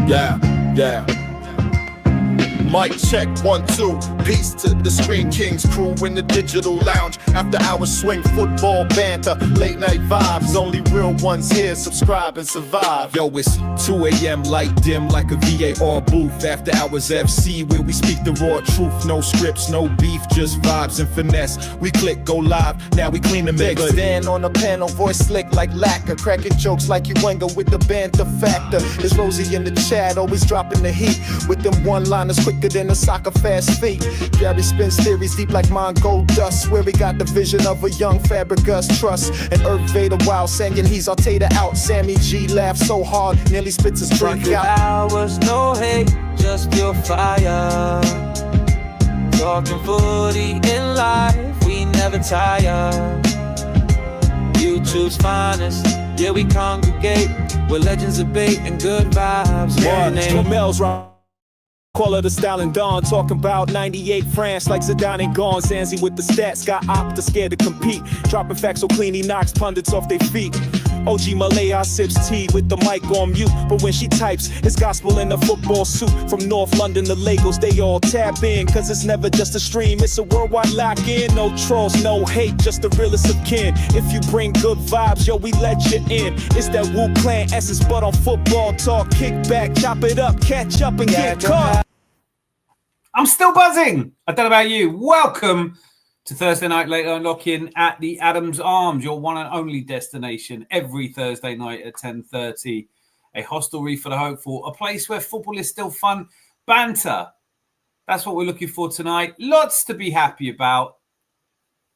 Yeah. Mic check 1 2. Peace to the Screen Kings crew in the digital lounge. After hours swing, football banter, late night vibes. Only real ones here. Subscribe and survive. Yo, it's 2 a.m. light dim like a VAR booth. After hours FC where we speak the raw truth. No scripts, no beef, just vibes and finesse. We click, go live. Now we clean the mix. Stand on the panel, voice slick like lacquer, cracking jokes like you Wenger with the banter factor. There's Rosie in the chat, always dropping the heat with them one-liners quicker than a soccer fast feet. Gary spins theories deep like mine gold dust. Where we got the vision of a young Fabregas trust. And Earth Vader wild singing he's Arteta out. Sammy G laughs so hard, nearly spits his drink out. Hours, no hate, just your fire. Talking footy in life, we never tire. YouTube's finest, yeah we congregate. We're legends of bait and good vibes. Mel's right. Call her the Stalin Dawn, talking about 98 France like Zidane and gone. Zanzi with the stats, got Opta scared to compete. Dropping facts so clean he knocks pundits off their feet. OG Malaya sips tea with the mic on mute, but when she types, it's gospel in a football suit. From North London to Lagos, they all tap in, cause it's never just a stream, it's a worldwide lock-in. No trolls, no hate, just the realest of kin. If you bring good vibes, yo, we let you in. It's that Wu Clan essence, but on football talk. Kick back, chop it up, catch up and get caught. I'm still buzzing. I don't know about you. Welcome to Thursday Night Late Night Lock-In at the Adams Arms, your one and only destination every Thursday night at 10:30. A hostelry for the hopeful, a place where football is still fun. Banter. That's what we're looking for tonight. Lots to be happy about.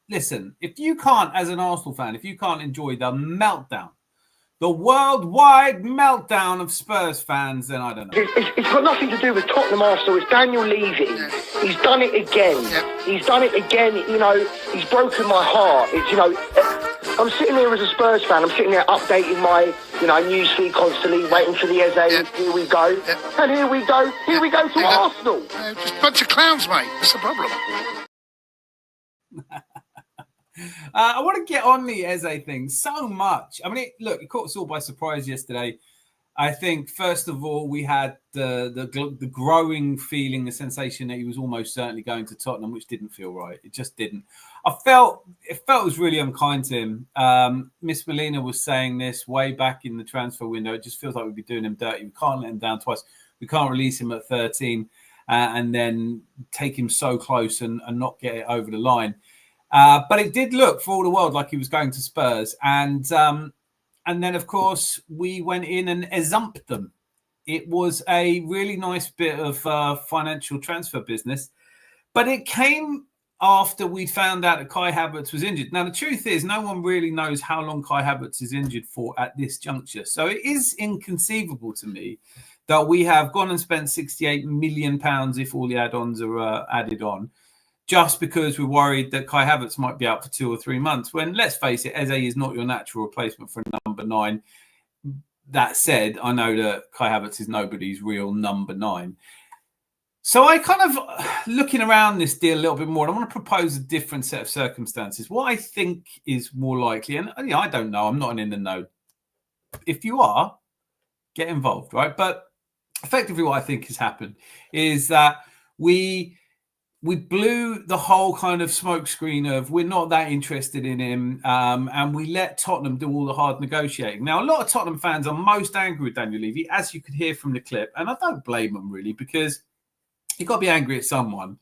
Listen, if you can't, as an Arsenal fan, if you can't enjoy the meltdown, the worldwide meltdown of Spurs fans, then I don't know. It's got nothing to do with Tottenham Arsenal. It's Daniel Levy. He's done it again. He's done it again. You know, he's broken my heart. It's, you know, I'm sitting here as a Spurs fan. I'm sitting there updating my, you know, newsfeed constantly, waiting for the Eze. Here we go. And here we go. Here we go to Arsenal. Just a bunch of clowns, mate. That's the problem. I want to get on the Eze thing so much. I mean, look, it caught us all by surprise yesterday. I think, first of all, we had the growing feeling, the sensation that he was almost certainly going to Tottenham, which didn't feel right. It just didn't. It felt it was really unkind to him. Miss Molina was saying this way back in the transfer window. It just feels like we'd be doing him dirty. We can't let him down twice. We can't release him at 13 and then take him so close and not get it over the line. But it did look for all the world like he was going to Spurs. And then, of course, we went in and ezumped them. It was a really nice bit of financial transfer business. But it came after we found out that Kai Havertz was injured. Now, the truth is, no one really knows how long Kai Havertz is injured for at this juncture. So it is inconceivable to me that we have gone and spent £68 million if all the add-ons are added on, just because we're worried that Kai Havertz might be out for 2 or 3 months. When, let's face it, Eze is not your natural replacement for number 9. That said, I know that Kai Havertz is nobody's real number 9. So I kind of, looking around this deal a little bit more, I want to propose a different set of circumstances. What I think is more likely, and you know, I don't know, I'm not in the know. If you are, get involved, right? But effectively what I think has happened is that we blew the whole kind of smokescreen of we're not that interested in him, and we let Tottenham do all the hard negotiating. Now, a lot of Tottenham fans are most angry with Daniel Levy, as you could hear from the clip, and I don't blame them really, because you've got to be angry at someone.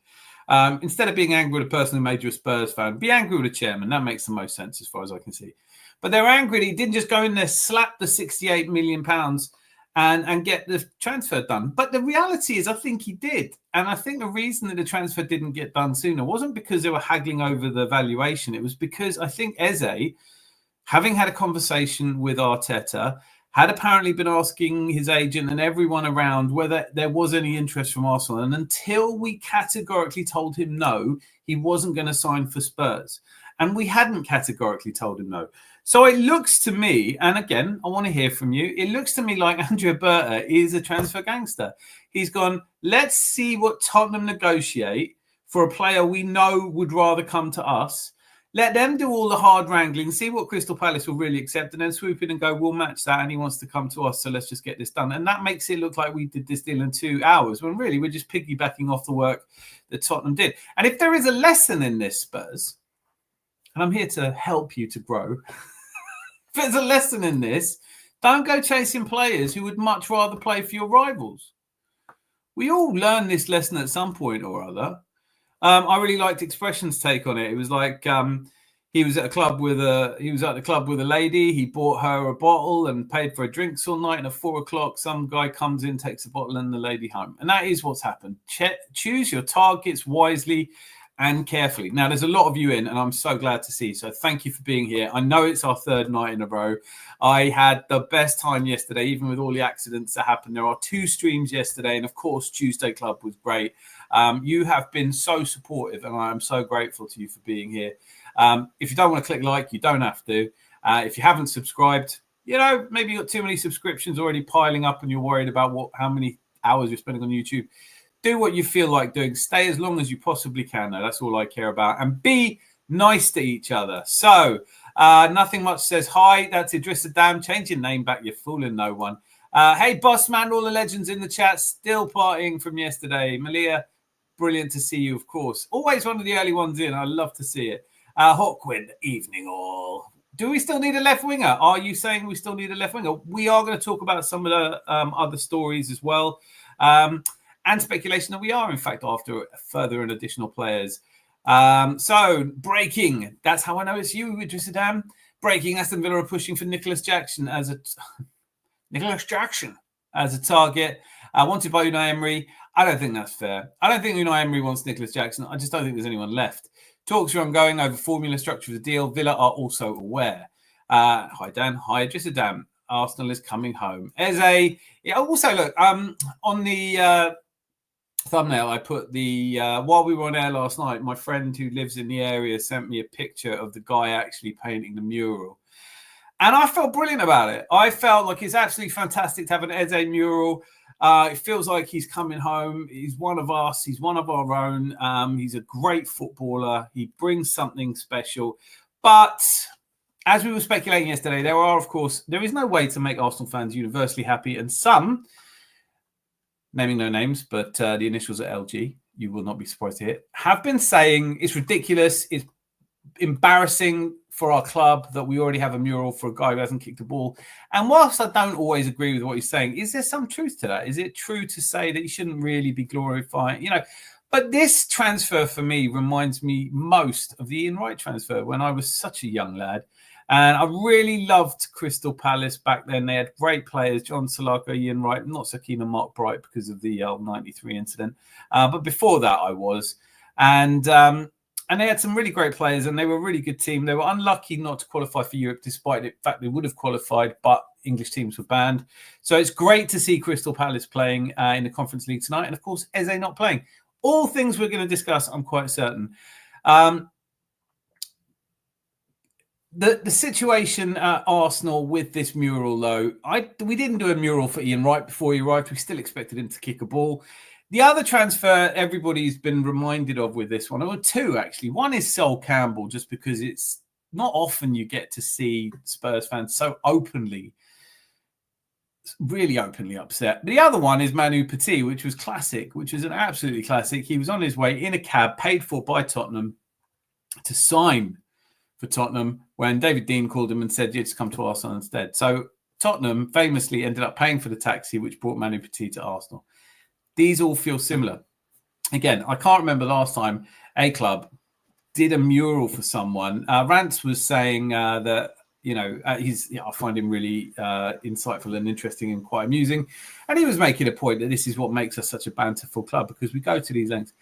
Instead of being angry with a person who made you a Spurs fan, be angry with the chairman. That makes the most sense as far as I can see. But they're angry that he didn't just go in there, slap the £68 million and get the transfer done. But the reality is, I think he did. And I think the reason that the transfer didn't get done sooner wasn't because they were haggling over the valuation. It was because I think Eze, having had a conversation with Arteta, had apparently been asking his agent and everyone around whether there was any interest from Arsenal. And until we categorically told him no, he wasn't going to sign for Spurs. And we hadn't categorically told him no. So it looks to me, and again, I want to hear from you, it looks to me like Andrea Berta is a transfer gangster. He's gone, let's see what Tottenham negotiate for a player we know would rather come to us. Let them do all the hard wrangling, see what Crystal Palace will really accept, and then swoop in and go, we'll match that, and he wants to come to us, so let's just get this done. And that makes it look like we did this deal in 2 hours, when really we're just piggybacking off the work that Tottenham did. And if there is a lesson in this, Spurs, and I'm here to help you to grow, if there's a lesson in this, don't go chasing players who would much rather play for your rivals. We all learn this lesson at some point or other. I really liked Expression's take on it. It was like he was at the club with a lady. He bought her a bottle and paid for her drinks all night. And at 4 o'clock, some guy comes in, takes the bottle and the lady home. And that is what's happened. Choose your targets wisely and carefully. Now, there's a lot of you in, and I'm so glad to see. So thank you for being here. I know it's our 3rd night in a row. I had the best time yesterday, even with all the accidents that happened. There are 2 streams yesterday, and of course, Tuesday Club was great. You have been so supportive, and I am so grateful to you for being here. If you don't want to click like, you don't have to. If you haven't subscribed, maybe you've got too many subscriptions already piling up and you're worried about how many hours you're spending on YouTube. Do what you feel like doing. Stay as long as you possibly can, though. That's all I care about. And be nice to each other. So, nothing much says hi. That's Idris Adam. Change your name back. You're fooling no one. Hey, boss man, all the legends in the chat. Still partying from yesterday. Malia, brilliant to see you, of course. Always one of the early ones in. I love to see it. Hawkwind, evening all. Do we still need a left winger? Are you saying we still need a left winger? We are going to talk about some of the other stories as well. And speculation that we are, in fact, after further and additional players. So, breaking. That's how I know it's you, Idris Adam. Breaking. Aston Villa are pushing for Nicholas Jackson as a target. Wanted by Unai Emery. I don't think that's fair. I don't think Unai Emery wants Nicholas Jackson. I just don't think there's anyone left. Talks are ongoing over formula structure of the deal. Villa are also aware. Hi, Dan. Hi, Idris Adam. Arsenal is coming home. Eze. Yeah, also, look, on the thumbnail, I put the while we were on air last night, my friend who lives in the area sent me a picture of the guy actually painting the mural, and I felt brilliant about it. I felt like it's absolutely fantastic to have an Eze mural. It feels like he's coming home. He's one of us. He's one of our own. He's a great footballer. He brings something special. But as we were speculating yesterday, there is no way to make Arsenal fans universally happy, and some, naming no names, but the initials are LG, you will not be surprised to hear, have been saying it's ridiculous, it's embarrassing for our club that we already have a mural for a guy who hasn't kicked a ball. And whilst I don't always agree with what he's saying, is there some truth to that? Is it true to say that he shouldn't really be glorifying, But this transfer for me reminds me most of the Ian Wright transfer when I was such a young lad. And I really loved Crystal Palace back then. They had great players, John Salako, Ian Wright. I'm not so keen on Mark Bright because of the 93 incident. But before that, I was. And they had some really great players, and they were a really good team. They were unlucky not to qualify for Europe, despite the fact they would have qualified, but English teams were banned. So it's great to see Crystal Palace playing in the Conference League tonight. And, of course, Eze not playing. All things we're going to discuss, I'm quite certain. The situation at Arsenal with this mural, though, we didn't do a mural for Ian Wright before he arrived. We still expected him to kick a ball. The other transfer everybody's been reminded of with this one, or 2 actually. One is Sol Campbell, just because it's not often you get to see Spurs fans so really openly upset. But the other one is Manu Petit, which was an absolutely classic. He was on his way in a cab, paid for by Tottenham, to sign for Tottenham when David Dean called him and said, yeah, just come to Arsenal instead. So Tottenham famously ended up paying for the taxi, which brought Manu Petit to Arsenal. These all feel similar. Again, I can't remember last time a club did a mural for someone. Rance was saying that, I find him really insightful and interesting and quite amusing. And he was making a point that this is what makes us such a banterful club, because we go to these lengths.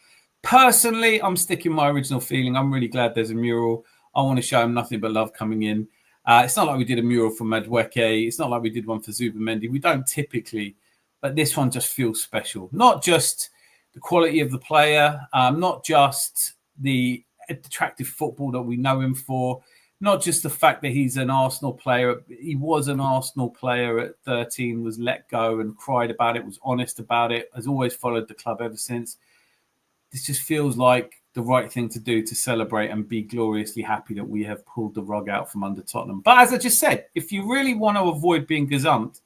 Personally, I'm sticking my original feeling. I'm really glad there's a mural. I want to show him nothing but love coming in. It's not like we did a mural for Madueke. It's not like we did one for Zubamendi. We don't typically, but this one just feels special. Not just the quality of the player, not just the attractive football that we know him for, not just the fact that he's an Arsenal player. He was an Arsenal player at 13, was let go and cried about it, was honest about it, has always followed the club ever since. This just feels like the right thing to do to celebrate and be gloriously happy that we have pulled the rug out from under Tottenham. But as I just said, if you really want to avoid being gazumped,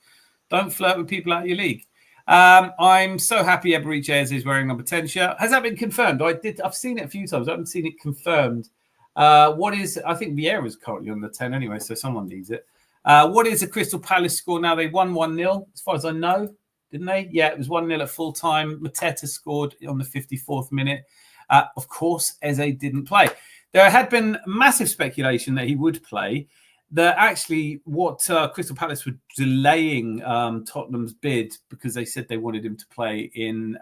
don't flirt with people out of your league. I'm so happy Eberiche Eze is wearing number 10 shirt. Has that been confirmed? I've seen it a few times. I haven't seen it confirmed. I think Vieira's currently on the 10 anyway, so someone needs it. What is the Crystal Palace score now? They won 1-0, as far as I know, didn't they? Yeah, it was 1-0 at full time. Mateta scored on the 54th minute. Of course, Eze didn't play. There had been massive speculation that he would play. That actually, what Crystal Palace were delaying Tottenham's bid because they said they wanted him to play in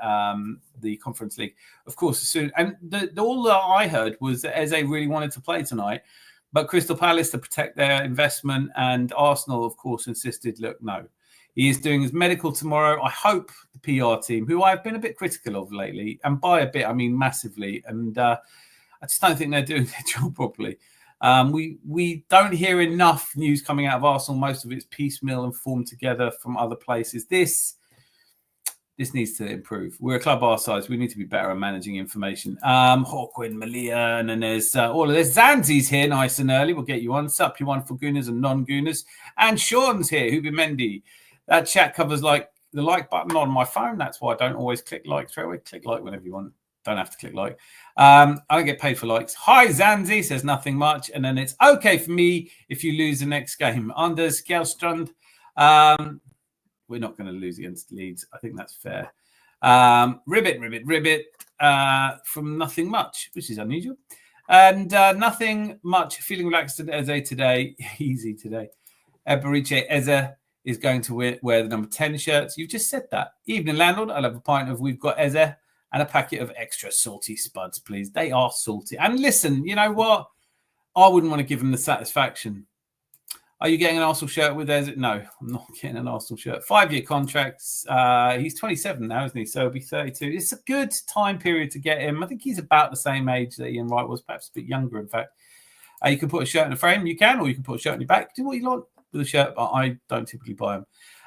the Conference League. Of course, soon. And all that I heard was that Eze really wanted to play tonight, but Crystal Palace, to protect their investment, and Arsenal, of course, insisted, look, no. He is doing his medical tomorrow. I hope the PR team, who I've been a bit critical of lately, and by a bit, I mean massively, and I just don't think they're doing their job properly. We don't hear enough news coming out of Arsenal. Most of it's piecemeal and formed together from other places. This needs to improve. We're a club our size. We need to be better at managing information. Hawkwind, Malia, and then there's all of this. Zanzi's here nice and early. We'll get you on. Sup, you one for Gooners and non-Gooners. And Sean's here, Hubi Mendy. That chat covers like the like button on my phone. That's why I don't always click like straight away. Click like whenever you want. Don't have to click like. I don't get paid for likes. Hi, Zanzi says nothing much. And then it's okay for me if you lose the next game. Anders Kjellstrand. We're not going to lose against Leeds. I think that's fair. Ribbit from nothing much, which is unusual. And nothing much. Feeling relaxed at Eze today. Easy today. Eberiche Eze is going to wear the number 10 shirts. You've just said that. Evening, landlord. I'll have a pint of We've Got Eze and a packet of extra salty spuds, please. They are salty. And listen, you know what? I wouldn't want to give them the satisfaction. Are you getting an Arsenal shirt with Eze? No, I'm not getting an Arsenal shirt. 5-year contracts. He's 27 now, isn't he? So he'll be 32. It's a good time period to get him. I think he's about the same age that Ian Wright was, perhaps a bit younger, in fact. You can put a shirt in a frame. You can, or you can put a shirt on your back. Do what you want with a shirt, but I don't typically buy them.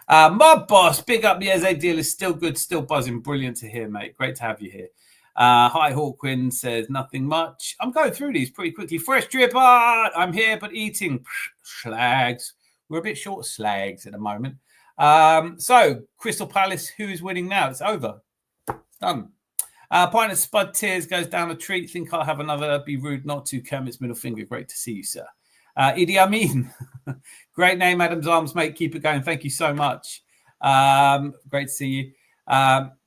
Mob Boss, big up the Eze deal is still good, still buzzing. Brilliant to hear, mate. Great to have you here. Hi, Hawkwind says nothing much. I'm going through these pretty quickly. Fresh drip. I'm here, but eating slags. We're a bit short of slags at the moment. So, Crystal Palace, who is winning now? It's over. It's done. Pint of Spud Tears goes down a treat. Think I'll have another. Be rude not to. Kermit's middle finger. Great to see you, sir. Idi Amin. Great name, Adam's Arms, mate. Keep it going. Thank you so much. Great to see you.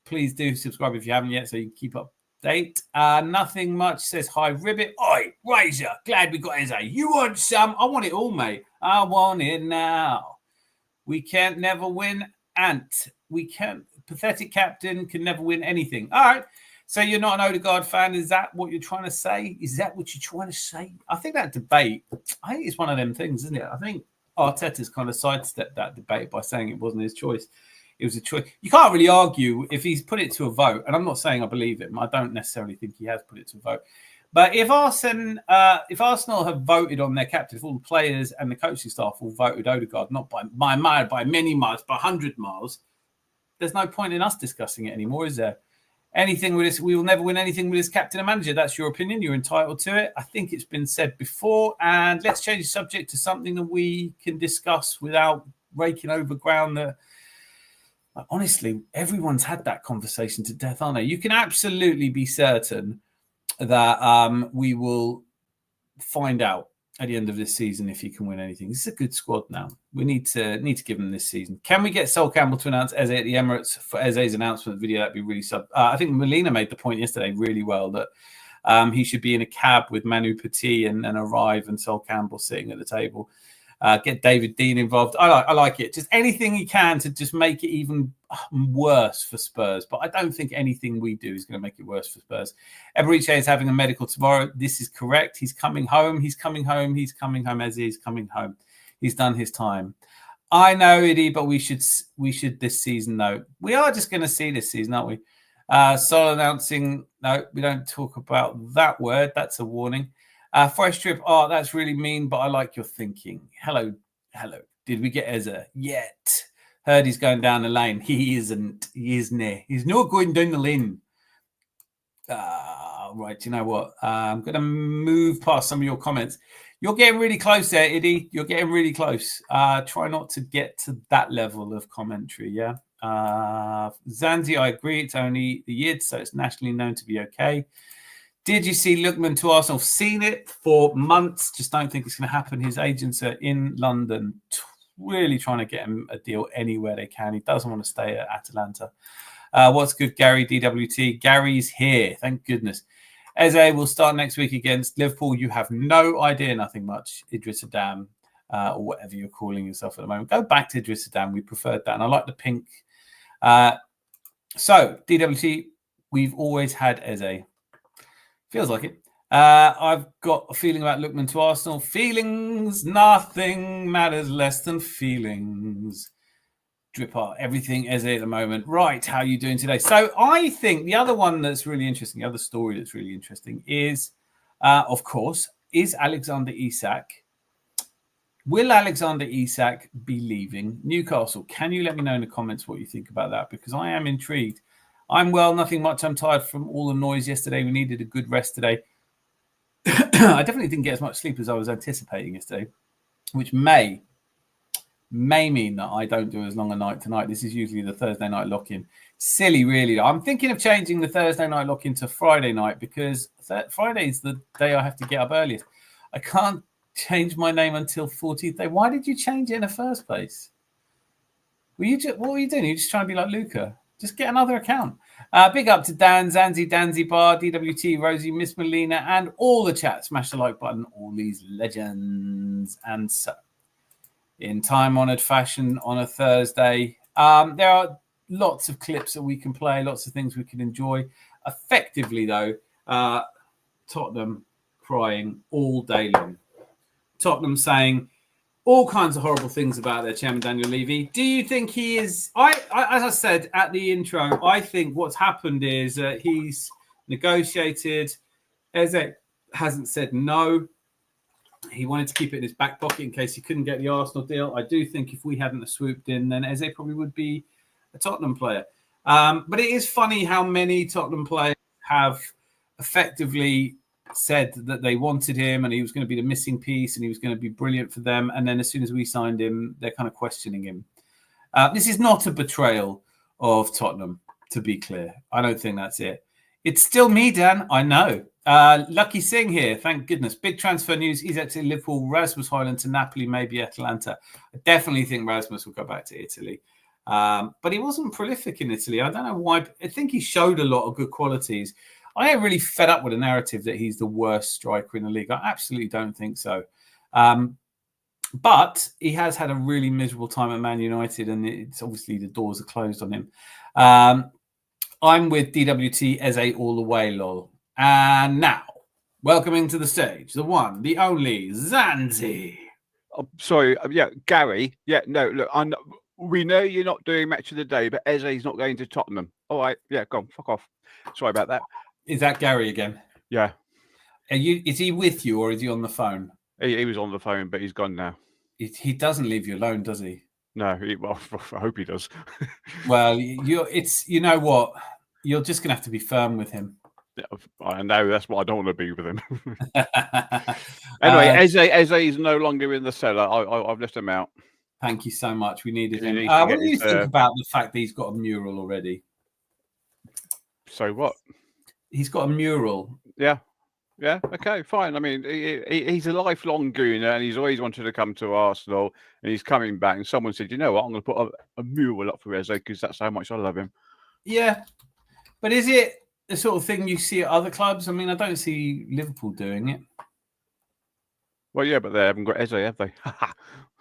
Please do subscribe if you haven't yet so you can keep up to date. Nothing much says hi, Ribbit. Oi, Razor. Glad we got Eze. You want some? I want it all, mate. I want it now. We can't never win, Ant. We can't. Pathetic captain can never win anything. All right. So you're not an Odegaard fan. Is that what you're trying to say? Is that what you're trying to say? I think that debate, I think it's one of them things, isn't it? I think Arteta's kind of sidestepped that debate by saying it wasn't his choice. It was a choice. You can't really argue if he's put it to a vote. And I'm not saying I believe him. I don't necessarily think he has put it to a vote. But if Arsenal have voted on their captain, if all the players and the coaching staff all voted Odegaard, not by mile, by many miles, by 100 miles, there's no point in us discussing it anymore, is there? Anything with this, we will never win anything with this captain and manager. That's your opinion. You're entitled to it. I think it's been said before. And let's change the subject to something that we can discuss without raking over ground that, honestly, everyone's had that conversation to death, aren't they? You can absolutely be certain that we will find out at the end of this season if he can win anything. This is a good squad now. We need to give him this season. Can we get Sol Campbell to announce Eze at the Emirates for Eze's announcement video? That'd be really sub. I think Molina made the point yesterday really well that he should be in a cab with Manu Petit and arrive and Sol Campbell sitting at the table. Get David Dean involved. I like it. Just anything he can to just make it even worse for Spurs. But I don't think anything we do is going to make it worse for Spurs. Eberiche is having a medical tomorrow. This is correct. He's coming home. He's coming home. He's coming home. Eze is coming home. He's done his time. I know, Eddie, but we should this season, though. We are just going to see this season, aren't we? Sol announcing. No, we don't talk about that word. That's a warning. Fresh trip. Oh, that's really mean, but I like your thinking. Hello. Did we get Eze? Yet. Heard he's going down the lane. He isn't. He isn't. He's not going down the lane. right, do you know what? I'm going to move past some of your comments. You're getting really close there, Iddy. You're getting really close. Try not to get to that level of commentary, yeah? Zanzi, I agree. It's only the Yid, so it's nationally known to be okay. Did you see Lookman to Arsenal? Seen it for months. Just don't think it's going to happen. His agents are in London, really trying to get him a deal anywhere they can. He doesn't want to stay at Atalanta. What's good, Gary, DWT? Gary's here. Thank goodness. Eze will start next week against Liverpool. You have no idea, nothing much. Idris Adam, or whatever you're calling yourself at the moment. Go back to Idris Adam. We preferred that. And I like the pink. So, DWT, we've always had Eze. Feels like it. I've got a feeling about Lookman to Arsenal. Feelings, nothing matters less than feelings. Dripper, everything Eze at the moment. Right, how are you doing today? So I think the other one that's really interesting, the other story that's really interesting is, of course, is Alexander Isak. Will Alexander Isak be leaving Newcastle? Can you let me know in the comments what you think about that? Because I am intrigued. I'm well, nothing much. I'm tired from all the noise yesterday. We needed a good rest today. I definitely didn't get as much sleep as I was anticipating yesterday, which may mean that I don't do as long a night tonight. This is usually the Thursday night lock-in. Silly, really. I'm thinking of changing the Thursday night lock-in to Friday night because Friday is the day I have to get up earliest. I can't change my name until 14th day. Why did you change it in the first place? What were you doing? You're just trying to be like Luca. Just get another account. Big up to Dan, Danzy Bar, DWT, Rosie, Miss Melina, and all the chat. Smash the like button. All these legends. And so, in time-honoured fashion on a Thursday, there are lots of clips that we can play, lots of things we can enjoy. Effectively, though, Tottenham crying all day long. Tottenham saying all kinds of horrible things about their chairman, Daniel Levy. Do you think he is... as I said at the intro, I think what's happened is he's negotiated. Eze hasn't said no. He wanted to keep it in his back pocket in case he couldn't get the Arsenal deal. I do think if we hadn't swooped in, then Eze probably would be a Tottenham player. But it is funny how many Tottenham players have effectively said that they wanted him and he was going to be the missing piece and he was going to be brilliant for them. And then as soon as we signed him, they're kind of questioning him. This is not a betrayal of Tottenham, to be clear. I don't think that's it. It's still me, Dan. I know. Lucky Singh here. Thank goodness. Big transfer news. He's at Liverpool. Rasmus Højlund to Napoli, maybe Atalanta. I definitely think Rasmus will go back to Italy. But he wasn't prolific in Italy. I don't know why. I think he showed a lot of good qualities. I am really fed up with the narrative that he's the worst striker in the league. I absolutely don't think so. But he has had a really miserable time at Man United, and it's obviously the doors are closed on him. I'm with DWT Eze all the way, lol. And now, welcoming to the stage, the one, the only, Zanzi. Oh, sorry, yeah, Gary. Yeah, no, look, we know you're not doing match of the day, but Eze's not going to Tottenham. All right, yeah, go on, fuck off. Sorry about that. Is that Gary again? Yeah. Is he with you or is he on the phone? He was on the phone, but he's gone now. He doesn't leave you alone, does he? No, well, I hope he does. Well, you know what? You're just going to have to be firm with him. Yeah, I know, that's what I don't want to be with him. Anyway, Eze is no longer in the cellar. I've left him out. Thank you so much. We needed him. What do you think about the fact that he's got a mural already? So what? He's got a mural. Yeah. Yeah, okay, fine. I mean, he's a lifelong gooner and he's always wanted to come to Arsenal and he's coming back. And someone said, you know what, I'm going to put a mural up for Eze because that's how much I love him. Yeah. But is it the sort of thing you see at other clubs? I mean, I don't see Liverpool doing it. Well, yeah, but they haven't got Eze, have they?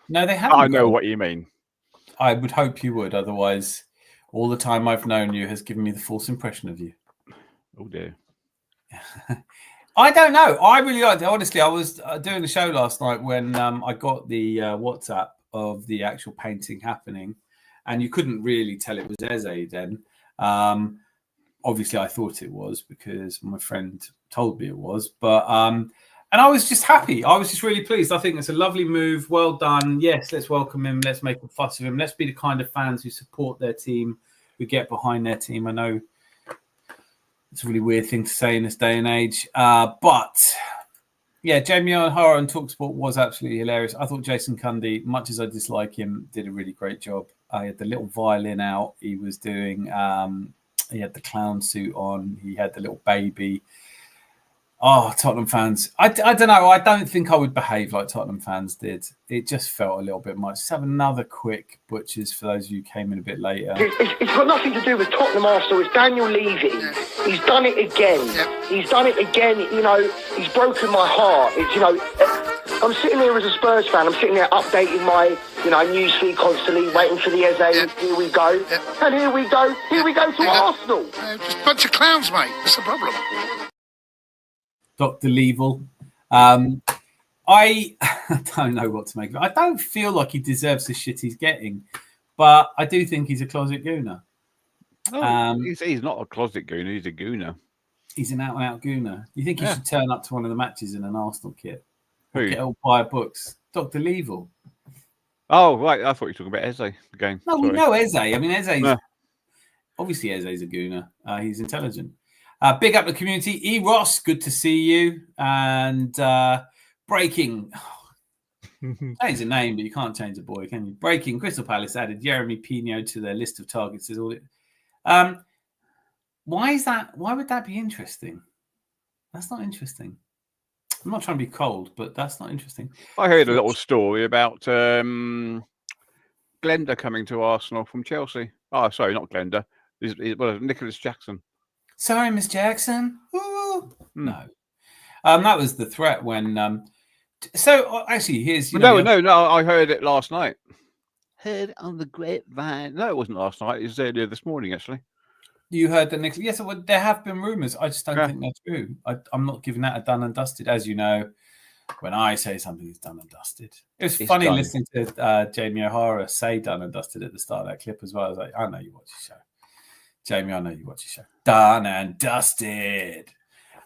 No, they haven't. I know what you mean. I would hope you would. Otherwise, all the time I've known you has given me the false impression of you. Oh, dear. I don't know. I really liked it. Honestly, I was doing the show last night when I got the WhatsApp of the actual painting happening, and you couldn't really tell it was Eze then. Obviously, I thought it was because my friend told me it was. But and I was just happy. I was just really pleased. I think it's a lovely move. Well done. Yes, let's welcome him. Let's make a fuss of him. Let's be the kind of fans who support their team, who get behind their team. I know It's a really weird thing to say in this day and age. But yeah, Jamie O'Hara on TalkSport was absolutely hilarious. I thought Jason Cundy, much as I dislike him, did a really great job. I had the little violin out. He was doing, he had the clown suit on. He had the little baby. Oh, Tottenham fans. I don't know. I don't think I would behave like Tottenham fans did. It just felt a little bit much. Let's have another quick Butchers for those of you who came in a bit later. It's got nothing to do with Tottenham Arsenal. It's Daniel Levy. He's done it again. He's done it again. You know, he's broken my heart. It's, you know, I'm sitting here as a Spurs fan. I'm sitting there updating my, you know, newsfeed constantly, waiting for the Eze. Here we go. And here we go. Here we go to Arsenal. Just a bunch of clowns, mate. That's the problem. Dr. Level. I don't know what to make of it. I don't feel like he deserves the shit he's getting, but I do think he's a closet gooner. He's not a closet gooner. He's a gooner. He's an out-and-out gooner. You think he should turn up to one of the matches in an Arsenal kit? Who? Get all buy books. Dr. Level. Oh, right. I thought you were talking about Eze again. No, Sorry. we know Eze. I mean, obviously Eze's a gooner. He's intelligent. Big up the community. E. Ross, good to see you. And breaking. Change the name, but you can't change the boy, can you? Breaking. Crystal Palace added Jeremy Pino to their list of targets. Is all it. Why is that? Why would that be interesting? That's not interesting. I'm not trying to be cold, but that's not interesting. I heard a little story about Glenda coming to Arsenal from Chelsea. Oh, sorry, not Glenda. Well, Nicholas Jackson. Sorry, Miss Jackson. No. That was the threat when. So actually, here's No. I heard it last night. Heard it on the grapevine. No, it wasn't last night. It was earlier this morning, actually. You heard that, Nicholas? Yes, well, there have been rumours. I just don't think they're true. I'm not giving that a done and dusted. As you know, when I say something is done and dusted, it's funny listening to Jamie O'Hara say done and dusted at the start of that clip as well. I was like, I know you watch your show. Jamie, I know you watch your show. Done and dusted.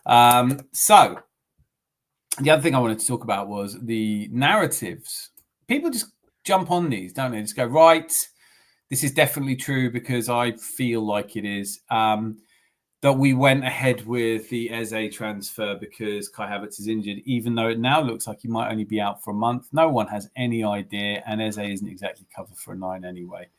So, the other thing I wanted to talk about was the narratives. People just jump on these, don't they? Just go, right, this is definitely true because I feel like it is. That we went ahead with the Eze transfer because Kai Havertz is injured, even though it now looks like he might only be out for a month. No one has any idea, and Eze isn't exactly covered for a 9 anyway.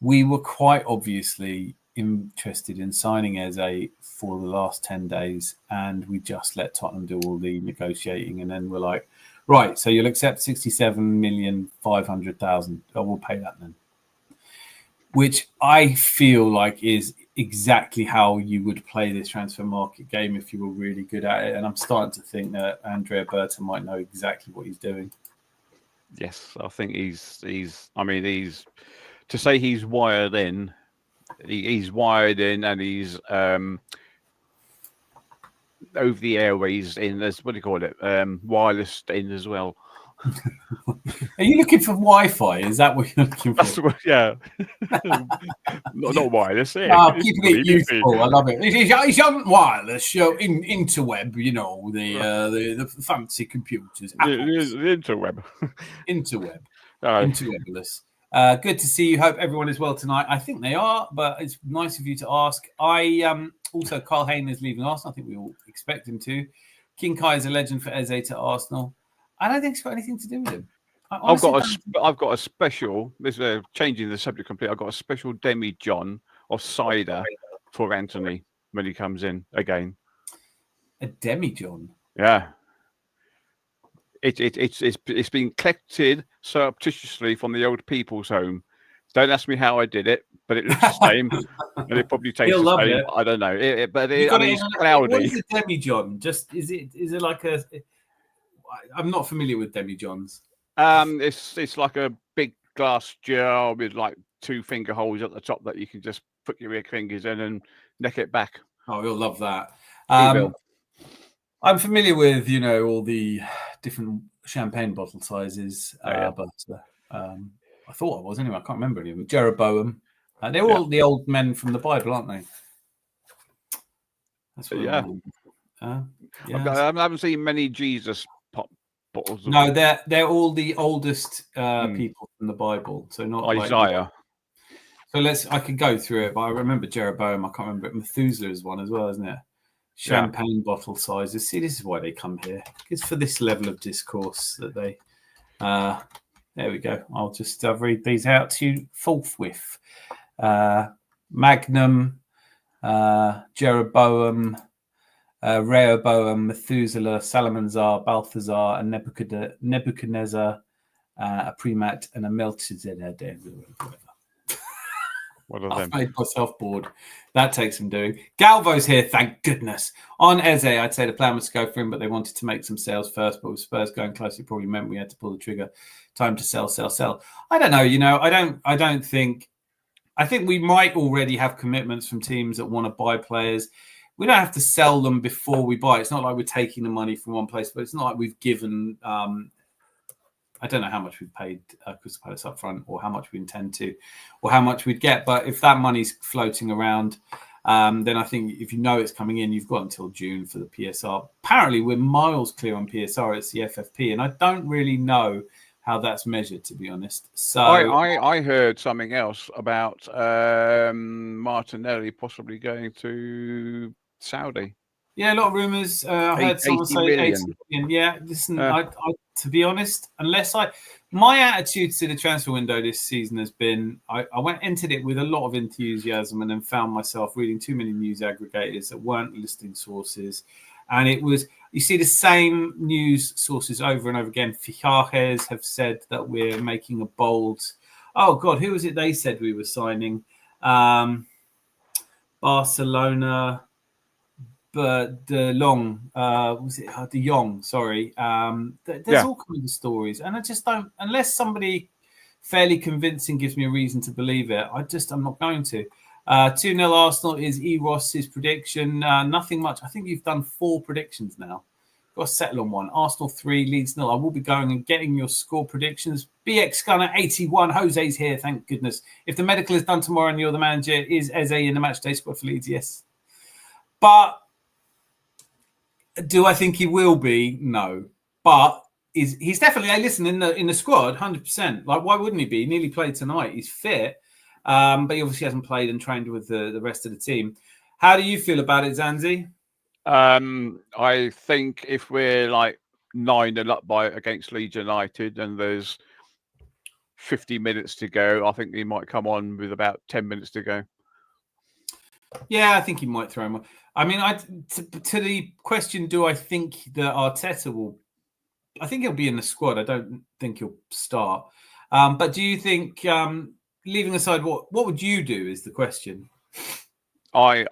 We were quite obviously interested in signing Eze for the last 10 days, and we just let Tottenham do all the negotiating, and then we're like, right, so you'll accept 67,500,000. Oh, we'll pay that then. Which I feel like is exactly how you would play this transfer market game if you were really good at it. And I'm starting to think that Andrea Berta might know exactly what he's doing. Yes, I think he's to say he's wired in. He's wired in, and he's over the airways in, as what do you call it, wireless in as well. Are you looking for Wi-Fi? Is that what you're looking for? That's what, yeah. not wireless. Yeah. Oh, keeping it useful. I love it. It's on wireless, interweb. You know, the fancy computers. The interweb. Interweb. Right. Interwebless. Good to see you. Hope everyone is well tonight. I think they are, but it's nice of you to ask. Also, Carl Hayne is leaving Arsenal. I think we all expect him to. King Kai is a legend for Eze to Arsenal. I don't think it's got anything to do with him. I've got a special. This is changing the subject completely. I've got a special demi-john of cider for Anthony when he comes in again. A demi-john. Yeah. It's been collected surreptitiously from the old people's home. Don't ask me how I did it, but it looks the same, and it probably tastes the same. It. I don't know. It's cloudy. What is a demi-john? Just is it like a? I'm not familiar with demi-johns. It's like a big glass jar with like 2 finger holes at the top that you can just put your fingers in and neck it back. Oh, you'll love that. I'm familiar with, all the different champagne bottle sizes, but I thought I was anyway. I can't remember any of them. Jeroboam. They're all the old men from the Bible, aren't they? That's what I haven't seen many Jesus pop bottles. No, they're all the oldest people from the Bible. So not Isaiah. So I could go through it, but I remember Jeroboam. I can't remember it. Methuselah is one as well, isn't it? Champagne bottle sizes. See, this is why they come here. It's for this level of discourse that they. There we go. I'll just read these out to you forthwith. Magnum, Jeroboam, Rehoboam, Methuselah, Salmanazar, Balthazar, and Nebuchadnezzar, a Primat, and a Melchizedek. What are I've them? made myself bored. That takes some doing. Galvo's here, thank goodness. On Eze, I'd say the plan was to go for him, but they wanted to make some sales first. But with Spurs going close, it probably meant we had to pull the trigger. Time to sell. I don't know. I don't think. I think we might already have commitments from teams that want to buy players. We don't have to sell them before we buy. It's not like we're taking the money from one place, but it's not like we've given. I don't know how much we've paid Crystal Palace up front, or how much we intend to, or how much we'd get. But if that money's floating around, then I think if you know it's coming in, you've got until June for the PSR. Apparently, we're miles clear on PSR. It's the FFP, and I don't really know how that's measured, to be honest. So I heard something else about Martinelli possibly going to Saudi. Yeah, a lot of rumours. I heard someone say 80 million. Yeah, listen, I, to be honest, my attitude to the transfer window this season has been, I entered it with a lot of enthusiasm, and then found myself reading too many news aggregators that weren't listing sources. And it was, you see the same news sources over and over again. Fichajes have said that we're making a bold, oh God, who was it they said we were signing? Barcelona, but De Jong, sorry. There's all kinds of stories. And I just don't, unless somebody fairly convincing gives me a reason to believe it, I'm not going to. 2-0 Arsenal is Ross's prediction. Nothing much. I think you've done 4 predictions now. Got to settle on one. Arsenal 3, Leeds 0. I will be going and getting your score predictions. BX Gunner 81. Jose's here, thank goodness. If the medical is done tomorrow and you're the manager, is Eze in the matchday squad for Leeds? Yes. But do I think he will be? No. But he's definitely, listen, in the squad, 100%. Like, why wouldn't he be? He nearly played tonight. He's fit. But he obviously hasn't played and trained with the rest of the team. How do you feel about it, Zanzi? I think if we're like 9-0 up against Leeds United and there's 50 minutes to go, I think he might come on with about 10 minutes to go. Yeah, I think he might throw him on. I mean, to the question, do I think that Arteta will? I think he'll be in the squad. I don't think he'll start. But do you think, leaving aside what would you do is the question? I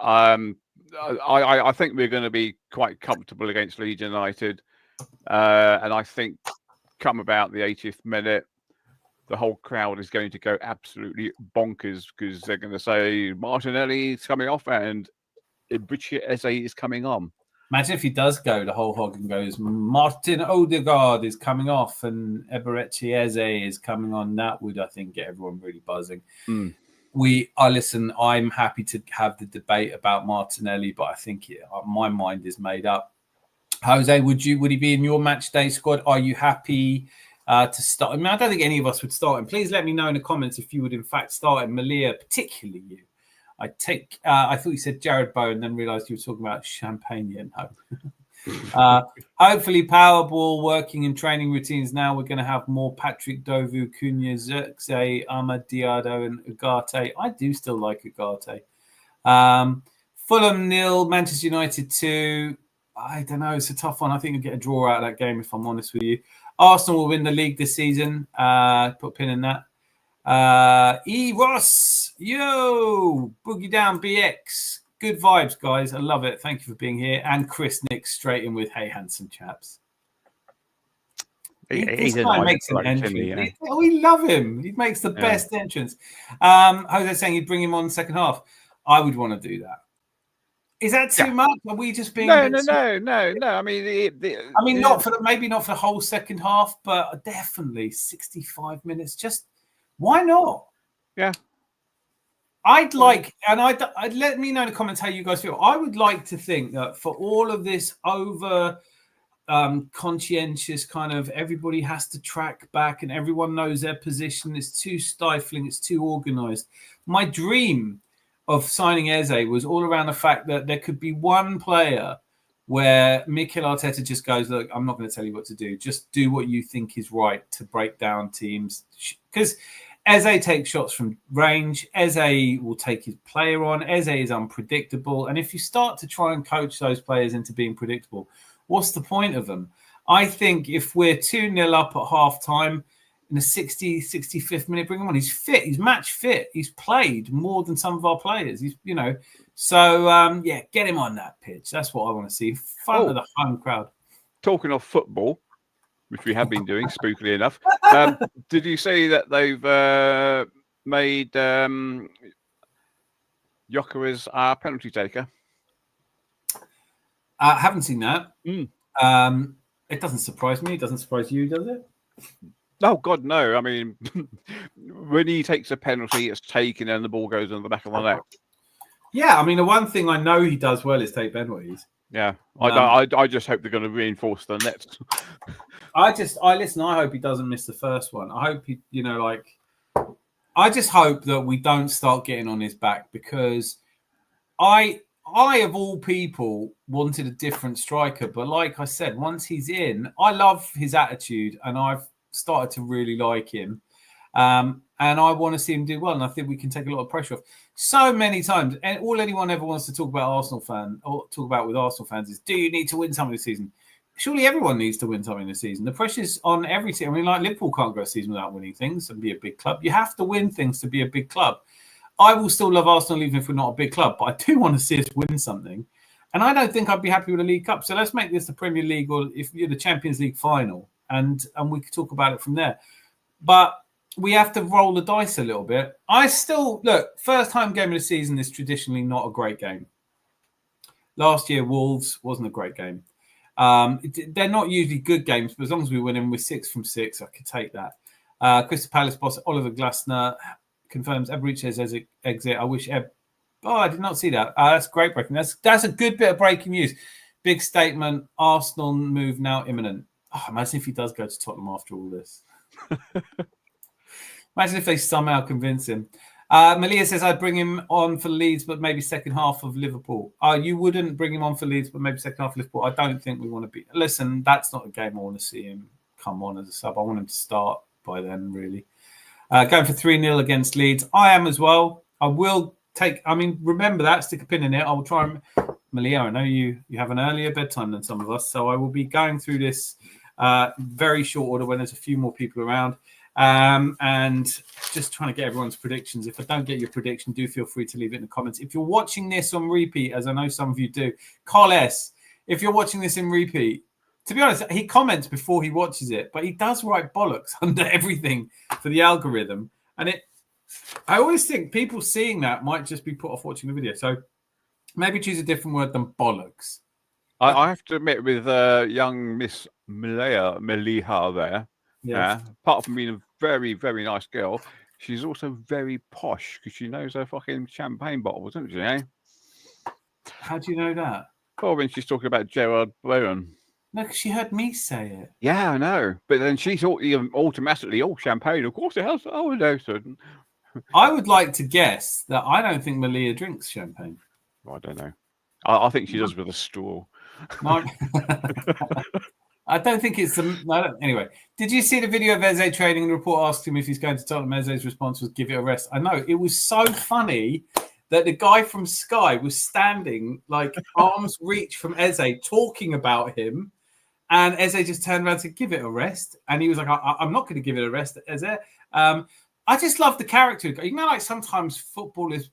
think we're going to be quite comfortable against Leeds United, and I think come about the 80th minute, the whole crowd is going to go absolutely bonkers because they're going to say Martinelli is coming off and Ibrichi Eze is coming on. Imagine if he does go the whole hog and goes, Martin Odegaard is coming off and Eberechi Eze is coming on. That would, I think, get everyone really buzzing. Listen, I'm happy to have the debate about Martinelli, but I think my mind is made up. Jose, would he be in your match day squad? Are you happy to start? I mean, I don't think any of us would start him. Please let me know in the comments if you would in fact start him. Malia, particularly you. I thought you said Jared Bowen, and then realised you were talking about Champagne. No. Hopefully, Powerball working in training routines now. We're going to have more Patrick Dovu, Cunha, Zirkzee, Ahmad Diallo, and Ugarte. I do still like Ugarte. Fulham 0, Manchester United 2. I don't know. It's a tough one. I think we'll get a draw out of that game, if I'm honest with you. Arsenal will win the league this season. Put a pin in that. Ross, yo, boogie down BX. Good vibes, guys. I love it. Thank you for being here. And Chris Nick straight in with, hey, handsome chaps. He's a guy nice makes an bloke, entry. isn't he? We love him. He makes the best entrance. Jose saying he'd bring him on the second half. I would want to do that. Is that too much? Are we just being No. I mean, maybe not for the whole second half, but definitely 65 minutes. Just why not? Yeah. I'd like, and I'd let me know in the comments how you guys feel. I would like to think that for all of this conscientious kind of everybody has to track back and everyone knows their position. It's too stifling. It's too organized. My dream of signing Eze was all around the fact that there could be one player where Mikel Arteta just goes, look, I'm not going to tell you what to do. Just do what you think is right to break down teams. Because Eze takes shots from range. Eze will take his player on. Eze is unpredictable. And if you start to try and coach those players into being predictable, what's the point of them? I think if we're 2-0 up at half time, in the 65th minute, bring him on. He's fit. He's match fit. He's played more than some of our players. He's, So, get him on that pitch. That's what I want to see. Fun of the home crowd. Talking of football, which we have been doing, spookily enough, did you see that they've made Gyökeres our penalty taker? I haven't seen that. Mm. It doesn't surprise me. It doesn't surprise you, does it? Oh, God, no. I mean, when he takes a penalty, it's taken and the ball goes in the back of the net. Yeah, I mean, the one thing I know he does well is take penalties. Yeah, I just hope they're going to reinforce the nets. I hope he doesn't miss the first one. I hope he, I just hope that we don't start getting on his back, because I of all people wanted a different striker, but like I said, once he's in, I love his attitude and I've started to really like him. And I want to see him do well, and I think we can take a lot of pressure off. So many times, and all anyone ever wants to talk about Arsenal with Arsenal fans is, do you need to win something this season? Surely everyone needs to win something this season. The pressure's on every team. I mean, like Liverpool can't go a season without winning things and be a big club. You have to win things to be a big club. I will still love Arsenal even if we're not a big club, but I do want to see us win something. And I don't think I'd be happy with a League Cup. So let's make this the Premier League, or if you're the Champions League final, and we could talk about it from there. But we have to roll the dice a little bit. First home game of the season is traditionally not a great game. Last year, Wolves wasn't a great game. They're not usually good games, but as long as we win them, we're 6 from 6. I could take that. Crystal Palace boss Oliver Glasner confirms Eberechi's exit. I wish I did not see that. That's great breaking. That's a good bit of breaking news. Big statement. Arsenal move now imminent. Oh, imagine if he does go to Tottenham after all this. Imagine if they somehow convince him. Malia says, I'd bring him on for Leeds, but maybe second half of Liverpool. You wouldn't bring him on for Leeds, but maybe second half of Liverpool. I don't think we want to be. Listen, that's not a game I want to see him come on as a sub. I want him to start by then, really. Going for 3-0 against Leeds. I am as well. I will take, remember that, stick a pin in it. I will try and, Malia, I know you have an earlier bedtime than some of us, so I will be going through this very short order when there's a few more people around. And just trying to get everyone's predictions. If I don't get your prediction, do feel free to leave it in the comments. If you're watching this on repeat, as I know some of you do, Carl S., if you're watching this in repeat, to be honest, he comments before he watches it, but he does write bollocks under everything for the algorithm. And I always think people seeing that might just be put off watching the video. So maybe choose a different word than bollocks. I have to admit, with young Miss Meliha there, yeah, apart from being a very, very nice girl, she's also very posh because she knows her fucking champagne bottles, doesn't she? Eh? How do you know that? Well, when she's talking about Gerard Bowen. No, because she heard me say it. Yeah, I know. But then she thought automatically, champagne. Of course it has. Oh, no, certain. I would like to guess that I don't think Malia drinks champagne. I don't know. I think she does with a straw. I don't think it's anyway. Did you see the video of Eze training? The report asked him if he's going to Tottenham. Eze's response was, give it a rest. I know. It was so funny that the guy from Sky was standing like arm's reach from Eze talking about him. And Eze just turned around to give it a rest. And he was like, I'm not going to give it a rest, Eze. I just love the character. Like sometimes football is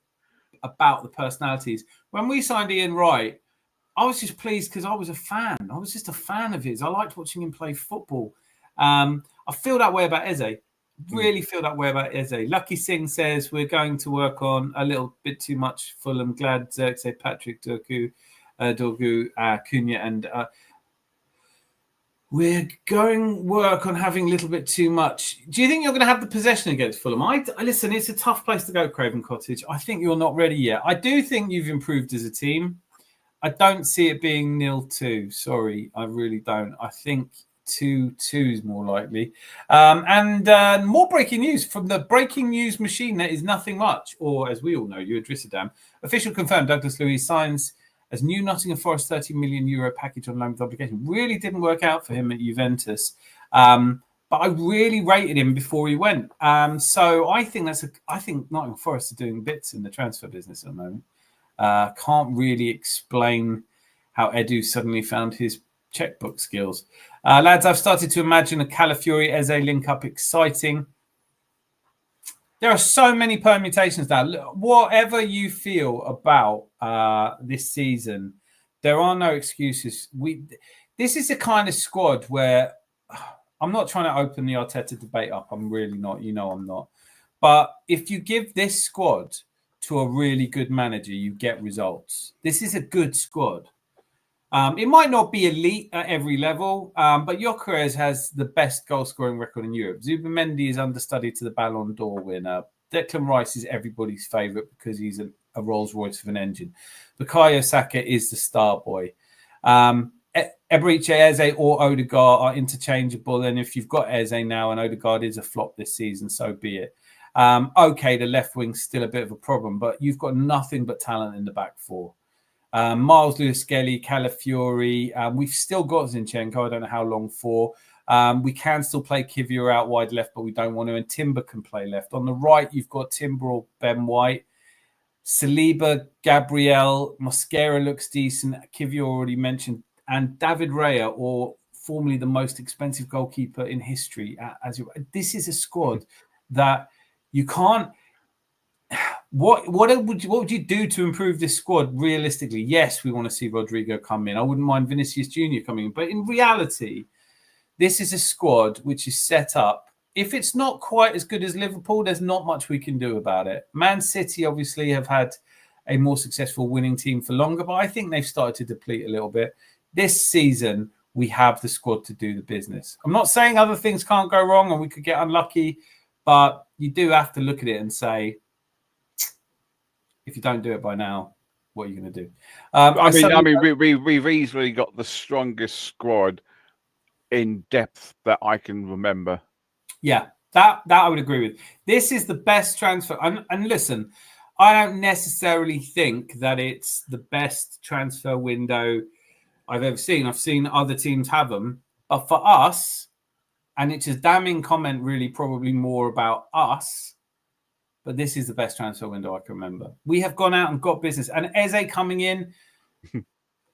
about the personalities. When we signed Ian Wright, I was just pleased because I was a fan. I was just a fan of his. I liked watching him play football. I feel that way about Eze. Really feel that way about Eze. Lucky Singh says we're going to work on a little bit too much Fulham. Glad Xerxes, Patrick, Dorgu, Cunha, and we're going work on having a little bit too much. Do you think you're going to have the possession against Fulham? Listen, it's a tough place to go, Craven Cottage. I think you're not ready yet. I do think you've improved as a team. I don't see it being 0-2. Sorry, I really don't. I think 2-2 is more likely. And more breaking news from the breaking news machine that is nothing much, or as we all know, you Drissadam. Official confirmed Douglas Luiz signs as new Nottingham Forest €30 million package on loan with obligation. Really didn't work out for him at Juventus. But I really rated him before he went. So I think I think Nottingham Forest are doing bits in the transfer business at the moment. Can't really explain how Edu suddenly found his checkbook skills. Lads, I've started to imagine a Calafiori Eze link up exciting. There are so many permutations now. Whatever you feel about this season, there are no excuses. This is the kind of squad where I'm not trying to open the Arteta debate up. I'm really not. You know I'm not. But if you give this squad to a really good manager, you get results. This is a good squad. It might not be elite at every level, but Gyökeres has the best goal-scoring record in Europe. Zubimendi is understudy to the Ballon d'Or winner. Declan Rice is everybody's favourite because he's a Rolls-Royce of an engine. Bukayo Saka is the star boy. Eberechi Eze or Odegaard are interchangeable, and if you've got Eze now and Odegaard is a flop this season, so be it. Okay, the left wing's still a bit of a problem, but you've got nothing but talent in the back four. Miles Lewis-Skelly, Calafiori. We've still got Zinchenko. I don't know how long for. We can still play Kivior out wide left, but we don't want to. And Timber can play left. On the right, you've got Timber or Ben White. Saliba, Gabriel, Mosquera looks decent. Kivior already mentioned. And David Raya, or formerly the most expensive goalkeeper in history. This is a squad that you can't... What would you do to improve this squad realistically? Yes, we want to see Rodrigo come in. I wouldn't mind Vinicius Jr. coming in. But in reality, this is a squad which is set up. If it's not quite as good as Liverpool, there's not much we can do about it. Man City obviously have had a more successful winning team for longer, but I think they've started to deplete a little bit. This season, we have the squad to do the business. I'm not saying other things can't go wrong and we could get unlucky, but you do have to look at it and say, if you don't do it by now, what are you going to do? We've easily got the strongest squad in depth that I can remember. Yeah, that I would agree with. This is the best transfer. And listen, I don't necessarily think that it's the best transfer window I've ever seen. I've seen other teams have them. But for us, and it's a damning comment really probably more about us, but this is the best transfer window I can remember. We have gone out and got business. And Eze coming in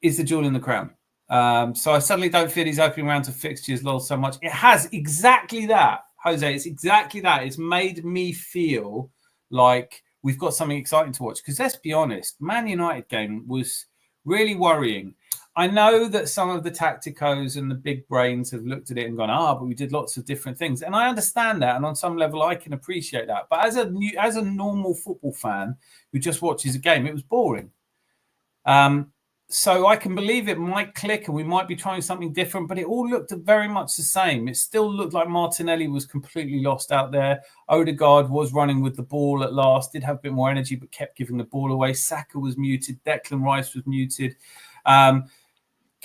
is the jewel in the crown. So I suddenly don't feel he's opening round to fixtures so much. It has exactly that, Jose. It's exactly that. It's made me feel like we've got something exciting to watch. Because let's be honest, Man United game was really worrying. I know that some of the tacticos and the big brains have looked at it and gone, but we did lots of different things. And I understand that. And on some level, I can appreciate that. But as a normal football fan who just watches a game, it was boring. So I can believe it might click and we might be trying something different, but it all looked very much the same. It still looked like Martinelli was completely lost out there. Odegaard was running with the ball at last, did have a bit more energy, but kept giving the ball away. Saka was muted. Declan Rice was muted.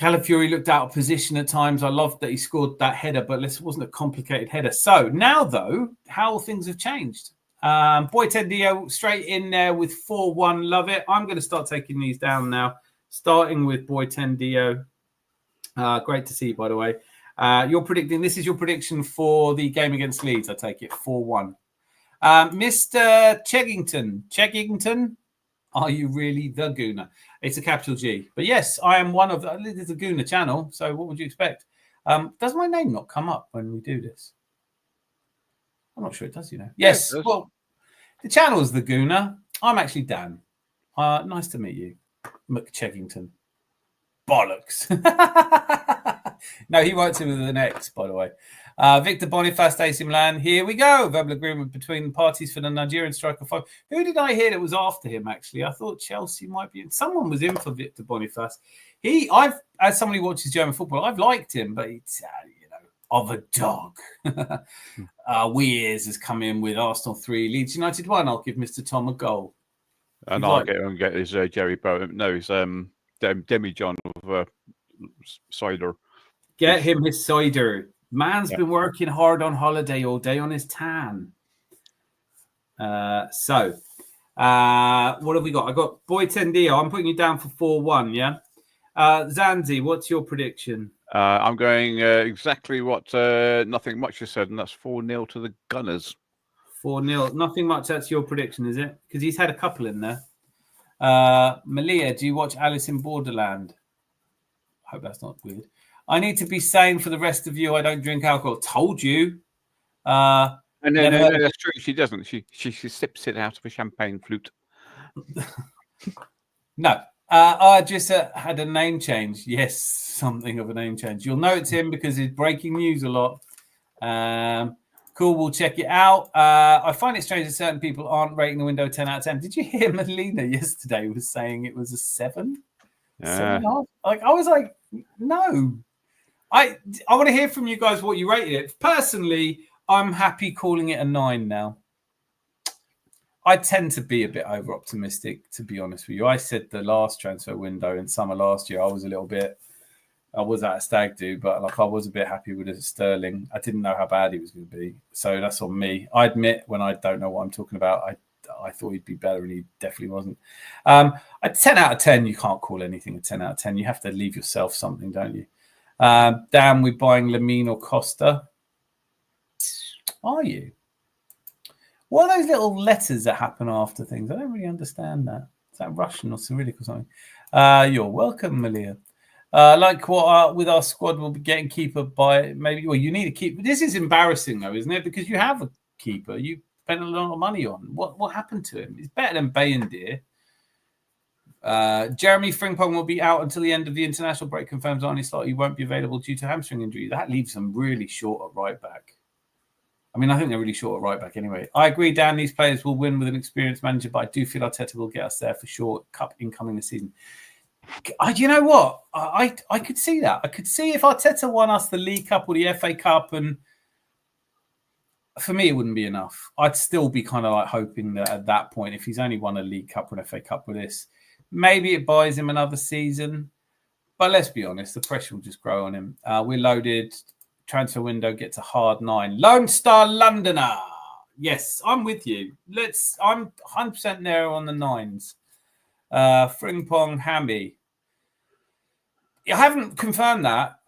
Calafiori looked out of position at times. I loved that he scored that header, but this wasn't a complicated header. So now, though, how things have changed. Boyten Dio straight in there with 4-1. Love it. I'm going to start taking these down now, starting with Boyten Dio. Great to see you, by the way. This is your prediction for the game against Leeds, I take it, 4-1. Mr. Cheggington, are you really the Gooner? It's a capital G. But yes, I am one of the Gooner channel. So what would you expect? Does my name not come up when we do this? I'm not sure it does, Yes. Yeah, well, the channel is the Gooner. I'm actually Dan. Nice to meet you, McCheggington. Bollocks. No, he writes it with an X, by the way. Victor Boniface, AC Milan. Here we go. Verbal agreement between the parties for the Nigerian striker. Who did I hear that was after him, actually? I thought Chelsea might be. Someone was in for Victor Boniface. As somebody who watches German football, I've liked him, but it's, of a dog. Weers has come in with Arsenal 3, Leeds United 1. I'll give Mr. Tom a goal. And I'll get his Jerry Bowen. No, he's demijohn of cider. Get him his cider. Man's been working hard on holiday all day on his tan. What have we got? I got Boy Tendio. I'm putting you down for 4-1, yeah? Zanzi, what's your prediction? I'm going exactly what Nothing Much has said, and that's 4-0 to the Gunners. 4-0. Nothing much. That's your prediction, is it? Because he's had a couple in there. Malia, do you watch Alice in Borderland? I hope that's not weird. I need to be sane for the rest of you. I don't drink alcohol. Told you. No, that's true. She doesn't. She sips it out of a champagne flute. No. I just had a name change. Yes, something of a name change. You'll know it's him because he's breaking news a lot. Cool, we'll check it out. I find it strange that certain people aren't rating the window 10 out of 10. Did you hear Melina yesterday was saying it was a 7? 7.5? Like, I was like, no. I want to hear from you guys what you rated it. Personally, I'm happy calling it a 9 now. I tend to be a bit over optimistic, to be honest with you. I said the last transfer window in summer last year, I was at a stag do, but like I was a bit happy with Sterling. I didn't know how bad he was going to be. So that's on me. I admit when I don't know what I'm talking about, I thought he'd be better and he definitely wasn't. A 10 out of 10, you can't call anything a 10 out of 10. You have to leave yourself something, don't you? Dan, we're buying Lamine or Costa. Are you? What are those little letters that happen after things? I don't really understand that. Is that Russian or Cyrillic or something? You're welcome, Malia. Like what with our squad, we'll be getting keeper by maybe. Well, you need a keeper. This is embarrassing though, isn't it? Because you have a keeper you spent a lot of money on. What happened to him? He's better than Bayendir. Jeremy Frimpong will be out until the end of the international break. Confirms Arnie Slot he won't be available due to hamstring injury. That leaves them really short at right back. I mean, I think they're really short at right back anyway. I agree, Dan. These players will win with an experienced manager, but I do feel Arteta will get us there for sure. Cup incoming this season. You know what? I could see that. I could see if Arteta won us the League Cup or the FA Cup, and for me, it wouldn't be enough. I'd still be kind of like hoping that at that point, if he's only won a League Cup or an FA Cup with this, maybe it buys him another season. But let's be honest, the pressure will just grow on him. We're loaded. Transfer window gets a hard 9. Lone Star Londoner. Yes, I'm with you. I'm 100% there on the 9s. Frimpong Hammy. I haven't confirmed that.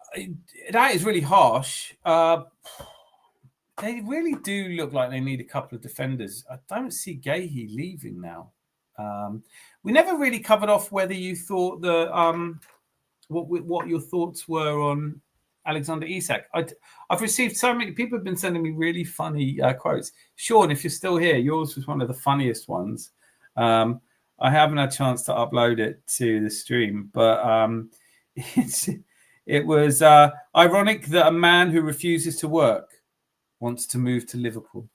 That is really harsh. They really do look like they need a couple of defenders. I don't see Gahey leaving now. We never really covered off whether you thought the what your thoughts were on Alexander Isak. I've received so many people have been sending me really funny quotes. Sean, if you're still here, yours was one of the funniest ones. I haven't had a chance to upload it to the stream, but it was ironic that a man who refuses to work wants to move to Liverpool.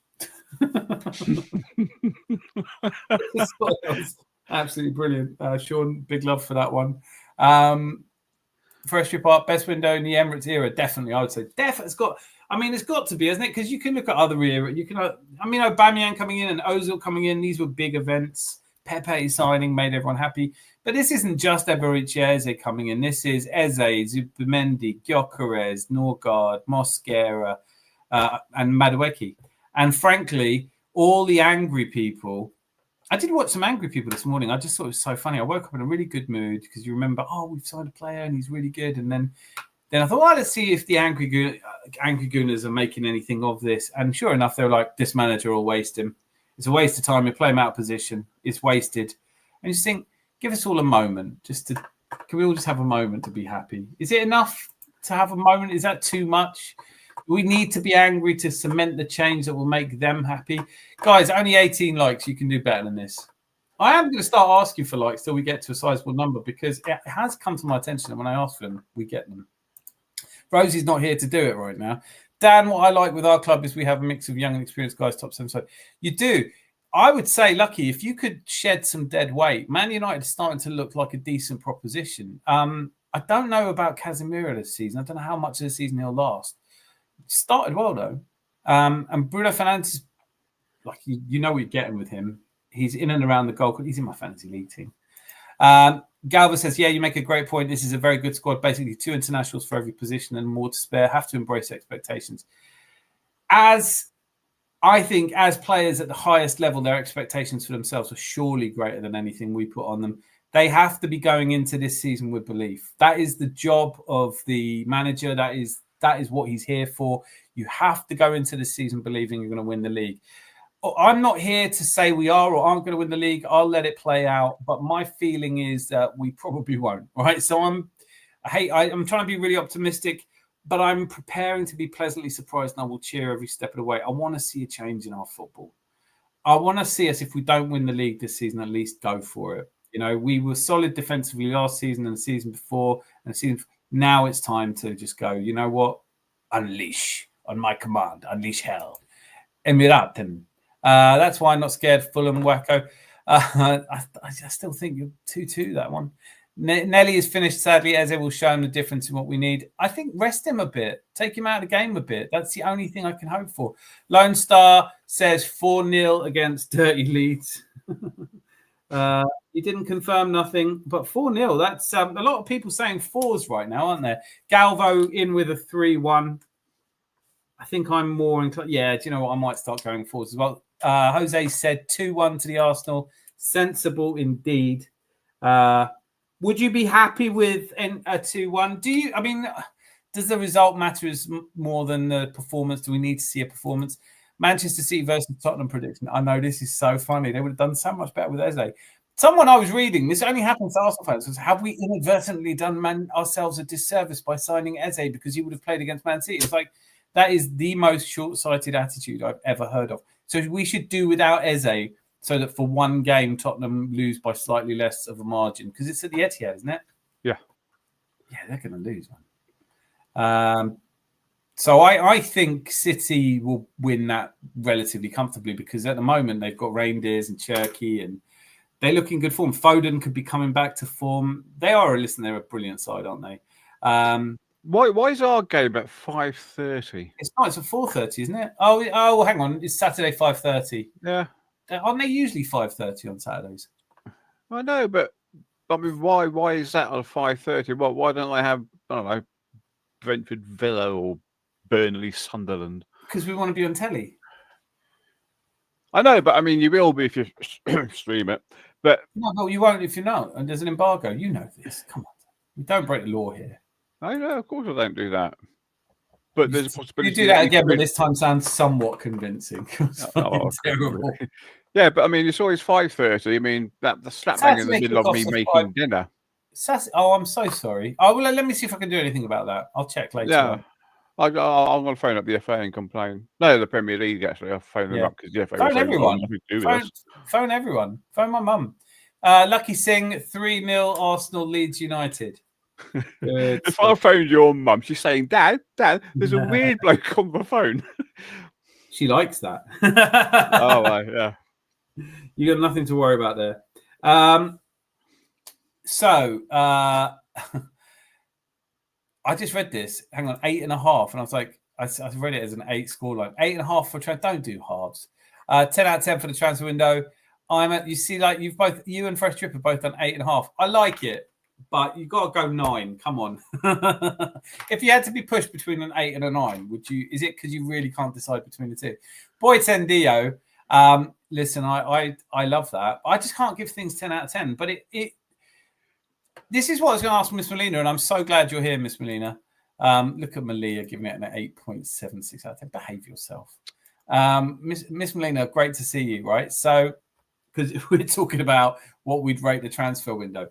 Absolutely brilliant. Sean, big love for that one. Fresh Park, best window in the Emirates era, definitely. I would say definitely. It's got to be, isn't it? Because you can look at other era. Aubameyang coming in and Ozil coming in. These were big events. Pepe signing made everyone happy. But this isn't just Eze coming in. This is Eze, Zubimendi, Gyökeres, Norgard, Mosquera, and Madueke. And frankly, all the angry people. I did watch some angry people this morning. I just thought it was so funny. I woke up in a really good mood because you remember, we've signed a player and he's really good. And then I thought, let's see if the angry gooners are making anything of this. And sure enough, they're like, this manager will waste him. It's a waste of time. You play him out of position. It's wasted. And you just think, give us all a moment. Can we all just have a moment to be happy? Is it enough to have a moment? Is that too much? We need to be angry to cement the change that will make them happy. Guys, only 18 likes. You can do better than this. I am going to start asking for likes till we get to a sizable number because it has come to my attention that when I ask for them, we get them. Rosie's not here to do it right now. Dan, what I like with our club is we have a mix of young and experienced guys, top 7. So you do. I would say, Lucky, if you could shed some dead weight, Man United is starting to look like a decent proposition. I don't know about Casemiro this season. I don't know how much of the season he'll last. Started well though, and Bruno Fernandes, like you know what you're getting with him. He's in and around the goal. He's in my fantasy league team. Galva says, yeah, you make a great point. This is a very good squad. Basically 2 internationals for every position and more to spare. Have to embrace expectations. I think as players at the highest level, their expectations for themselves are surely greater than anything we put on them. They have to be going into this season with belief. That is the job of the manager. That is what he's here for. You have to go into this season believing you're going to win the league. I'm not here to say we are or aren't going to win the league. I'll let it play out. But my feeling is that we probably won't. Right. So I'm trying to be really optimistic, but I'm preparing to be pleasantly surprised, and I will cheer every step of the way. I want to see a change in our football. I want to see us, if we don't win the league this season, at least go for it. You know, we were solid defensively last season and the season before, and the season. Now it's time to just go, you know what? Unleash on my command. Unleash hell. Emiraten. That's why I'm not scared. Fulham, Wacko. I still think you're 2-2 that one. Nelly is finished, sadly. Eze will show him the difference in what we need. I think rest him a bit. Take him out of the game a bit. That's the only thing I can hope for. Lone Star says 4-0 against Dirty Leeds. He didn't confirm nothing, but 4-0. That's a lot of people saying 4s right now, aren't there? Galvo in with a 3-1. I think I'm more inclined. Yeah, do you know what? I might start going 4s as well. Jose said 2-1 to the Arsenal. Sensible indeed. Would you be happy with a 2-1? Does the result matter as more than the performance? Do we need to see a performance? Manchester City versus Tottenham prediction. I know this is so funny. They would have done so much better with Eze. Someone I was reading, this only happens to Arsenal fans, was have we inadvertently done ourselves a disservice by signing Eze because he would have played against Man City? It's like, that is the most short-sighted attitude I've ever heard of. So we should do without Eze so that for one game, Tottenham lose by slightly less of a margin. Because it's at the Etihad, isn't it? Yeah. Yeah, they're going to lose, man. So I think City will win that relatively comfortably because at the moment they've got Reindeers and Cherky and they look in good form. Foden could be coming back to form. They're a brilliant side, aren't they? Why is our game at 5:30? It's not. It's at 4:30, isn't it? Oh, hang on. It's Saturday 5:30. Yeah. Aren't they usually 5:30 on Saturdays? I know, but I mean, why is that on 5:30? Why don't they have, I don't know, Brentford Villa or Burnley Sunderland? Because we want to be on telly. I know, but I mean, you will be if you stream it. But no, you won't if you're not. And there's an embargo. You know this. Come on, we don't break the law here. I know, of course, I don't do that. But there's a possibility. You do that again, but this time sounds somewhat convincing. Terrible. Yeah, but I mean, it's always 5:30. I mean, the slap bang in the middle of me making dinner. Oh, I'm so sorry. Oh, well, let me see if I can do anything about that. I'll check later. Yeah. I'm going to phone up the FA and complain. No, the Premier League, actually. I'll phone them up because the FA phone everyone. Phone everyone. Phone my mum. Lucky Singh, 3-0 Arsenal Leeds United. If I phoned your mum, she's saying, Dad, there's a weird bloke on the phone. She likes that. Oh, right, yeah. You got nothing to worry about there. I just read this. Hang on, 8.5, and I was like, I read it as an 8 scoreline. 8.5 for transfer. Don't do halves. 10 out of 10 for the transfer window. You and Fresh Trip have both done 8.5. I like it, but you've got to go 9. Come on. If you had to be pushed between an 8 and a 9, would you? Is it because you really can't decide between the two? Boy Tendio. Listen, I love that. I just can't give things 10 out of 10. But this is what I was going to ask Miss Molina, and I'm so glad you're here, Miss Molina. Look at Malia giving it an 8.76 out of 10. Behave yourself. Miss Molina, great to see you, right? So, because we're talking about what we'd rate the transfer window.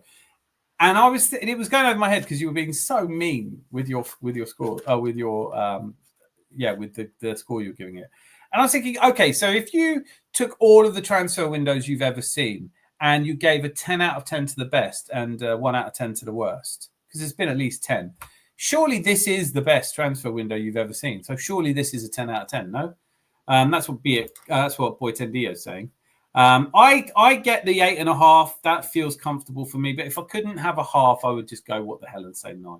And it was going over my head because you were being so mean with your score, with the score you were giving it. And I was thinking, okay, so if you took all of the transfer windows you've ever seen and you gave a 10 out of 10 to the best and 1 out of 10 to the worst, because there's been at least 10, surely this is the best transfer window you've ever seen. So surely this is a 10 out of 10, no? That's what Boy Tendio is saying. I get the 8.5. That feels comfortable for me. But if I couldn't have a half, I would just go what the hell and say 9.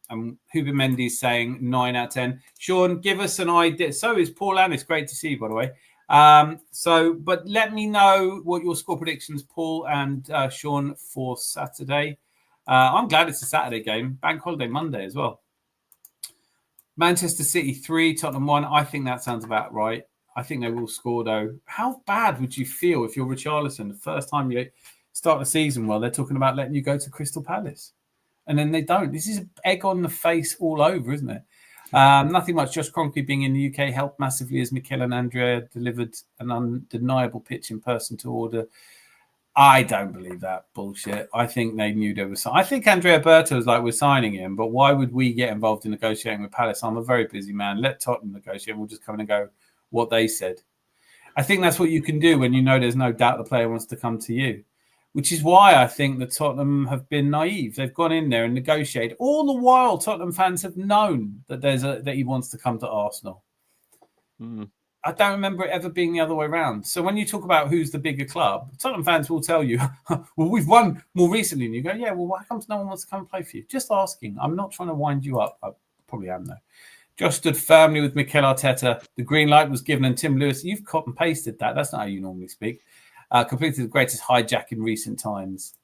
And Huber Mendy is saying 9 out of 10. Sean, give us an idea. So is Paul Annis. Great to see you, by the way. But let me know what your score predictions, Paul and Sean, for Saturday. I'm glad it's a Saturday game. Bank holiday Monday as well. Manchester City 3, Tottenham 1. I think that sounds about right. I think they will score, though. How bad would you feel if you're Richarlison, the first time you start the season, well, they're talking about letting you go to Crystal Palace, and then they don't? This is egg on the face all over, isn't it? Nothing much. Josh Kroenke being in the UK helped massively as Mikel and Andrea delivered an undeniable pitch in person to order. I don't believe that bullshit. I think they knew they were. I think Andrea Berta was like, we're signing him, but why would we get involved in negotiating with Palace? I'm a very busy man. Let Tottenham negotiate. We'll just come in and go what they said. I think that's what you can do when you know there's no doubt the player wants to come to you, which is why I think that Tottenham have been naive. They've gone in there and negotiated. All the while, Tottenham fans have known that that he wants to come to Arsenal. I don't remember it ever being the other way around. So when you talk about who's the bigger club, Tottenham fans will tell you, well, we've won more recently. And you go, yeah, well, why comes no one wants to come and play for you? Just asking. I'm not trying to wind you up. I probably am, though. Josh stood firmly with Mikel Arteta. The green light was given, and Tim Lewis, you've copy and pasted that. That's not how you normally speak. Completed the greatest hijack in recent times.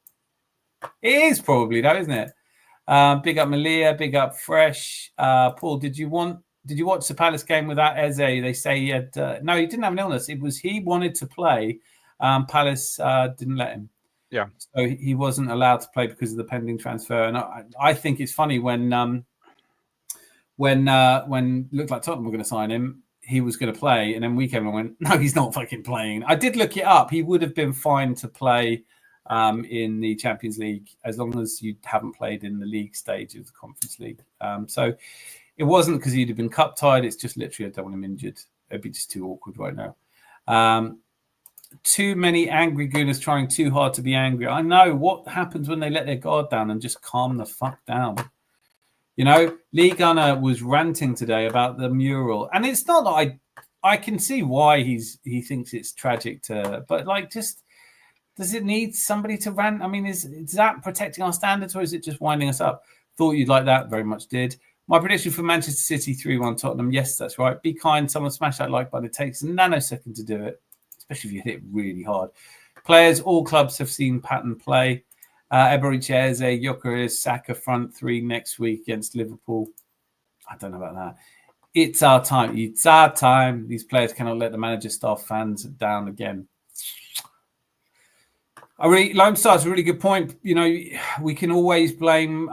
It is probably, though, isn't it? Big up Malia, big up Fresh. Paul, did you watch the Palace game without Eze? They say he had no, he didn't have an illness. It was he wanted to play. Palace didn't let him. Yeah, so he wasn't allowed to play because of the pending transfer. And I think it's funny when it looked like Tottenham were going to sign him, he was going to play, and then we came and went, no, he's not fucking playing. I did look it up. He would have been fine to play in the Champions League as long as you haven't played in the league stage of the Conference League. So it wasn't because he'd have been cup tied. It's just literally I don't want him injured. It'd be just too awkward right now. Too many angry gooners trying too hard to be angry. I know what happens when they let their guard down and just calm the fuck down. You know, Lee Gunner was ranting today about the mural, and it's not that I can see why he thinks it's tragic but like, just does it need somebody to rant? I mean, is that protecting our standards, or is it just winding us up? Thought you'd like that, very much did. My prediction for Manchester City 3-1 Tottenham. Yes, that's right. Be kind. Someone smash that like button. It takes a nanosecond to do it, especially if you hit it really hard. Players, all clubs have seen pattern play. Eberiche Eze, Gyökeres, Saka front three next week against Liverpool. I don't know about that. It's our time. It's our time. These players cannot let the manager, staff, fans down again. Lone Star's a really good point. You know, we can always blame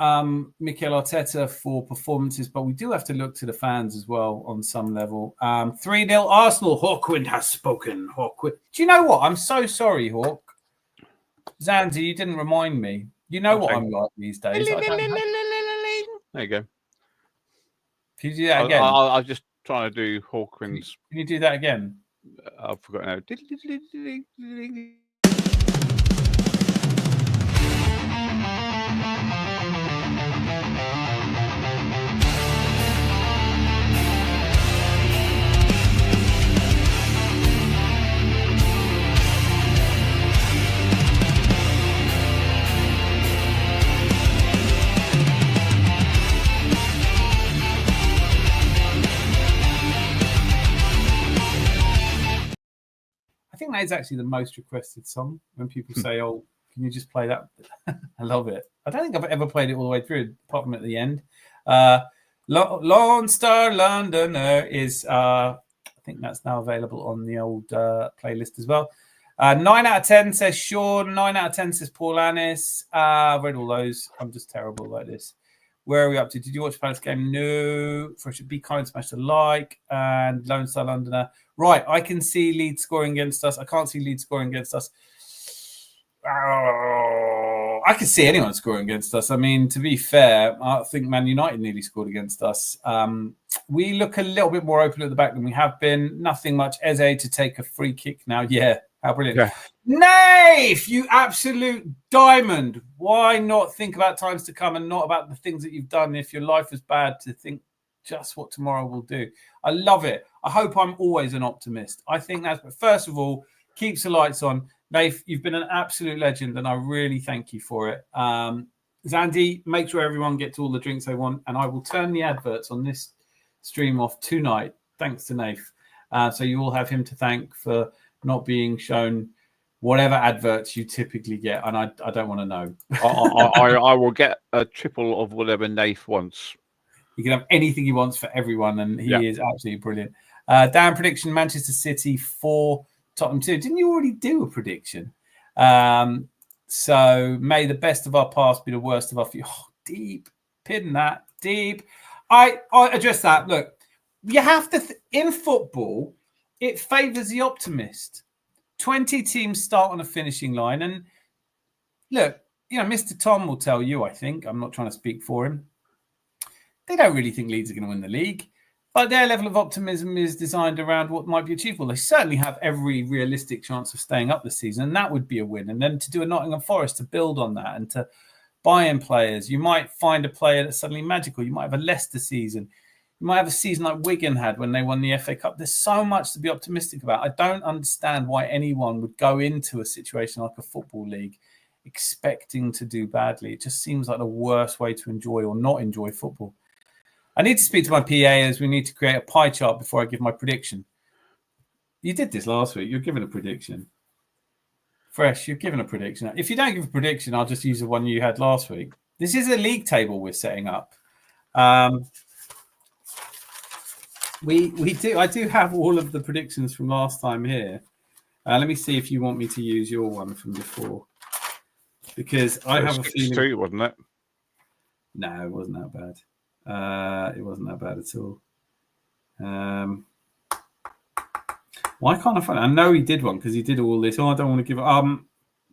Mikel Arteta for performances, but we do have to look to the fans as well on some level. 3-0 Arsenal. Hawkwind has spoken. Hawkwind. Do you know what? I'm so sorry, Hawk. Zanzi, you didn't remind me. You know what I'm like these days. There you go. Can you do that again? I was just trying to do Hawkwind's. Can you do that again? I've forgotten now. I think that is actually the most requested song when people say, oh, can you just play that? I love it. I don't think I've ever played it all the way through, apart from at the end. Lone Star Londoner is, I think that's now available on the old playlist as well. 9 out of 10 says Sean. 9 out of 10 says Paul Annis. I've read all those. I'm just terrible like this. Where are we up to? Did you watch the Palace game? No. Fresh, be kind, smash the like. And Lone Star Londoner. Right, I can see Leeds scoring against us. I can't see Leeds scoring against us. I can see anyone scoring against us. I mean, to be fair, I think Man United nearly scored against us. We look a little bit more open at the back than we have been. Nothing much. Eze to take a free kick now. Yeah, how brilliant. Yeah. Naif, you absolute diamond. Why not think about times to come and not about the things that you've done? If your life is bad, to think just what tomorrow will do. I love it. I hope I'm always an optimist. I think that's, but first of all, keeps the lights on. Naif, you've been an absolute legend, and I really thank you for it. Zandy, make sure everyone gets all the drinks they want, and I will turn the adverts on this stream off tonight, thanks to Naif. So you all have him to thank for not being shown whatever adverts you typically get, and I don't want to know. I will get a triple of whatever Nath wants. He can have anything he wants for everyone, and he is absolutely brilliant. Dan, prediction, Manchester City 4, Tottenham 2. Didn't you already do a prediction? So may the best of our past be the worst of our future. Oh, deep. Pin that. Deep. I address that. Look, you have to... in football, it favours the optimist. 20 teams start on a finishing line. And look, Mr. Tom will tell you, I think. I'm not trying to speak for him. They don't really think Leeds are going to win the league. But their level of optimism is designed around what might be achievable. They certainly have every realistic chance of staying up this season, and that would be a win. And then to do a Nottingham Forest to build on that and to buy in players. You might find a player that's suddenly magical. You might have a Leicester season. You might have a season like Wigan had when they won the FA Cup. There's so much to be optimistic about. I don't understand why anyone would go into a situation like a football league expecting to do badly. It just seems like the worst way to enjoy or not enjoy football. I need to speak to my PA as we need to create a pie chart before I give my prediction. You did this last week. You're giving a prediction. Fresh, you're giving a prediction. If you don't give a prediction, I'll just use the one you had last week. This is a league table we're setting up. We do. I do have all of the predictions from last time here. Let me see if you want me to use your one from before, because I have a feeling. 6-2, wasn't it? No, it wasn't that bad. It wasn't that bad at all. Why can't I find it? I know he did one because he did all this. Oh, I don't want to give it.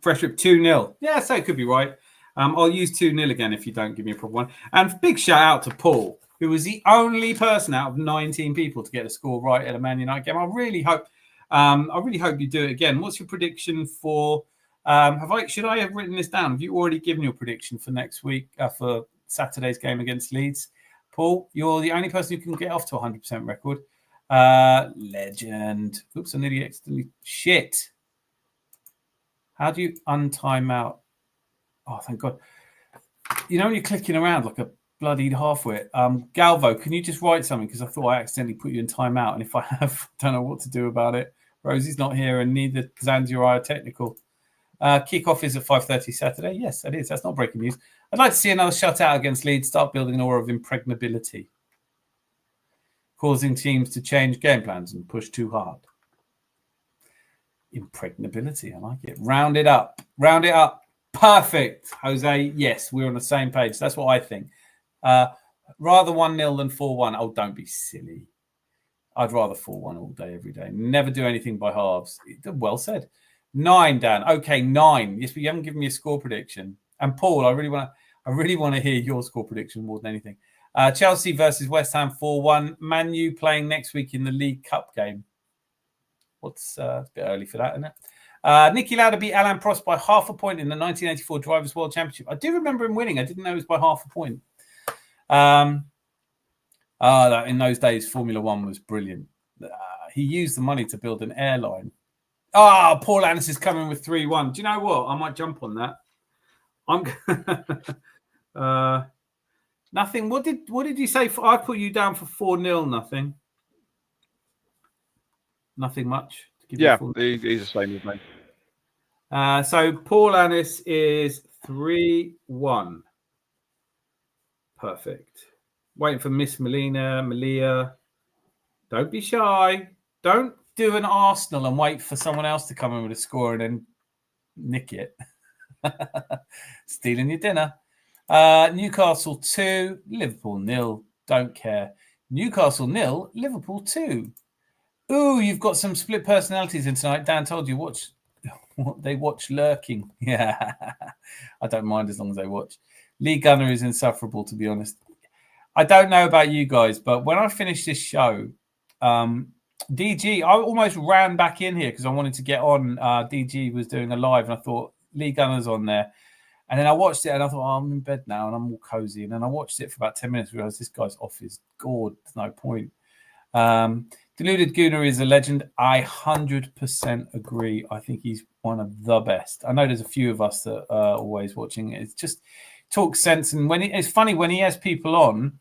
Fresh Rip 2-0. Yeah, so it could be right. I'll use 2-0 again if you don't give me a proper one. And big shout out to Paul, who was the only person out of 19 people to get a score right at a Man United game. I really hope you do it again. What's your prediction for? Should I have written this down? Have you already given your prediction for next week for Saturday's game against Leeds? Paul, you're the only person who can get off to a 100% record. Legend. Oops, I nearly accidentally. Shit. How do you untime out? Oh, thank God. When you're clicking around like a bloody halfwit. Galvo, can you just write something? Because I thought I accidentally put you in timeout. And if I have, don't know what to do about it. Rosie's not here and neither Zanzi or I are technical. Kickoff is at 5:30 Saturday. Yes, that is. That's not breaking news. I'd like to see another shutout against Leeds, start building an aura of impregnability, causing teams to change game plans and push too hard. Impregnability, I like it. Round it up. Round it up. Perfect, Jose. Yes, we're on the same page. That's what I think. Rather 1-0 than 4-1. Oh, don't be silly. I'd rather 4-1 all day, every day. Never do anything by halves. Well said. 9, Dan. Okay, 9. Yes, but you haven't given me a score prediction. And Paul, I really want to hear your score prediction more than anything. Chelsea versus West Ham 4-1. Man U playing next week in the League Cup game. It's a bit early for that, isn't it? Nicky Lauda beat Alain Prost by half a point in the 1984 Drivers' World Championship. I do remember him winning. I didn't know it was by half a point. In those days, Formula One was brilliant. He used the money to build an airline. Paul Annis is coming with 3-1. Do you know what? I might jump on that. Nothing. What did you say? I put you down for 4-0. Nothing. Nothing much. Yeah, he's the same as me. So Paul Annis is 3-1. Perfect. Waiting for Miss Malia. Don't be shy. Don't do an Arsenal and wait for someone else to come in with a score and then nick it. Stealing your dinner. Newcastle 2, Liverpool 0. Don't care. Newcastle 0, Liverpool 2. Ooh, you've got some split personalities in tonight. Dan told you they watch lurking. Yeah, I don't mind as long as they watch. Lee Gunner is insufferable, to be honest. I don't know about you guys, but when I finished this show, DG, I almost ran back in here because I wanted to get on. DG was doing a live, and I thought Lee Gunner's on there. And then I watched it, and I thought, I'm in bed now, and I'm all cozy. And then I watched it for about 10 minutes, realised this guy's off his gourd. There's no point. Deluded Gunner is a legend. I 100% agree. I think he's one of the best. I know there's a few of us that are always watching. It's just talks sense. And it's funny when he has people on,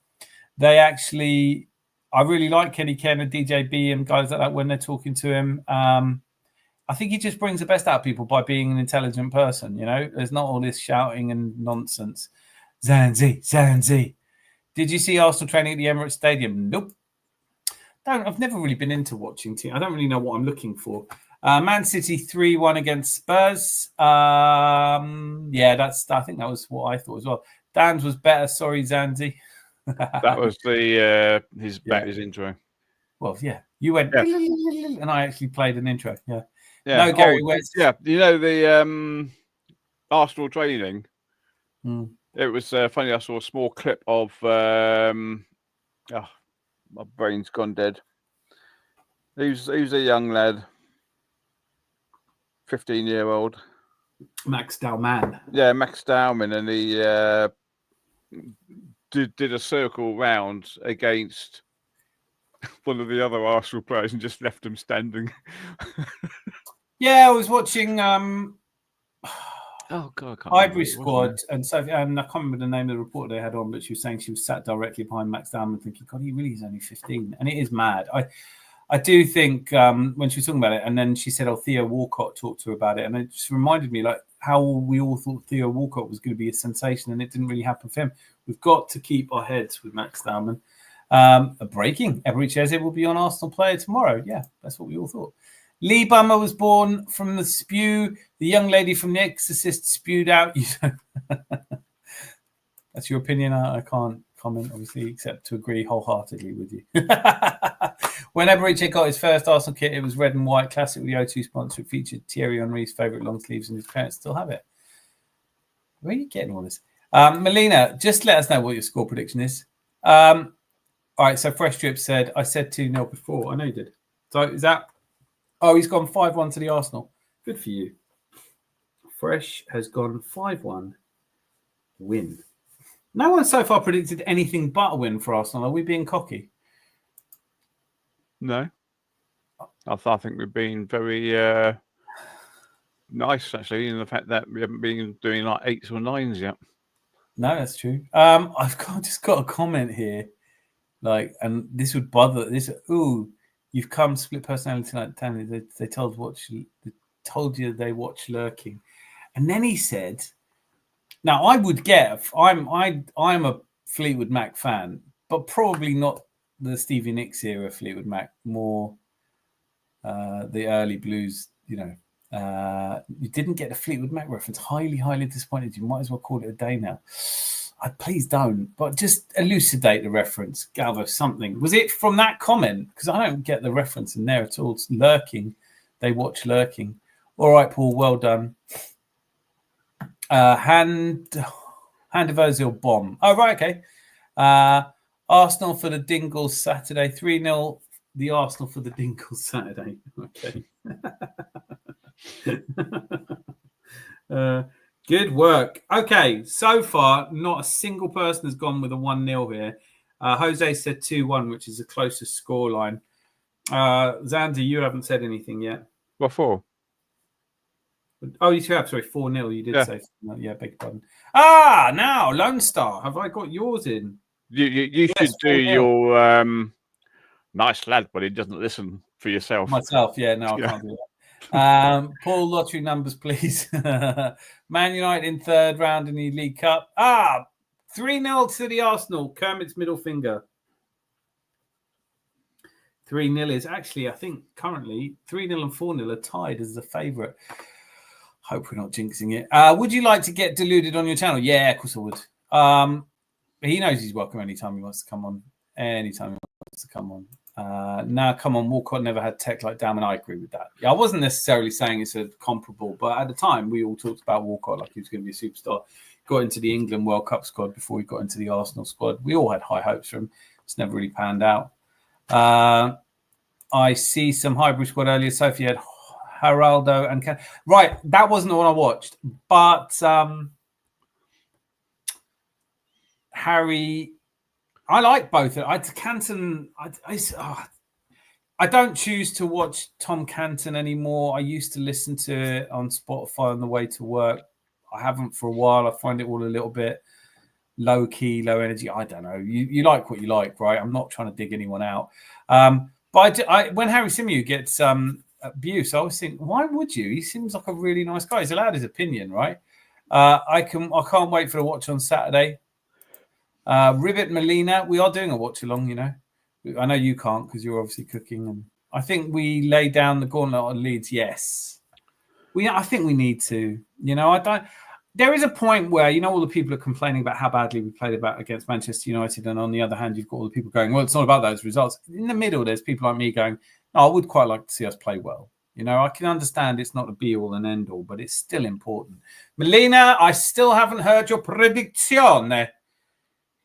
they actually I really like Kenny Ken and DJB and guys like that when they're talking to him. I think he just brings the best out of people by being an intelligent person. You know, there's not all this shouting and nonsense. Zanzi. Did you see Arsenal training at the Emirates Stadium? Nope. I've never really been into watching team. I don't really know what I'm looking for. Man City 3-1 against Spurs. I think that was what I thought as well. Dan's was better. Sorry, Zanzi. That was his intro. Well, yeah, you went and I actually played an intro. Yeah. Yeah. No, Gary West. Yeah, you know the Arsenal training. It was funny. I saw a small clip of. My brain's gone dead. He was a young lad, 15-year-old. Max Dalman. Yeah, Max Dalman, and he did a circle round against one of the other Arsenal players and just left him standing. Yeah, I was watching Oh God, I can't Ivory Squad, and Sophie, and I can't remember the name of the reporter they had on, but she was saying she was sat directly behind Max Dalman, thinking, God, he really is only 15, and it is mad. I do think when she was talking about it, and then she said, "Oh, Theo Walcott talked to her about it," and it just reminded me like how we all thought Theo Walcott was going to be a sensation, and it didn't really happen for him. We've got to keep our heads with Max Dalman. Breaking: Everett Eze will be on Arsenal Player tomorrow. Yeah, that's what we all thought. Lee Bummer was born from the spew. The young lady from The Exorcist spewed out. That's your opinion. I can't comment, obviously, except to agree wholeheartedly with you. When Eberechi got his first Arsenal kit, it was red and white, classic with the O2 sponsor. It featured Thierry Henry's favourite long sleeves, and his parents still have it. Where are you getting all this? Melina, just let us know what your score prediction is. All right, so Fresh Drip said, I said 2-0 before. I know you did. So is that... Oh, he's gone 5-1 to the Arsenal. Good for you. Fresh has gone 5-1 win. No one so far predicted anything but a win for Arsenal. Are we being cocky? No. I think we've been very nice, actually, in the fact that we haven't been doing like 8s or 9s yet. No, that's true. Just got a comment here. And this would bother this. Ooh. You've come split personality like Danny. They told you they watch Lurking, and then he said, "Now I would get I'm a Fleetwood Mac fan, but probably not the Stevie Nicks era Fleetwood Mac, more the early blues. You didn't get the Fleetwood Mac reference. Highly disappointed. You might as well call it a day now." Please don't, but just elucidate the reference, Galvo, something. Was it from that comment? Because I don't get the reference in there at all. It's Lurking. They watch Lurking. All right, Paul, well done. Hand of Ozil bomb. Oh, right, okay. Arsenal for the Dingles Saturday. 3-0, the Arsenal for the Dingles Saturday. Okay. Good work. Okay, so far, not a single person has gone with a 1-0 here. Jose said 2-1, which is the closest scoreline. Zandy, you haven't said anything yet. What for? Oh, you have. Sorry, 4-0. You did say. Yeah, beg your pardon. Now, Lone Star. Have I got yours in? You should do your nice lad, but he doesn't listen for yourself. Myself, yeah. No, I can't do that. Paul, lottery numbers, please. Man United in third round in the League Cup. 3-0 to the Arsenal. Kermit's middle finger. 3-0 is actually, I think, currently 3-0 and 4-0 are tied as the favourite. Hope we're not jinxing it. Would you like to get deluded on your channel? Yeah, of course I would. He knows he's welcome anytime he wants to come on. Anytime he wants to come on. Now, come on, Walcott never had tech like Damon. I agree with that. Yeah, I wasn't necessarily saying it's a comparable, but at the time, we all talked about Walcott like he was going to be a superstar. Got into the England World Cup squad before he got into the Arsenal squad. We all had high hopes for him. It's never really panned out. I see some hybrid squad earlier. Sophie had Geraldo and... Right, that wasn't the one I watched, but Harry... I like both. Canton. I don't choose to watch Tom Canton anymore. I used to listen to it on Spotify on the way to work. I haven't for a while. I find it all a little bit low key, low energy. I don't know. You like what you like, right? I'm not trying to dig anyone out. But when Harry Symeou gets abuse, I always think, why would you? He seems like a really nice guy. He's allowed his opinion, right? I can't wait for the watch on Saturday. Ribbit Molina, we are doing a watch along, you know. I know you can't because you're obviously cooking, and I think we lay down the gauntlet on Leeds. Yes, I think we need to. You know, I don't. There is a point where, you know, all the people are complaining about how badly we played against Manchester United, and on the other hand, you've got all the people going, well, it's not about those results. In the middle, there's people like me going, no, I would quite like to see us play well. You know, I can understand it's not a be-all and end-all, but it's still important. Melina, I still haven't heard your prediction.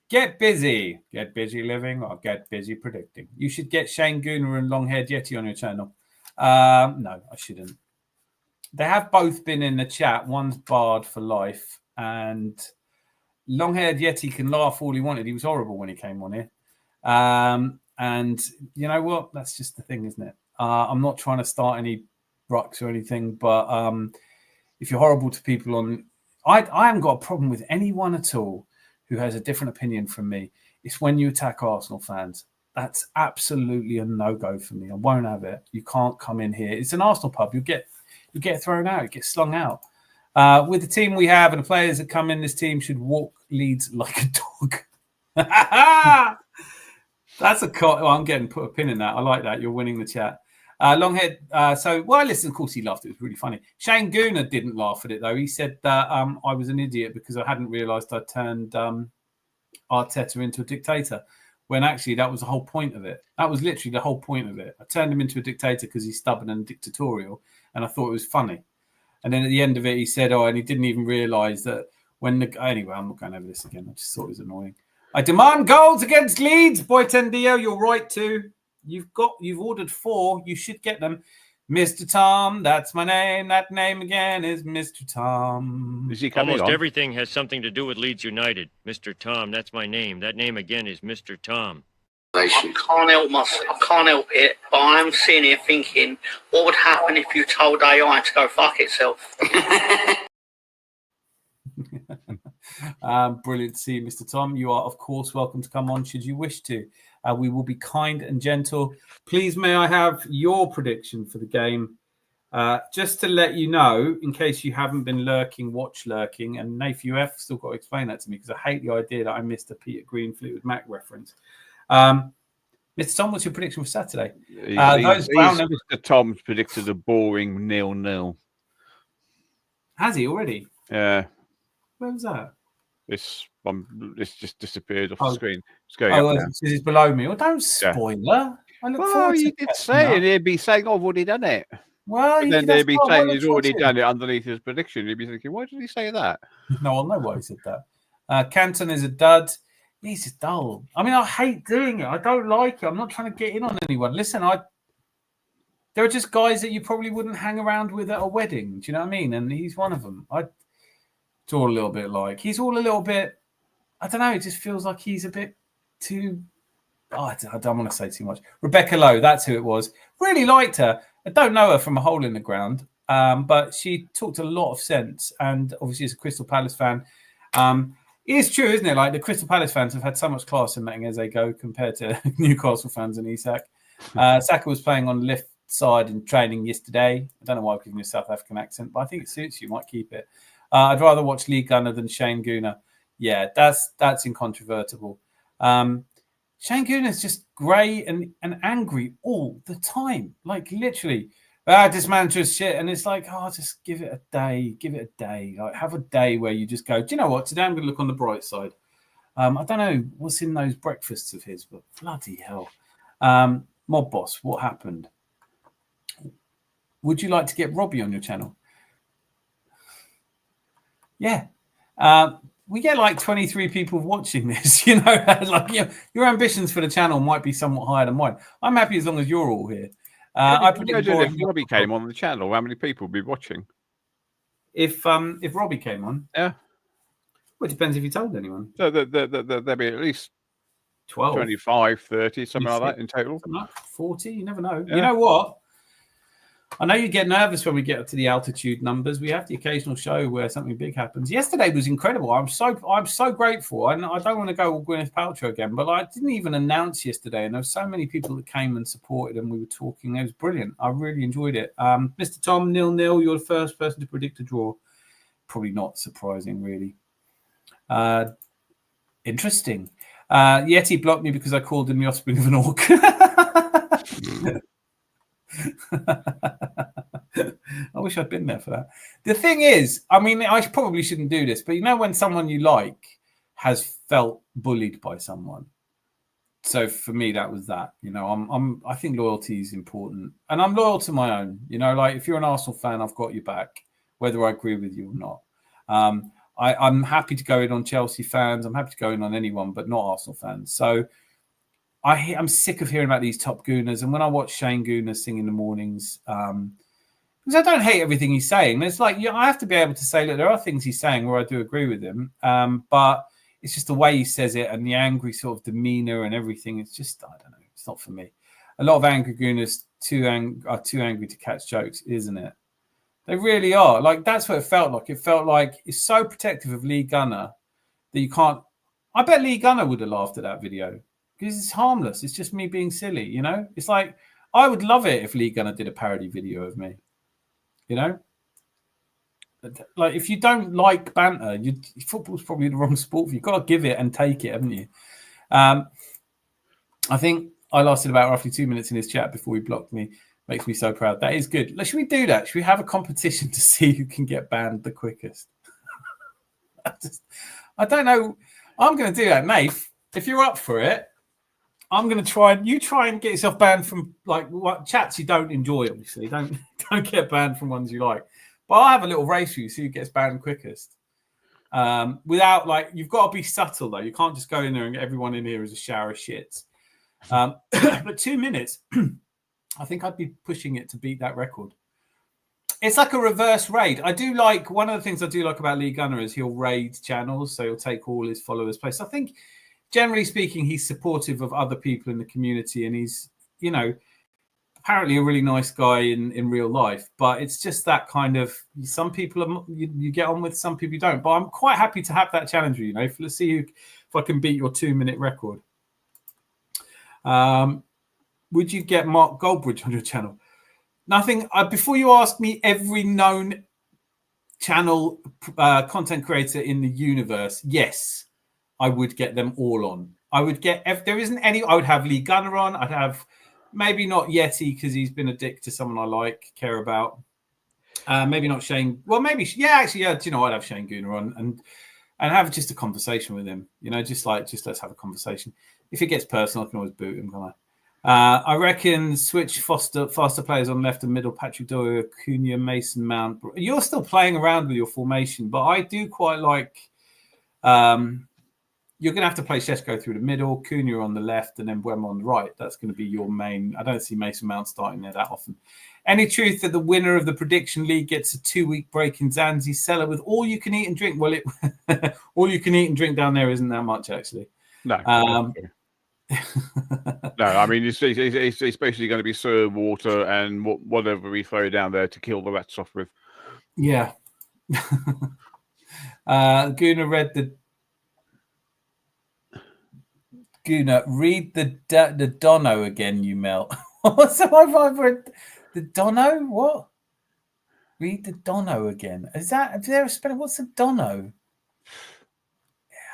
Get busy living, or get busy predicting. You should get Shane Gooner and Long-Haired Yeti on your channel. No, I shouldn't. They have both been in the chat. One's barred for life, and Long-Haired Yeti can laugh all he wanted. He was horrible when he came on here. And you know what? That's just the thing, isn't it? I'm not trying to start any rucks or anything, but if you're horrible to people I haven't got a problem with anyone at all who has a different opinion from me. It's when you attack Arsenal fans. That's absolutely a no-go for me. I won't have it. You can't come in here. It's an Arsenal pub. You get thrown out. You get slung out. With the team we have and the players that come in, this team should walk Leeds like a dog. That's I'm getting put a pin in that. I like that. You're winning the chat. Longhead. Listen, of course he laughed. It was really funny. Shane Gooner didn't laugh at it, though. He said that I was an idiot because I hadn't realised I turned Arteta into a dictator, when actually that was the whole point of it. That was literally the whole point of it. I turned him into a dictator because he's stubborn and dictatorial, and I thought it was funny. And then at the end of it, he said, and he didn't even realise that anyway, I'm not going over this again. I just thought it was annoying. I demand goals against Leeds. Boy Tendio, you're right too. You've ordered 4. You should get them. Mr. Tom, that's my name. That name again is Mr. Tom. Is he coming Almost on? everything has something to do with Leeds United. Mr. Tom, that's my name. That name again is Mr. Tom. I can't help it, but I'm sitting here thinking, what would happen if you told AI to go fuck itself? Brilliant to see you, Mr. Tom. You are, of course, welcome to come on should you wish to. We will be kind and gentle. Please, may I have your prediction for the game? Just to let you know, in case you haven't been watch lurking, and Nath, you have still got to explain that to me because I hate the idea that I missed a Peter Green Fleetwood Mac reference. Mr. Tom, what's your prediction for Saturday? Mr. Tom's predicted a boring 0-0. Has he already? Yeah. Where was that? It's just disappeared off the screen. It's going up now. He's below me. Well, don't spoiler. I look forward to you did say it. He'd be saying, I've already done it. Well, and then they'd be saying he's already done it underneath his prediction. You'd be thinking, why did he say that? No, I'll know why he said that. Canton is a dud. He's just dull. I mean, I hate doing it. I don't like it. I'm not trying to get in on anyone. Listen, there are just guys that you probably wouldn't hang around with at a wedding. Do you know what I mean? And he's one of them. It's all a little bit like. He's all a little bit, I don't know, it just feels like he's a bit too, I don't want to say too much. Rebecca Lowe, that's who it was. Really liked her. I don't know her from a hole in the ground, but she talked a lot of sense. And obviously, as a Crystal Palace fan, it is true, isn't it? Like the Crystal Palace fans have had so much class in letting Eze go compared to Newcastle fans and Isak. Saka was playing on the left side in training yesterday. I don't know why I'm giving you a South African accent, but I think it suits you. Might keep it. I'd rather watch Lee Gunner than Shane Gooner. Yeah, that's incontrovertible. Shane Gooner is just grey and angry all the time. Like literally, this manager's shit. And it's like, just give it a day. Give it a day. Like have a day where you just go, do you know what? Today I'm going to look on the bright side. I don't know what's in those breakfasts of his, but bloody hell. Mob Boss, what happened? Would you like to get Robbie on your channel? Yeah. We get like 23 people watching this, you know, like your ambitions for the channel might be somewhat higher than mine. I'm happy as long as you're all here. I predict if Robbie came on the channel, how many people would be watching? If Robbie came on, yeah. Well, it depends if you told anyone. So there'd be at least 12, 25, 30, something like that in total. 40, you never know. Yeah. You know what? I know you get nervous when we get up to the altitude numbers. We have the occasional show where something big happens. Yesterday was incredible. I'm so grateful. I don't want to go all Gwyneth Paltrow again, but I didn't even announce yesterday, and there were so many people that came and supported, and we were talking. It was brilliant. I really enjoyed it. Mr. Tom, 0-0. You're the first person to predict a draw. Probably not surprising, really. Interesting. Yeti blocked me because I called him the offspring of an orc. I wish I'd been there for that. The thing is, I mean, I probably shouldn't do this, but you know when someone you like has felt bullied by someone. So for me, that was that. You know, I think loyalty is important, and I'm loyal to my own. You know, like if you're an Arsenal fan, I've got your back, whether I agree with you or not. I'm happy to go in on Chelsea fans. I'm happy to go in on anyone, but not Arsenal fans. So I'm sick of hearing about these top gooners. And when I watch Shane Gooner sing in the mornings, because I don't hate everything he's saying. It's like, I have to be able to say, look, there are things he's saying where I do agree with him. But it's just the way he says it and the angry sort of demeanor and everything. It's just, I don't know. It's not for me. A lot of angry gooners are too angry to catch jokes, isn't it? They really are. Like, that's what it felt like. It felt like it's so protective of Lee Gunner that you can't. I bet Lee Gunner would have laughed at that video because it's harmless. It's just me being silly, you know? It's like, I would love it if Lee Gunner did a parody video of me, you know? Like, if you don't like banter, football's probably the wrong sport for you. You've got to give it and take it, haven't you? I think I lasted about roughly 2 minutes in his chat before he blocked me. Makes me so proud. That is good. Should we do that? Should we have a competition to see who can get banned the quickest? I don't know. I'm going to do that, Nath. If you're up for it, I'm going to try. You try and get yourself banned from like what chats you don't enjoy. Obviously, don't get banned from ones you like. But I'll have a little race for you, see who gets banned quickest. Without you've got to be subtle though. You can't just go in there and get everyone in here as a shower of shit. But 2 minutes. I think I'd be pushing it to beat that record. It's like a reverse raid. I do like, one of the things I do like about Lee Gunner is he'll raid channels, so he'll take all his followers' place. I think, generally speaking, he's supportive of other people in the community, and he's, you know, apparently a really nice guy in real life. But it's just that kind of, some people you get on with, some people you don't. But I'm quite happy to have that challenge, you know. Let's see if I can beat your 2 minute record. Would you get Mark Goldbridge on your channel? Nothing. Before you ask me every known channel content creator in the universe, yes, I would get them all on. I would get, if there isn't any, I would have Lee Gunner on. I'd have maybe not Yeti because he's been a dick to someone I care about. Maybe not Shane. Well, maybe, yeah, actually, yeah. Do you know, I'd have Shane Gooner on and have just a conversation with him. You know, just let's have a conversation. If it gets personal, I can always boot him, can't I? I reckon switch faster players on left and middle. Patrick Doyle, Cunha, Mason Mount. You're still playing around with your formation, but I do quite like. You're going to have to play Šeško through the middle, Cunha on the left, and then Buemo on the right. That's going to be your main. I don't see Mason Mount starting there that often. Any truth that the winner of the prediction league gets a 2-week break in Zanzi Cellar with all you can eat and drink? Well, all you can eat and drink down there isn't that much, actually. No. No, I mean, it's basically going to be sewer water and whatever we throw down there to kill the rats off with. Yeah. Guna read read the Dono again, you melt. So I've read the Dono. What? Read the Dono again. Is there a spelling? What's a Dono?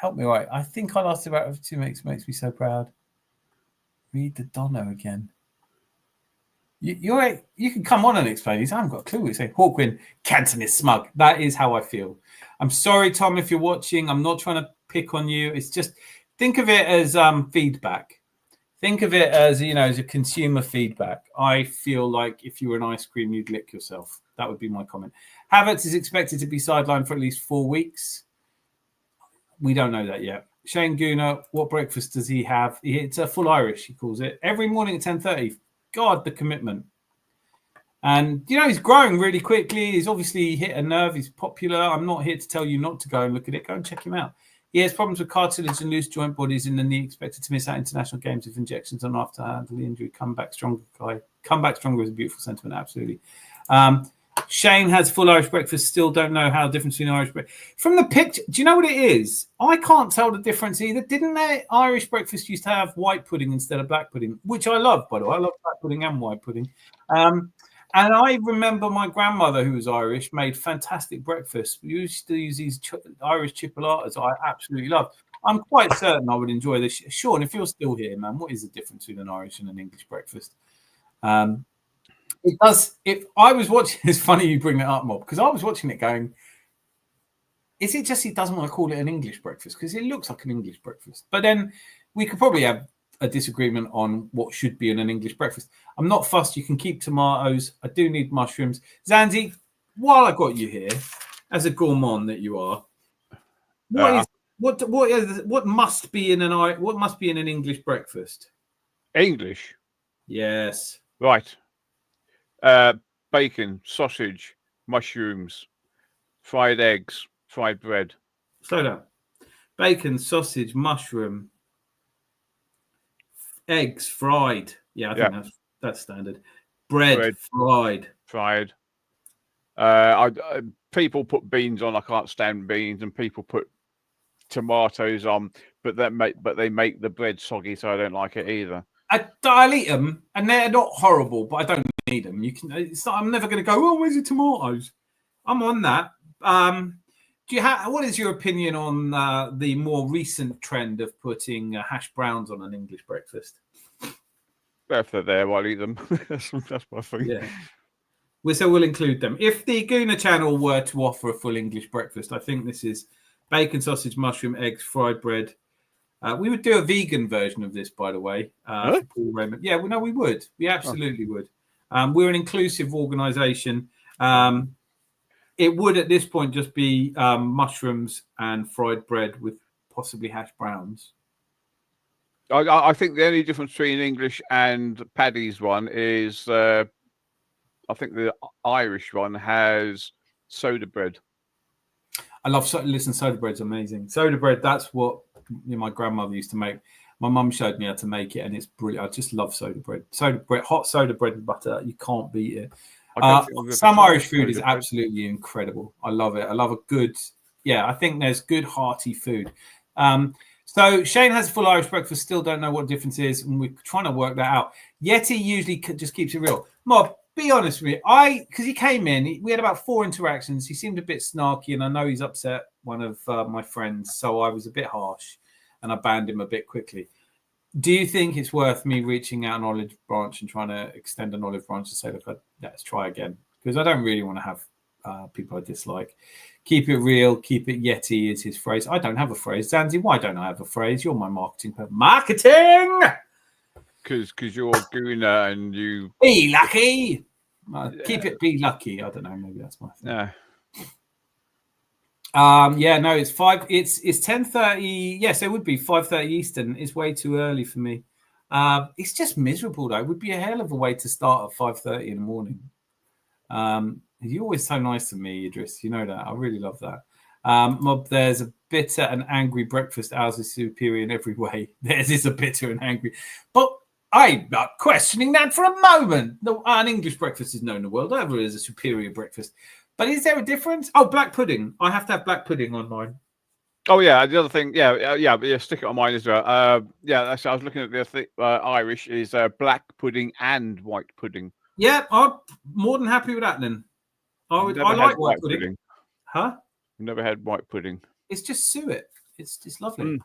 Help me, right? I think I lost about 2 makes me so proud. Read the Dono again. You can come on and explain these. I haven't got a clue what you're saying. Hawkwin, Canton is smug. That is how I feel. I'm sorry, Tom, if you're watching. I'm not trying to pick on you. It's just, think of it as feedback. Think of it as, you know, as a consumer feedback. I feel like if you were an ice cream, you'd lick yourself. That would be my comment. Havertz is expected to be sidelined for at least 4 weeks. We don't know that yet. Shane Gooner, what breakfast does he have? It's a full Irish, he calls it. Every morning at 10:30. God, the commitment. And, you know, he's growing really quickly. He's obviously hit a nerve. He's popular. I'm not here to tell you not to go and look at it. Go and check him out. He has problems with cartilage and loose joint bodies in the knee, expected to miss out international games if injections are not after handle the injury. Come back stronger, Kai. Come back stronger is a beautiful sentiment, absolutely. Shane has full Irish breakfast. Still don't know how the difference between Irish breakfast. From the picture, do you know what it is? I can't tell the difference either. Didn't their Irish breakfast used to have white pudding instead of black pudding, which I love, by the way. I love black pudding and white pudding. And I remember my grandmother, who was Irish, made fantastic breakfast. We used to use these Irish chipolatas I absolutely love. I'm quite certain I would enjoy this. Sean, if you're still here, man, what is the difference between an Irish and an English breakfast? It does. If I was watching, it's funny you bring that up, Mob, because I was watching it going, is it just he doesn't want to call it an English breakfast? Because it looks like an English breakfast. But then we could probably have a disagreement on what should be in an English breakfast. I'm not fussed. You can keep tomatoes. I do need mushrooms. Zanzi, while I got you here, as a gourmand that you are, what must be in an English breakfast? English. Yes. Right. Bacon, sausage, mushrooms, fried eggs, fried bread. Slow down. Bacon, sausage, mushroom, eggs, fried. Yeah, I think that's standard. Bread, fried. People put beans on. I can't stand beans, and people put tomatoes on, but they make the bread soggy, so I don't like it either. I'll eat them, and they're not horrible, but I don't need them. I'm never going to go, oh, where's the tomatoes? I'm on that. What is your opinion on the more recent trend of putting hash browns on an English breakfast? If they're there, I'll eat them. that's my thing. Yeah. So we'll include them. If the Gooner channel were to offer a full English breakfast, I think this is bacon, sausage, mushroom, eggs, fried bread. We would do a vegan version of this, by the way. For Paul Raymond. Yeah, well, no, we would. We absolutely would. We're an inclusive organisation. It would, at this point, just be mushrooms and fried bread with possibly hash browns. I think the only difference between English and Paddy's one is I think the Irish one has soda bread. I love soda bread's amazing. Soda bread, that's what my grandmother used to make. My mum showed me how to make it, and it's brilliant. I just love soda bread. Soda bread, hot soda bread with butter. You can't beat it. Some Irish food is absolutely incredible. I love it. I love a good, I think there's good hearty food. So Shane has a full Irish breakfast. Still don't know what the difference is, and we're trying to work that out. Yeti usually just keeps it real. Mob, be honest with me. Because he came in, we had about 4 interactions. He seemed a bit snarky, and I know he's upset one of my friends, so I was a bit harsh, and I banned him a bit quickly. Do you think it's worth me reaching out an olive branch and trying to extend an olive branch and say, look, let's try again? Because I don't really want to have people I dislike. Keep it real, keep it Yeti is his phrase. I don't have a phrase. Zanzi, why don't I have a phrase? You're my marketing person. Marketing! Because you're Gooner and you... Be lucky! Keep it be lucky. I don't know, maybe that's my thing. Yeah. No, it's 10:30. Yes, it would be 5:30 Eastern. It's way too early for me. It's just miserable though. It would be a hell of a way to start at 5:30 in the morning. You're always so nice to me, Idris. You know that. I really love that. Mob, there's a bitter and angry breakfast. Ours is superior in every way. Theirs is a bitter and angry. But I'm not questioning that for a moment. No, an English breakfast is known in the world over as a superior breakfast. But is there a difference? Oh, black pudding. I have to have black pudding on mine. Oh, yeah. The other thing, stick it on mine as well. I was looking at the Irish is black pudding and white pudding. Yeah, I'm more than happy with that then. I like white pudding. Huh? I've never had white pudding. It's just suet. It's lovely.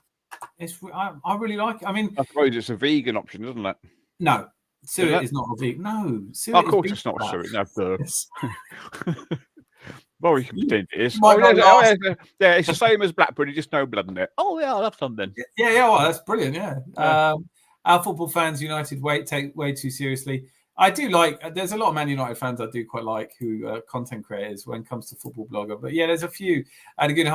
I really like it. I mean, I suppose it's a vegan option, isn't it? No, suet is not a vegan. No, suet of course it's not suet. No, well, you can pretend it is. It's the same as black pudding, just no blood in it. Oh, yeah, I'll have some then. Yeah, well, that's brilliant, yeah. Our football fans United take way too seriously. I do like, there's a lot of Man United fans I do quite like who are content creators when it comes to football blogger. But yeah, there's a few. And again,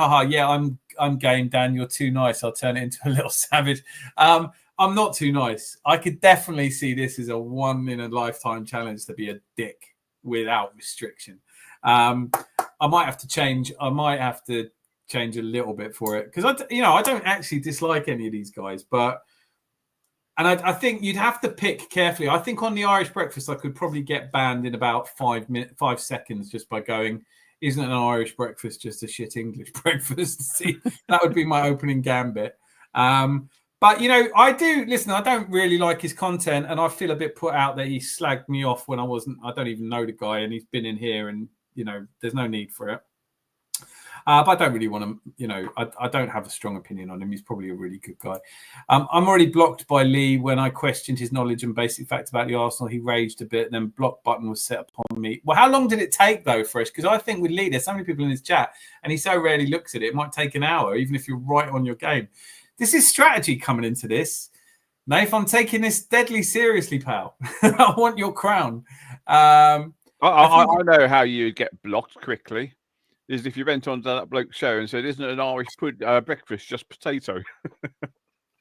I'm game, Dan, you're too nice. I'll turn it into a little savage. I'm not too nice. I could definitely see this as a one-in-a-lifetime challenge to be a dick without restriction. I might have to change. I might have to change a little bit for it because I don't actually dislike any of these guys, but I think you'd have to pick carefully. I think on the Irish breakfast, I could probably get banned in about 5 seconds just by going, "Isn't an Irish breakfast just a shit English breakfast?" See, that would be my opening gambit. But I don't really like his content, and I feel a bit put out that he slagged me off when I don't even know the guy, and he's been in here, and there's no need for it. But I don't really want to, I don't have a strong opinion on him. He's probably a really good guy. I'm already blocked by Lee when I questioned his knowledge and basic facts about the Arsenal. He raged a bit, then block button was set upon me. Well, how long did it take though, Fresh? Because I think with Lee, there's so many people in his chat, and he so rarely looks at it. It might take an hour, even if you're right on your game. This is strategy coming into this. Nath, I'm taking this deadly seriously, pal. I want your crown. I know how you get blocked quickly. Is if you went on to that bloke's show and said, "Isn't an Irish breakfast just potato?"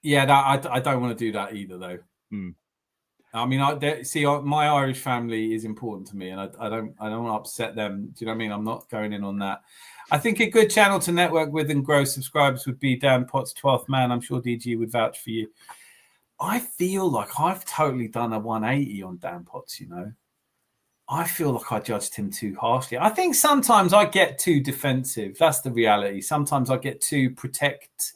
Yeah, I don't want to do that either, though. I mean, my Irish family is important to me, and I don't want to upset them. Do you know what I mean? I'm not going in on that. I think a good channel to network with and grow subscribers would be Dan Potts' 12th Man. I'm sure DG would vouch for you. I feel like I've totally done a 180 on Dan Potts, I feel like I judged him too harshly. I think sometimes I get too defensive. That's the reality. Sometimes I get too protect.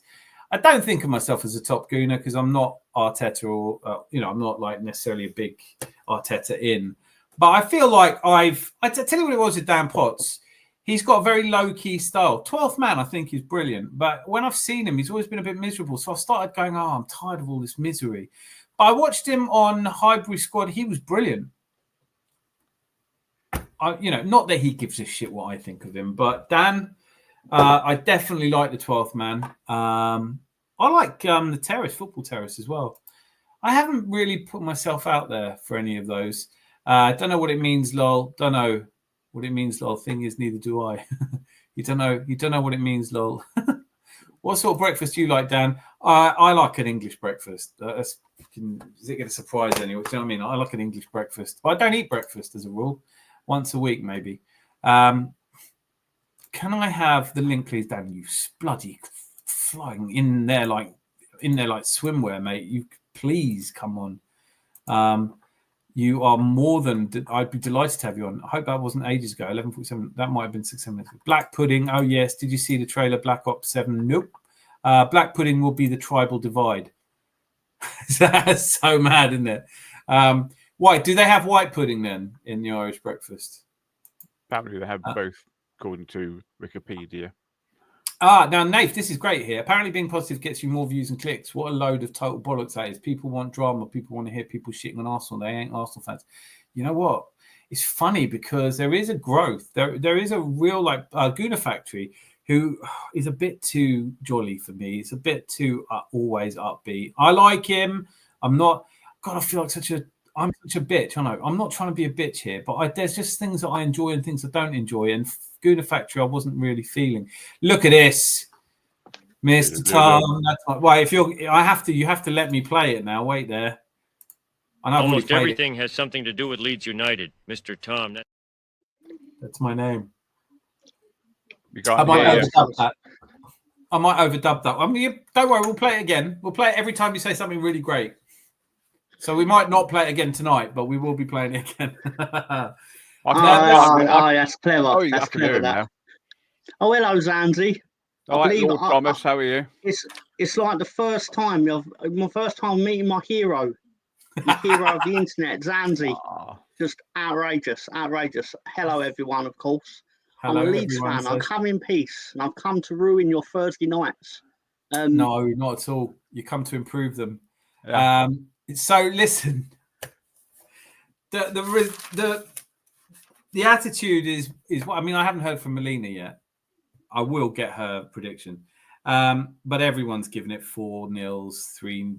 I don't think of myself as a top gooner because I'm not Arteta or, I'm not like necessarily a big Arteta in. But I feel like I tell you what it was with Dan Potts. He's got a very low-key style. 12th Man, I think, is brilliant. But when I've seen him, he's always been a bit miserable. So I started going, I'm tired of all this misery. But I watched him on Highbury Squad. He was brilliant. Not that he gives a shit what I think of him. But Dan, I definitely like the 12th Man. I like the Terrace, Football Terrace as well. I haven't really put myself out there for any of those. Don't know what it means, lol. Don't know what it means, lol. Thing is, neither do I. You don't know what it means, lol. What sort of breakfast do you like, Dan? I like an English breakfast. Is it going to surprise anyone? Do you know what I mean? I like an English breakfast. But I don't eat breakfast as a rule. Once a week, maybe. Can I have the link, please, Dan? You bloody flying in there like swimwear, mate. You please come on. You are more than. I'd be delighted to have you on. I hope that wasn't ages ago. 11:47. That might have been 6 minutes. Black pudding. Oh yes. Did you see the trailer? Black Ops 7. Nope. Black pudding will be the tribal divide. That's so mad, isn't it? White. Do they have white pudding then in the Irish breakfast? Apparently, they have both, according to Wikipedia. Now, Nath, this is great here. Apparently, being positive gets you more views and clicks. What a load of total bollocks that is. People want drama. People want to hear people shitting on Arsenal. They ain't Arsenal fans. You know what? It's funny because there is a growth. There is a real Guna Factory who is a bit too jolly for me. It's a bit too always upbeat. I like him. I'm not. God, I feel like I'm such a bitch. I know. I'm not trying to be a bitch here, but there's just things that I enjoy and things I don't enjoy. And Guna Factory, I wasn't really feeling. Look at this, Mr. Tom. That's wait, you have to let me play it now. Wait there. Almost everything has something to do with Leeds United, Mr. Tom. That's my name. I might overdub that. I mean, don't worry. We'll play it again. We'll play it every time you say something really great. So we might not play it again tonight, but we will be playing it again. That's clever. That's clever. That. Oh, hello, Zanzi. All right, Lord Thomas, how are you? It's like the first time my first time meeting my hero, the hero of the internet, Zanzi. Just outrageous. Hello, everyone. Of course, hello, I'm a Leeds fan. I come in peace, and I've come to ruin your Thursday nights. No, not at all. You come to improve them. Yeah. So listen, the attitude is what I mean. I haven't heard from Melina yet. I will get her prediction, but everyone's given it 4-0, 3-1,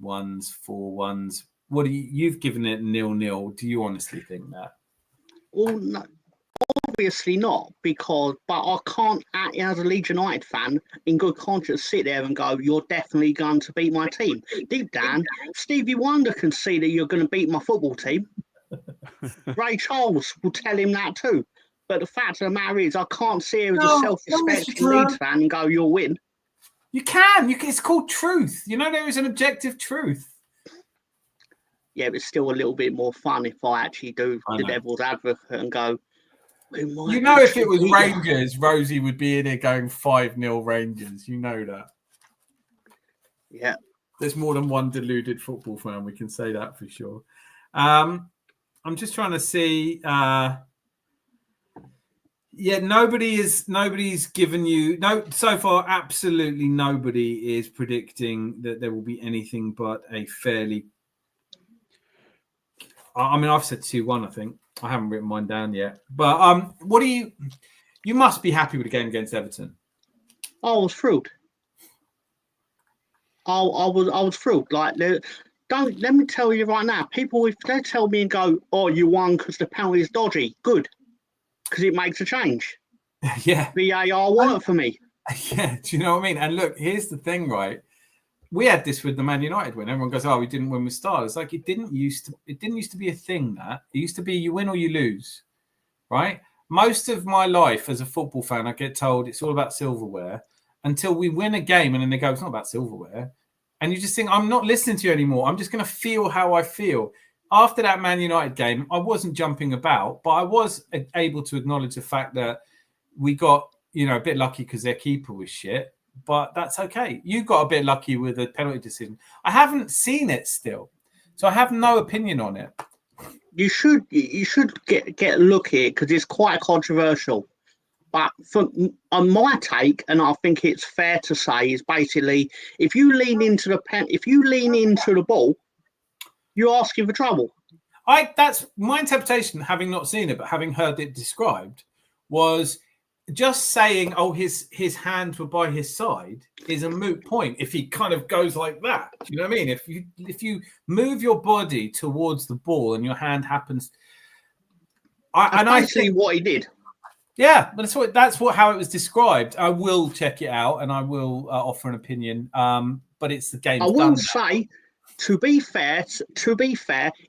4-1. What you've given it 0-0? Do you honestly think that? Well, no, obviously not, but I can't, as a Leeds United fan, in good conscience, sit there and go, "You're definitely going to beat my team." Deep down, Stevie Wonder can see that you're going to beat my football team. Ray Charles will tell him that too. But the fact of the matter is, I can't see her as No, a self-respecting no, Leeds fan and go, "You'll win." You can. It's called truth. You know, there is an objective truth. Yeah, but it's still a little bit more fun if I actually do the devil's advocate and go, you know, if it was Rangers, Rosie would be in here going 5-0 Rangers. You know that. Yeah. There's more than one deluded football fan. We can say that for sure. I'm just trying to see. Yeah, nobody's given you so far. Absolutely nobody is predicting that there will be anything but a fairly. I mean, I've said 2-1. I think I haven't written mine down yet. But what do you? You must be happy with the game against Everton. I was thrilled. I was thrilled. Like, don't let me tell you right now. People, if they tell me and go, "Oh, you won because the penalty is dodgy," good, because it makes a change. Yeah, VAR worked for me. Yeah, do you know what I mean? And look, here's the thing, right? We had this with the Man United win. Everyone goes, "Oh, we didn't win with style." It's like it didn't used to be a thing. That it used to be you win or you lose, right? Most of my life as a football fan, I get told it's all about silverware until we win a game, and then they go, "It's not about silverware," and you just think, "I'm not listening to you anymore. I'm just going to feel how I feel." After that Man United game, I wasn't jumping about, but I was able to acknowledge the fact that we got, a bit lucky because their keeper was shit, but that's okay. You got a bit lucky with a penalty decision. I haven't seen it still, so I have no opinion on it. You should get a look here because it's quite controversial. But on my take, and I think it's fair to say, is basically if you lean into the ball, you're asking for trouble. That's my interpretation, having not seen it, but having heard it described, was just saying, "Oh, his hands were by his side," is a moot point if he kind of goes like that. Do you know what I mean? If you move your body towards the ball and your hand happens, I think what he did. Yeah, but that's how it was described. I will check it out and I will offer an opinion. But it's the game. I will say, to be fair,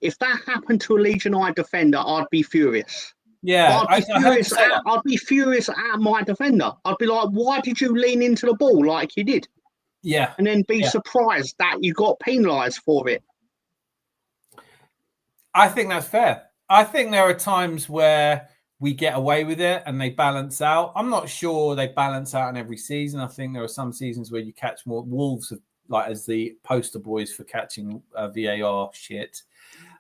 if that happened to a Leeds United defender, I'd be furious. Yeah, I'd be furious at my defender. I'd be like, "Why did you lean into the ball like you did?" Yeah, and then be surprised that you got penalised for it. I think that's fair. I think there are times where we get away with it and they balance out. I'm not sure they balance out in every season. I think there are some seasons where you catch more. Wolves as the poster boys for catching VAR shit.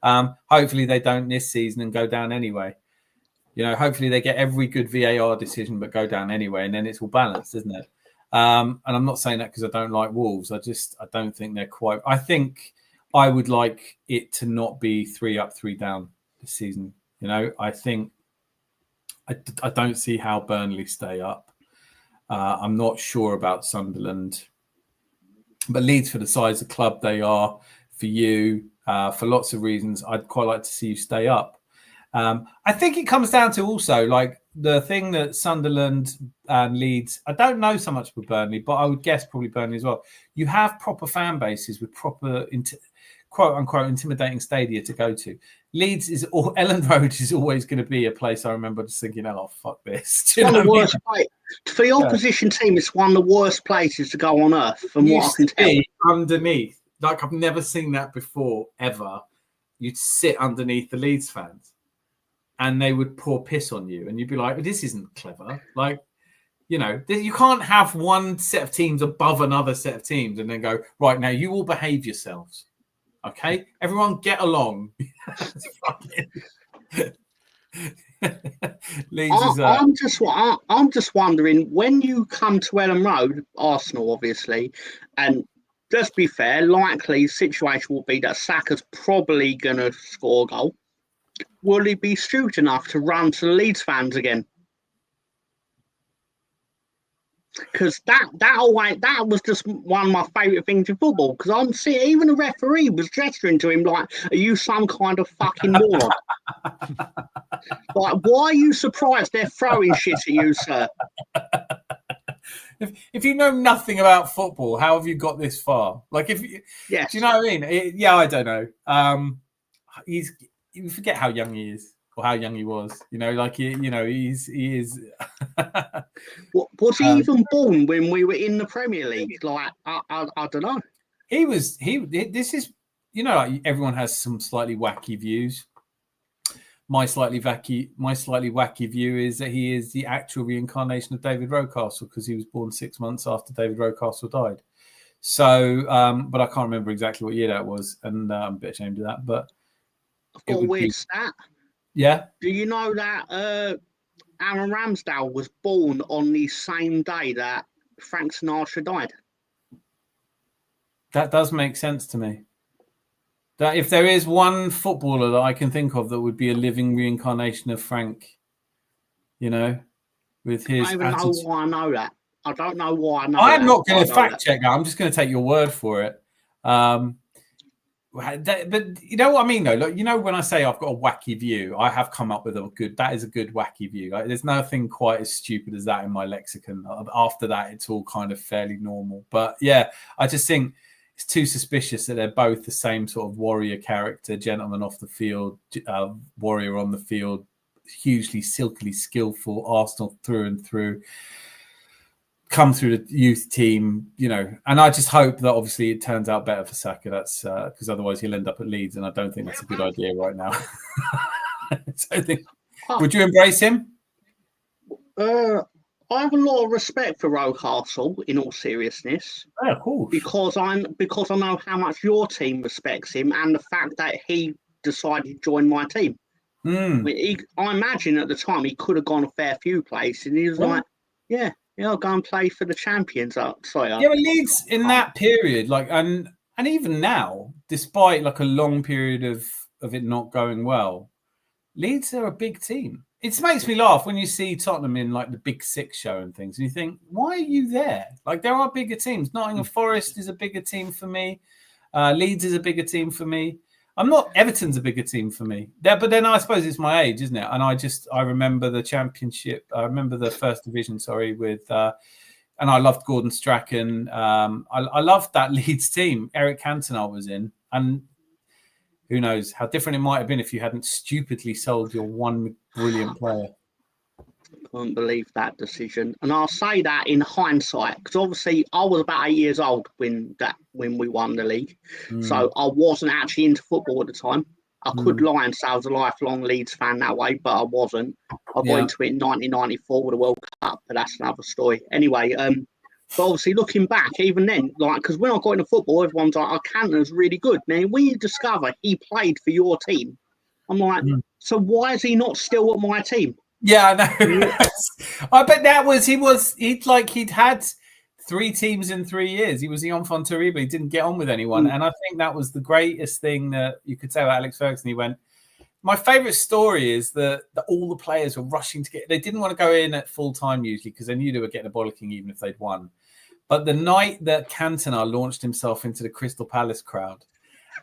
Hopefully they don't this season and go down anyway. Hopefully they get every good VAR decision but go down anyway, and then it's all balanced, isn't it? And I'm not saying that because I don't like Wolves. I don't think they're quite. I think I would like it to not be 3 up, 3 down this season. I think I don't see how Burnley stay up. I'm not sure about Sunderland, but Leeds, for the size of club they are, for you, for lots of reasons, I'd quite like to see you stay up. I think it comes down to also like the thing that Sunderland and Leeds, I don't know so much with Burnley, but I would guess probably Burnley as well. You have proper fan bases with proper quote unquote intimidating stadia to go to. Leeds Ellen Road is always going to be a place I remember just thinking, "Oh, fuck this." One of the worst for the opposition team. It's one of the worst places to go on earth, from what I can tell. Underneath, like I've never seen that before ever. You'd sit underneath the Leeds fans, and they would pour piss on you, and you'd be like, "This isn't clever." Like, you can't have one set of teams above another set of teams and then go, "Right, now you all behave yourselves. Okay, everyone get along." I'm just wondering, when you come to Ellen Road, Arsenal obviously, and let's be fair, likely the situation will be that Saka's probably going to score a goal. Will he be astute enough to run to the Leeds fans again? Because that was just one of my favourite things in football. Because I'm seeing even the referee was gesturing to him like, "Are you some kind of fucking moron?" Like, why are you surprised they're throwing shit at you, sir? If you know nothing about football, how have you got this far? Like, do you know what I mean? I don't know. You forget how young he is. or how young he was. You know, like he is. Was he even born when we were in the Premier League? Like, I don't know. This is, like everyone has some slightly wacky views. My slightly wacky view is that he is the actual reincarnation of David Rocastle, because he was born 6 months after David Rocastle died. So, but I can't remember exactly what year that was, and I'm a bit ashamed of that. But I've got a weird stat. Yeah. Do you know that Aaron Ramsdale was born on the same day that Frank Sinatra died? That does make sense to me. That if there is one footballer that I can think of that would be a living reincarnation of Frank, with his I don't even know why I know that. I don't know why I know I'm that. not going to fact check that. I'm just going to take your word for it. But you know what I mean, though? Look, when I say I've got a wacky view, I have come up with that is a good wacky view. Like, there's nothing quite as stupid as that in my lexicon. After that, it's all kind of fairly normal. But yeah, I just think it's too suspicious that they're both the same sort of warrior character, gentleman off the field, warrior on the field, hugely silkily skillful, Arsenal through and through. Come through the youth team, and I just hope that obviously it turns out better for Saka. That's because otherwise he'll end up at Leeds, and I don't think that's a good idea right now. Would you embrace him? I have a lot of respect for Rocastle, in all seriousness. Yeah, cool. Because I know how much your team respects him, and the fact that he decided to join my team. I imagine at the time he could have gone a fair few places, and he was like, "Yeah, I'll go and play for the champions." But Leeds in that period, and even now, despite like a long period of it not going well, Leeds are a big team. It makes me laugh when you see Tottenham in like the Big Six show and things, and you think, why are you there? Like, there are bigger teams. Nottingham Forest is a bigger team for me. Leeds is a bigger team for me. Everton's a bigger team for me. But then I suppose it's my age, isn't it? And I remember the Championship. I remember the First Division, with, and I loved Gordon Strachan. I loved that Leeds team. Eric Cantona was in, and who knows how different it might have been if you hadn't stupidly sold your one brilliant player. I couldn't believe that decision, and I'll say that in hindsight, because obviously I was about 8 years old when we won the league, so I wasn't actually into football at the time. I could lie and say I was a lifelong Leeds fan that way, but I wasn't. I got into it in 1994 with the World Cup, but that's another story. Anyway, but obviously looking back, even then, because when I got into football, everyone's like, "Oh, Cantona's really good." Now, when you discover he played for your team, I'm like, so why is he not still at my team? Yeah, I know. I bet he'd had 3 teams in 3 years. He was the enfant terrible. He didn't get on with anyone. And I think that was the greatest thing that you could say about Alex Ferguson. He went, my favourite story is that all the players were rushing to they didn't want to go in at full time usually because they knew they were getting a bollocking even if they'd won. But the night that Cantona launched himself into the Crystal Palace crowd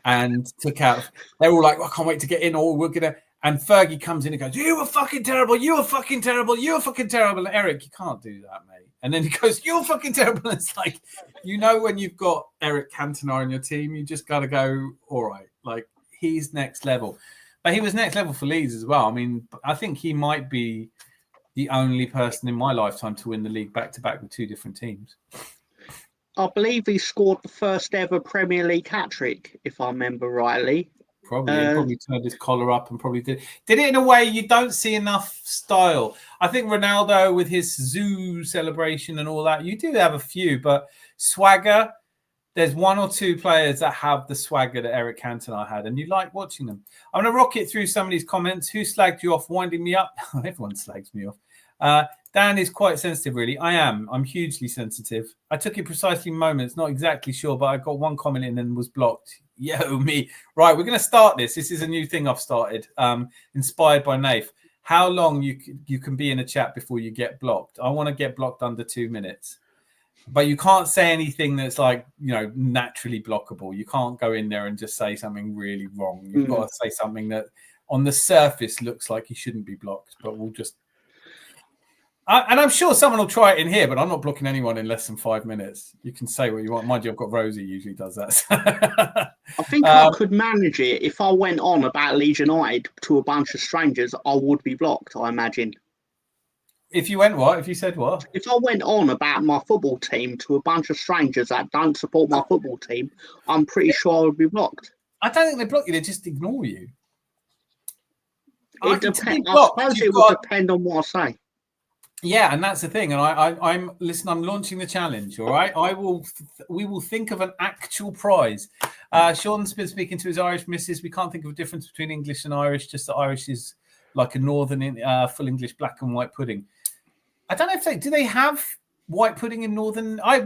and took out, they were all like, I can't wait to get in, or we're going to. And Fergie comes in and goes, "You were fucking terrible. You were fucking terrible. You were fucking terrible." And Eric, you can't do that, mate. And then he goes, "You're fucking terrible." And it's like, when you've got Eric Cantona on your team, you just got to go, all right, like he's next level. But he was next level for Leeds as well. I mean, I think he might be the only person in my lifetime to win the league back-to-back with 2 different teams. I believe he scored the first ever Premier League hat-trick, if I remember rightly. Probably turned his collar up and probably did it in a way you don't see enough style. I think Ronaldo with his zoo celebration and all that, you do have a few, but swagger, there's 1 or 2 players that have the swagger that Eric Cantona had, and you like watching them. I'm going to rocket through some of these comments. Who slagged you off, winding me up? Everyone slags me off. Dan is quite sensitive, really. I am. I'm hugely sensitive. I took it precisely moments, not exactly sure, but I got one comment in and was blocked. Yo, me. Right, we're going to start this. This is a new thing I've started, inspired by Nath. How long you can be in a chat before you get blocked? I want to get blocked under 2 minutes. But you can't say anything that's like, naturally blockable. You can't go in there and just say something really wrong. You've got to say something that on the surface looks like you shouldn't be blocked, but we'll just... And I'm sure someone will try it in here, but I'm not blocking anyone in less than 5 minutes. You can say what you want. Mind you, I've got Rosie usually does that. I think I could manage it if I went on about Leeds United to a bunch of strangers. I would be blocked, I imagine. If you went what? If you said what? If I went on about my football team to a bunch of strangers that don't support my football team, I'm pretty sure I would be blocked. I don't think they block you. They just ignore you. It depends. I suppose it would depend on what I say. Yeah, and that's the thing. And I'm listen. I'm launching the challenge. All right, we will think of an actual prize. Sean's been speaking to his Irish missus. We can't think of a difference between English and Irish. Just that Irish is like a northern full English black and white pudding. I don't know if they have white pudding in northern. I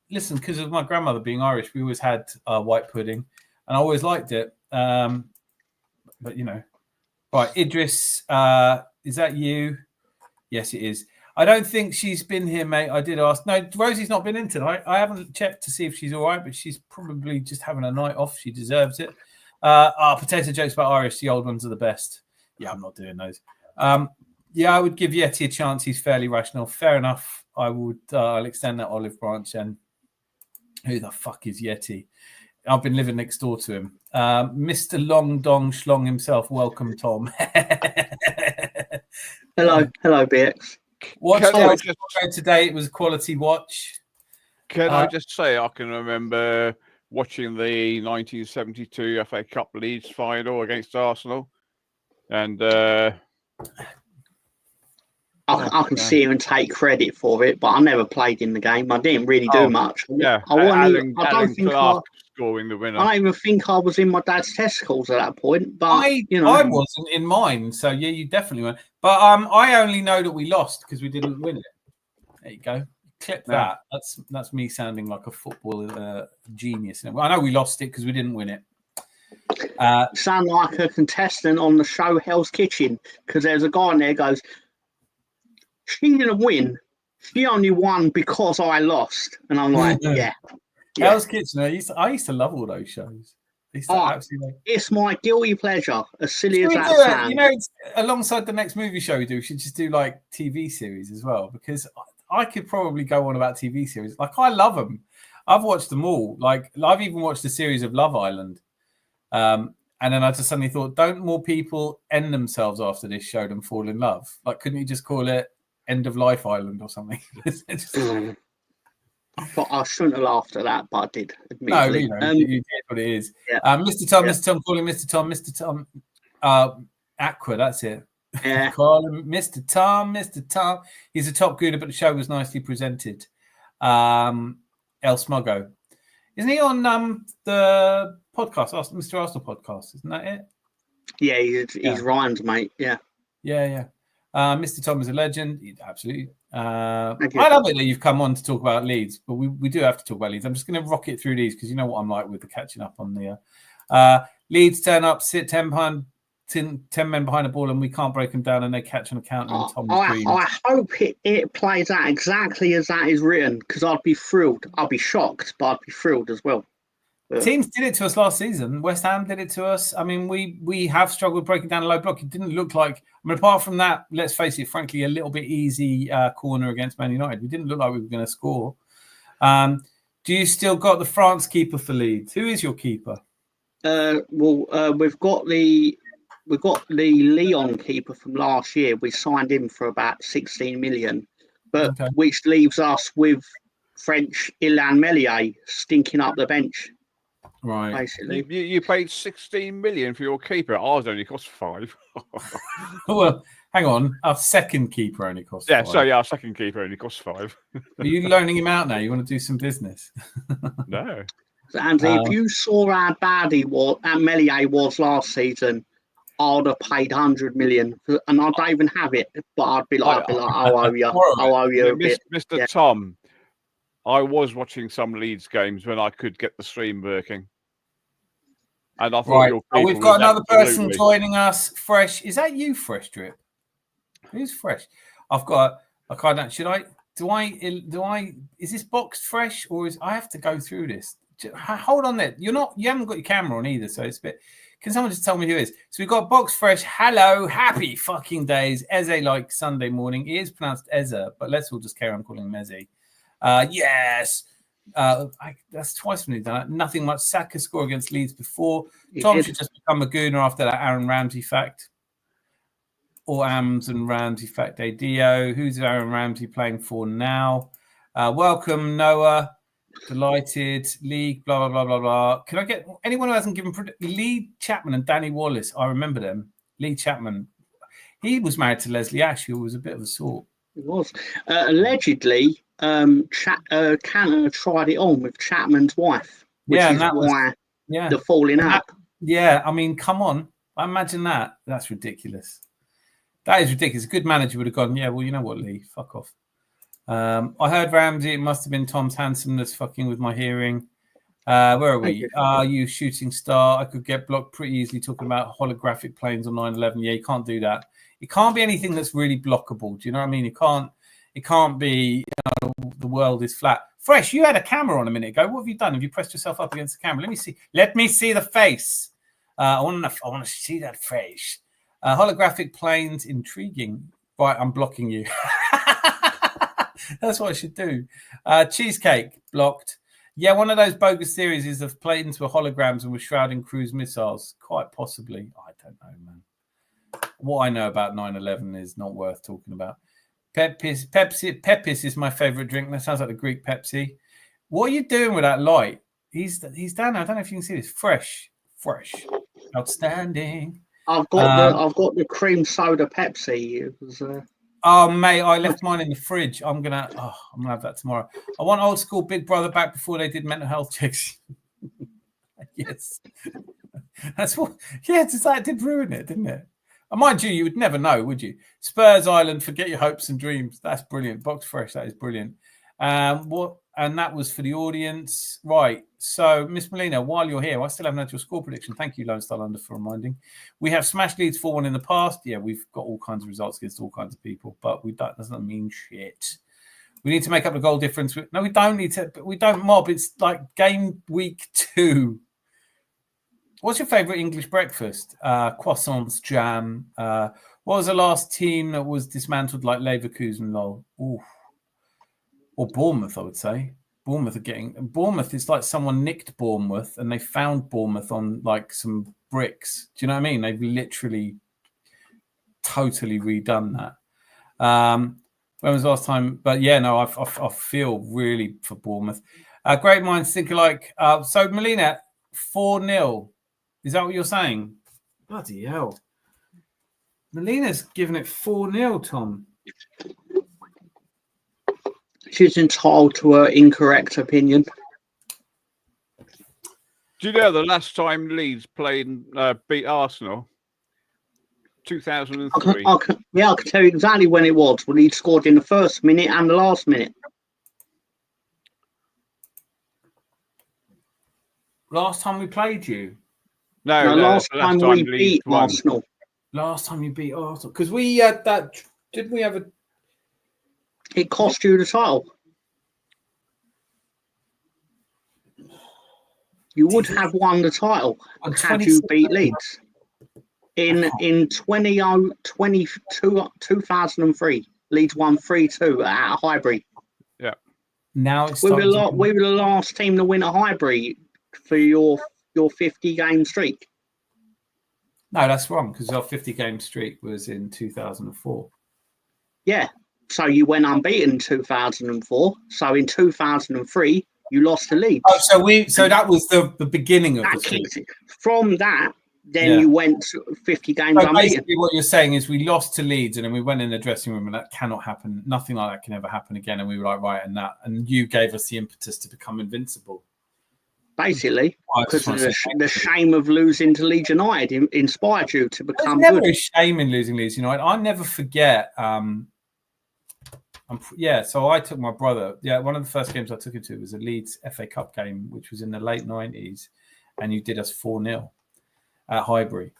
listen, because of my grandmother being Irish. We always had white pudding, and I always liked it. But you know, right, Idris, is that you? Yes, it is. I don't think she's been here, mate. I did ask. No, Rosie's not been in tonight. I haven't checked to see if she's all right, but she's probably just having a night off. She deserves it. Potato jokes about Irish. The old ones are the best. Yeah, I'm not doing those. Yeah, I would give Yeti a chance. He's fairly rational. Fair enough. I would. I'll extend that olive branch. And who the fuck is Yeti? I've been living next door to him. Mr. Long Dong Schlong himself. Welcome, Tom. Hello, BX. Watch today. It was a quality watch. Can I just say I can remember watching the 1972 FA Cup Leeds final against Arsenal, and I can see him and take credit for it, but I never played in the game. I didn't really do much. Yeah, Alan Clark scoring the winner. I don't even think I was in my dad's testicles at that point. But I wasn't in mine, so yeah, you definitely weren't. But I only know that we lost because we didn't win it. There you go. Clip that. That's me sounding like a football genius. I know we lost it because we didn't win it. Sound like a contestant on the show Hell's Kitchen, because there's a guy in there who goes, she didn't win. She only won because I lost. And I'm like, yeah. Hell's Kitchen. I used to love all those shows. It's my guilty pleasure, as silly as that sounds. You know, it's alongside the next movie show we do, we should just do like TV series as well, because I could probably go on about TV series. Like, I love them. I've watched them all. Like, I've even watched a series of Love Island. And then I just suddenly thought, don't more people end themselves after this show than fall in love? Like, couldn't you just call it End of Life Island or something? But I shouldn't have laughed at that, but I did. Admittedly. No, you did what it is. Yeah. Mr. Tom, calling Mr. Tom. Aqua, that's it. Yeah. Call him Mr. Tom. He's a top gooner, but the show was nicely presented. El Smuggo. Isn't he on the podcast, Mr. Arsenal podcast? Isn't that it? Yeah, he's Ryan's mate. Yeah. Yeah. Mr. Tom is a legend. Absolutely. I love it that you've come on to talk about Leeds, but we do have to talk about Leeds. I'm just going to rocket through these because you know what I'm like with the catching up on the Leeds turn up, sit 10 men behind the ball, and we can't break them down, and they catch on a counter. I hope it plays out exactly as that is written, because I'd be thrilled. I'd be shocked, but I'd be thrilled as well. Teams did it to us last season. West Ham did it to us. I mean, we have struggled breaking down a low block. It didn't look like, I mean, apart from that, let's face it, frankly, a little bit easy corner against Man United. We didn't look like we were going to score. Do you still got the France keeper for Leeds? Who is your keeper? We've got the Lyon keeper from last year. We signed him for about 16 million, but which leaves us with French Ilan Meslier stinking up the bench. Right. Basically. You paid 16 million for your keeper. Ours only cost 5. Well, hang on. Our second keeper only cost 5. So our second keeper only cost 5. Are you loaning him out now? You want to do some business? No. And if you saw how bad Meslier was last season, I'd have paid 100 million, and I don't even have it. But I'd be like, I'll owe you a bit. Mr. Tom, I was watching some Leeds games when I could get the stream working. And I thought we've got another person joining us. Fresh, is that you, Fresh Drip? Who's Fresh? I've got. Should I? Do I? Is this boxed fresh, or I have to go through this? Hold on there. You haven't got your camera on either, so it's a bit. Can someone just tell me who it is? So we've got Box Fresh. Hello, happy fucking days. Eze like Sunday morning. It is pronounced Eze, but let's all just carry on calling him Eze. Yes. That's twice when he's done it. Nothing much. Saka score against Leeds before. Tom should just become a gooner after that Aaron Ramsey fact. Or Ams and Ramsey fact ADO. Who's Aaron Ramsey playing for now? Welcome, Noah. Delighted. League, blah, blah, blah, blah, blah. Can I get anyone who hasn't given Lee Chapman and Danny Wallace? I remember them. Lee Chapman. He was married to Leslie Ash, who was a bit of a sort. It was. Allegedly, Canner tried it on with Chapman's wife, which is why they're falling out. Yeah, I mean, come on. Imagine that. That's ridiculous. That is ridiculous. A good manager would have gone, yeah, well, you know what, Lee? Fuck off. I heard Ramsey. It must have been Tom's handsomeness fucking with my hearing. Where are we? Are you shooting star? I could get blocked pretty easily talking about holographic planes on 9/11. Yeah, you can't do that. It can't be anything that's really blockable. Do you know what I mean? It can't be, the world is flat. Fresh, you had a camera on a minute ago. What have you done? Have you pressed yourself up against the camera? Let me see. Let me see the face. I want to see that face. Holographic planes, intriguing. Right, I'm blocking you. That's what I should do. Cheesecake, blocked. Yeah, one of those bogus theories is of planes were holograms and were shrouding cruise missiles. Quite possibly. I don't know, man. What I know about 9/11 is not worth talking about. Pepis is my favorite drink. That sounds like the Greek Pepsi. What are you doing with that light? He's down there. I don't know if you can see this. Fresh, outstanding. I've got the cream soda Pepsi. It was. Oh mate, I left mine in the fridge. I'm gonna have that tomorrow. I want old school Big Brother back before they did mental health checks. Yes, that's what. Yeah, it did ruin it, didn't it? Mind you would never know, would you? Spurs Island, forget your hopes and dreams. That's brilliant. Box Fresh, that is brilliant. And that was for the audience. Right. So, Miss Molina, while you're here, I still haven't had your score prediction. Thank you, Lone Star Under, for reminding. We have smashed Leeds 4-1 in the past. Yeah, we've got all kinds of results against all kinds of people, but that doesn't mean shit. We need to make up the goal difference. No, we don't need to. We don't mob. It's like game week 2. What's your favourite English breakfast? Croissants, jam. What was the last team that was dismantled like Leverkusen, lol? Ooh. Or Bournemouth, I would say. Bournemouth is like someone nicked Bournemouth and they found Bournemouth on like some bricks. Do you know what I mean? They've literally totally redone that. When was the last time? But yeah, no, I feel really for Bournemouth. Great minds think alike. So Melina, 4-0. Is that what you're saying? Bloody hell. Melina's giving it 4-0, Tom. She's entitled to her incorrect opinion. Do you know the last time Leeds beat Arsenal? 2003. I can tell you exactly when it was. When Leeds scored in the first minute and the last minute. Last time we played you? No, last time we beat Arsenal. Last time you beat Arsenal. Because we had that... Didn't we have a... It cost you the title. You would have won the title had you beat Leeds. In 2003, Leeds won 3-2 at Highbury. Yeah. Now it's we were the last team to win at Highbury for your 50-game streak. No, that's wrong because our 50-game streak was in 2004. Yeah. So you went unbeaten in 2004. So in 2003, you lost to Leeds. Oh, so that was the beginning of the streak. From that, then you went 50 games unbeaten. Basically, what you're saying is we lost to Leeds, and then we went in the dressing room, and that cannot happen. Nothing like that can ever happen again. And we were like, right, and you gave us the impetus to become invincible. Basically, because the shame of losing to Leeds United inspired you to become There's never good. a shame in losing Leeds United. I never forget. So I took my brother. Yeah, one of the first games I took him to was a Leeds FA Cup game, which was in the late 90s, and you did us 4-0 at Highbury,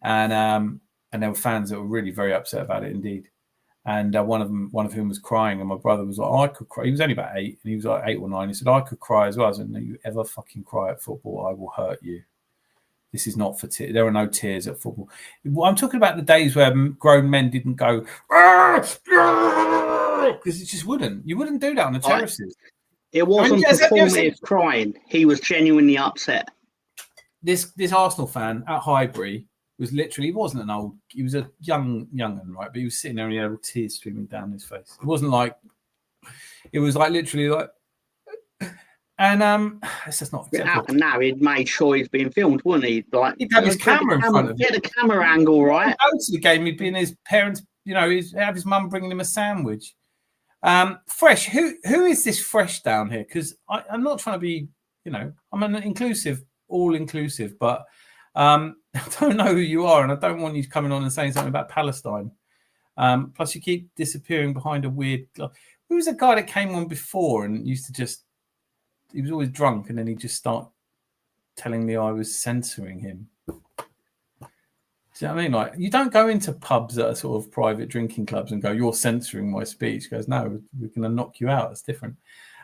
and there were fans that were really very upset about it indeed. And one of whom was crying, and my brother was like, I could cry. He was only about 8, and he was like 8 or 9. He said, I could cry as well. I said, no, you ever fucking cry at football, I will hurt you. This is not for tears. There are no tears at football. I'm talking about the days where grown men didn't go because it just wouldn't. You wouldn't do that on the terraces. It wasn't performative crying. He was genuinely upset. This Arsenal fan at Highbury was literally, he wasn't an old, he was a young un, right? But he was sitting there and he had tears streaming down his face. It wasn't like, it was like literally like, and it's just not acceptable. Now he'd made sure he's being filmed, wouldn't he? Like he'd have his camera in front of him. He had a camera angle, right? He'd go to the game, he'd be in his parents, you know, he'd have his mum bringing him a sandwich. Fresh, who is this Fresh down here? Because I'm not trying to be, you know, I'm an inclusive, all inclusive, but I don't know who you are, and I don't want you coming on and saying something about Palestine. Plus, you keep disappearing behind a weird. Who was a guy that came on before and used to just? He was always drunk, and then he'd just start telling me I was censoring him. Do you know what I mean? Like, you don't go into pubs that are sort of private drinking clubs and go, "You're censoring my speech." He goes, "No, we're going to knock you out. It's different."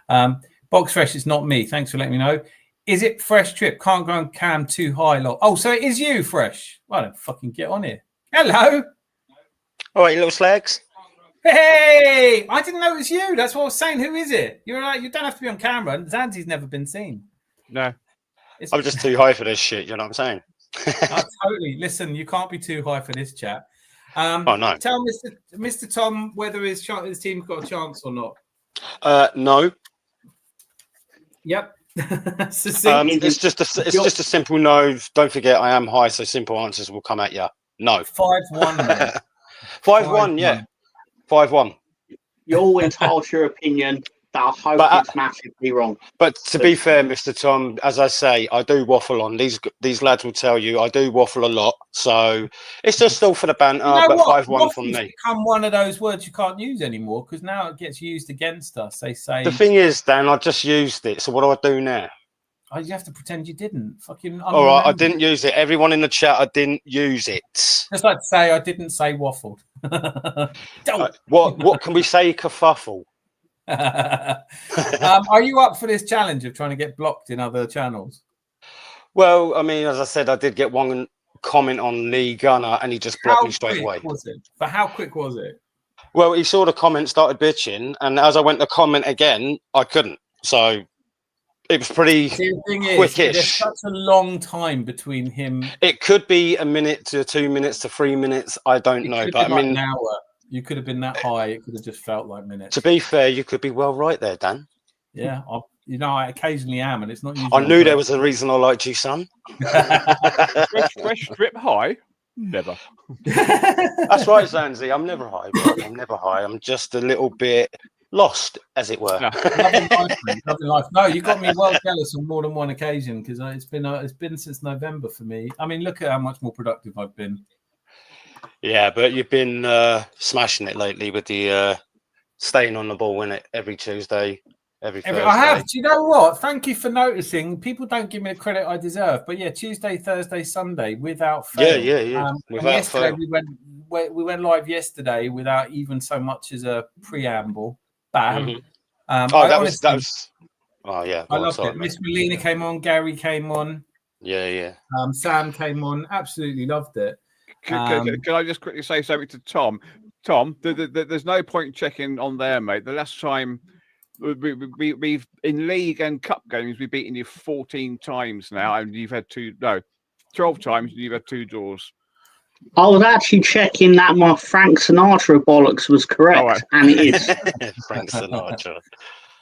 Box Fresh, it's not me. Thanks for letting me know. Is it Fresh Trip? Can't go on cam too high. Lot. Oh, so it is you, Fresh. Well, don't fucking get on here. Hello. All right, you little slags. Hey, I didn't know it was you. That's what I was saying. Who is it? You're like, you don't have to be on camera. Zanzi's never been seen. No. I'm just too high for this shit. You know what I'm saying? Totally. Listen, you can't be too high for this chat. Oh no. Tell Mr. Tom whether his team's got a chance or not. No. Yep. It's just a simple no. Don't forget, I am high, so simple answers will come at you. No. 5-1. 5-1. Yeah. 5-1. You're all entitled to your opinion, but I hope it's massively wrong. But to be fair, Mr. Tom, as I say, I do waffle on. These lads will tell you I do waffle a lot. So it's just all for the banter, you know but 5-1 from me. It's become one of those words you can't use anymore because now it gets used against us. They say... The thing is, Dan, I just used it. So what do I do now? Oh, you have to pretend you didn't. Fucking. All right, I didn't use it. Everyone in the chat, I didn't use it. Just like to say, I didn't say waffled. What can we say? Kerfuffle. Are you up for this challenge of trying to get blocked in other channels? Well, I mean, as I said, I did get one comment on Lee Gunner, and he just blocked me straight away. But how quick was it? Well, he saw the comment, started bitching, and as I went to comment again, I couldn't. So it was pretty quickish. There's such a long time between him. It could be a minute to 2 minutes to 3 minutes. I don't know, but I mean, an hour. You could have been that high. It could have just felt like minutes. To be fair, you could be well right there, Dan. Yeah, I occasionally am, and it's not. I knew there was a reason I liked you, son. fresh Trip high. Never. That's right, Zanzi. I'm never high, bro. I'm never high. I'm just a little bit lost, as it were. Loving life. No, you got me well jealous on more than one occasion because it's been since November for me. I mean, look at how much more productive I've been. Yeah, but you've been smashing it lately with the staying on the ball, in it every Tuesday, every Thursday. I have. Do you know what? Thank you for noticing. People don't give me the credit I deserve, but yeah, Tuesday, Thursday, Sunday, without fail. Yeah. Without fail. We went live yesterday without even so much as a preamble. Bam. Mm-hmm. That was. Oh yeah, I loved it. Miss Melina came on. Gary came on. Yeah. Sam came on. Absolutely loved it. Can I just quickly say something to Tom? Tom, there's no point checking on there, mate. The last time we've in league and cup games, we've beaten you 14 times now, and you've had 12 times, and you've had 2 draws. I was actually checking that my Frank Sinatra bollocks was correct, and it is. Frank Sinatra.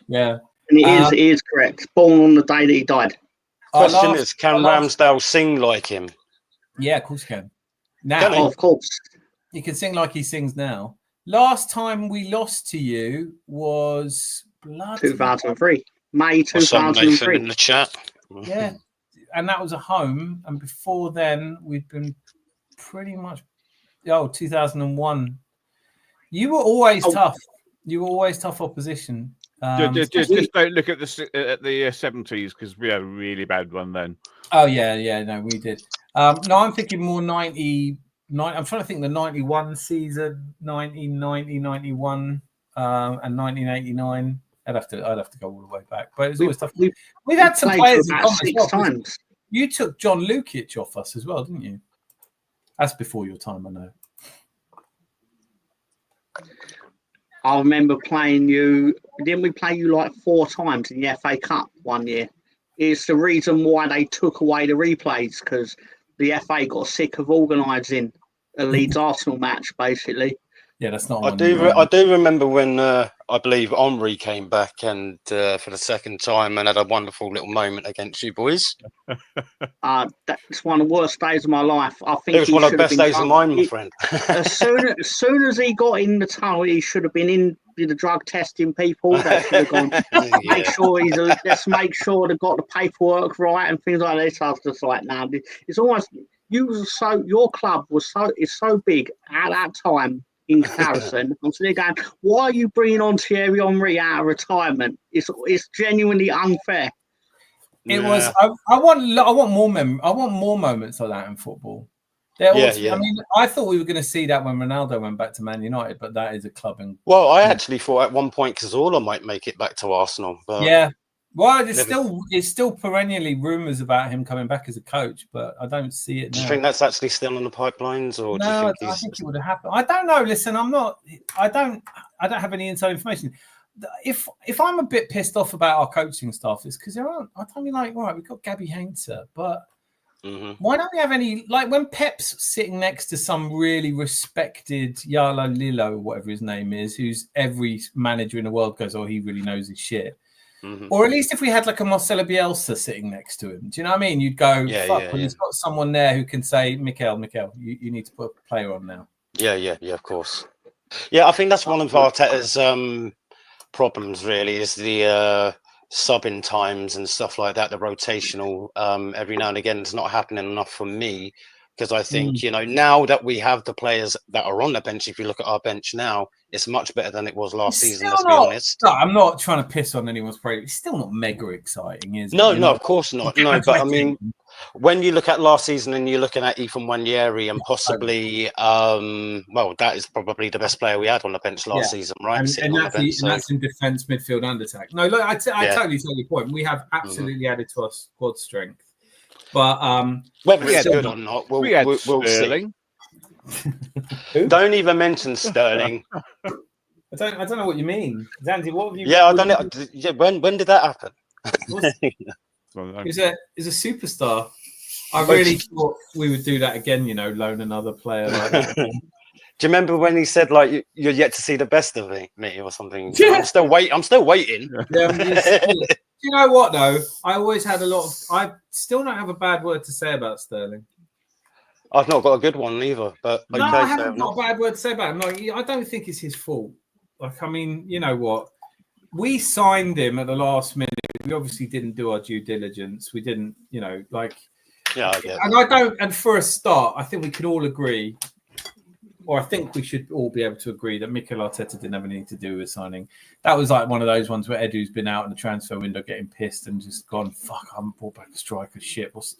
Yeah. And it is correct. Born on the day that he died. Question is, can Ramsdale sing like him? Yeah, of course he can. Now, of course. You can sing like he sings now. Last time we lost to you was 2003. May 2003. In the chat. Yeah. And that was a home. And before then, we've been pretty much 2001. You were always tough. You were always tough opposition. Just don't look at the 70s because we had a really bad one then. Oh yeah, no, we did. No, I'm thinking more 90. I'm trying to think the 91 season, 1990, 91, and 1989. I'd have to go all the way back, but it's always tough. We've had some players about 6 times. You took John Lukic off us as well, didn't you? That's before your time, I know. I remember playing you. Didn't we play you like 4 times in the FA Cup one year? It's the reason why they took away the replays, because the FA got sick of organising a Leeds Arsenal match, basically. Yeah, that's not. I do remember when I believe Omri came back and for the second time and had a wonderful little moment against you boys. That's one of the worst days of my life. I think it was one of the best days of mine, my friend. as soon as he got in the tunnel, he should have been in the drug testing people. They should have gone. Let's make sure they got the paperwork right and things like this. I was just like, nah, it's almost your club is so big at that time. In comparison, I'm sitting going, why are you bringing on Thierry Henry out of retirement? It's genuinely unfair. It was. I want more moments like that in football. I mean, I thought we were going to see that when Ronaldo went back to Man United, but that is a club. Well, I actually thought at one point Cazorla might make it back to Arsenal. But yeah. Well, it's still perennially rumours about him coming back as a coach, but I don't see it now. Do you think that's actually still on the pipelines, or do you think I think it would have happened. I don't know. Listen, I don't have any inside information. If I'm a bit pissed off about our coaching staff, it's because I don't mean like, all right, we've got Gabby Hainter, but why don't we have any, like when Pep's sitting next to some really respected Yala Lilo, whatever his name is, who's every manager in the world goes, oh, he really knows his shit. Or at least if we had like a Marcelo Bielsa sitting next to him, do you know what I mean? You'd go, he's got someone there who can say, Mikel, you need to put a player on now. Yeah, of course. Yeah, I think that's one of Arteta's problems, really, is the subbing times and stuff like that, the rotational every now and again. It's not happening enough for me, because I think, now that we have the players that are on the bench, if you look at our bench now, it's much better than it was last season, let's be honest. No, I'm not trying to piss on anyone's parade. It's still not mega exciting, is it? No, of course not. No, but I mean, when you look at last season and you're looking at Ethan Wanyeri and possibly, that is probably the best player we had on the bench last season, right? And that's in defence, midfield and attack. No, look, I totally take your point. We have absolutely added to our squad strength. But whether it's good or not, we'll see. Don't even mention Sterling. I don't know what you mean, Zandy. What have you? Yeah, I don't know. Yeah, when did that happen? He's a superstar. I really thought we would do that again. Loan another player. Like that. Do you remember when he said like you're yet to see the best of me or something? Yeah. I'm still waiting. Yeah, you know what though? I always had I still don't have a bad word to say about Sterling. I've not got a good one either, but no, I haven't got a bad word to say about him. Like, I don't think it's his fault. Like, I mean, you know what? We signed him at the last minute. We obviously didn't do our due diligence. We didn't, Yeah, I get that. And for a start, I think we could all agree, or I think we should all be able to agree that Mikel Arteta didn't have anything to do with signing. That was like one of those ones where Edu's been out in the transfer window getting pissed and just gone, fuck, I haven't brought back a striker. Shit, what's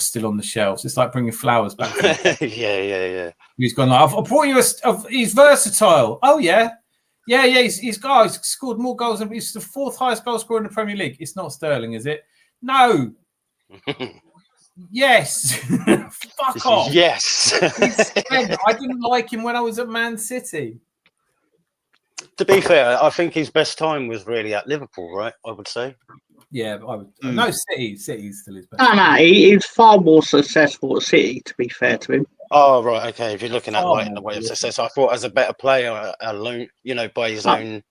still on the shelves? It's like bringing flowers back. Yeah. He's gone like, I've brought you he's versatile. Oh yeah. He's scored more goals than he's the 4th highest goal scorer in the Premier League. It's not Sterling, is it? No. Yes. Fuck off. Yes. I didn't like him when I was at Man City. To be fair, I think his best time was really at Liverpool, right? I would say. Yeah, I would. No, City's still his best. No, he's far more successful at City, to be fair to him. Oh, right. Okay. If you're looking at in the way of success, I thought as a better player alone, by his own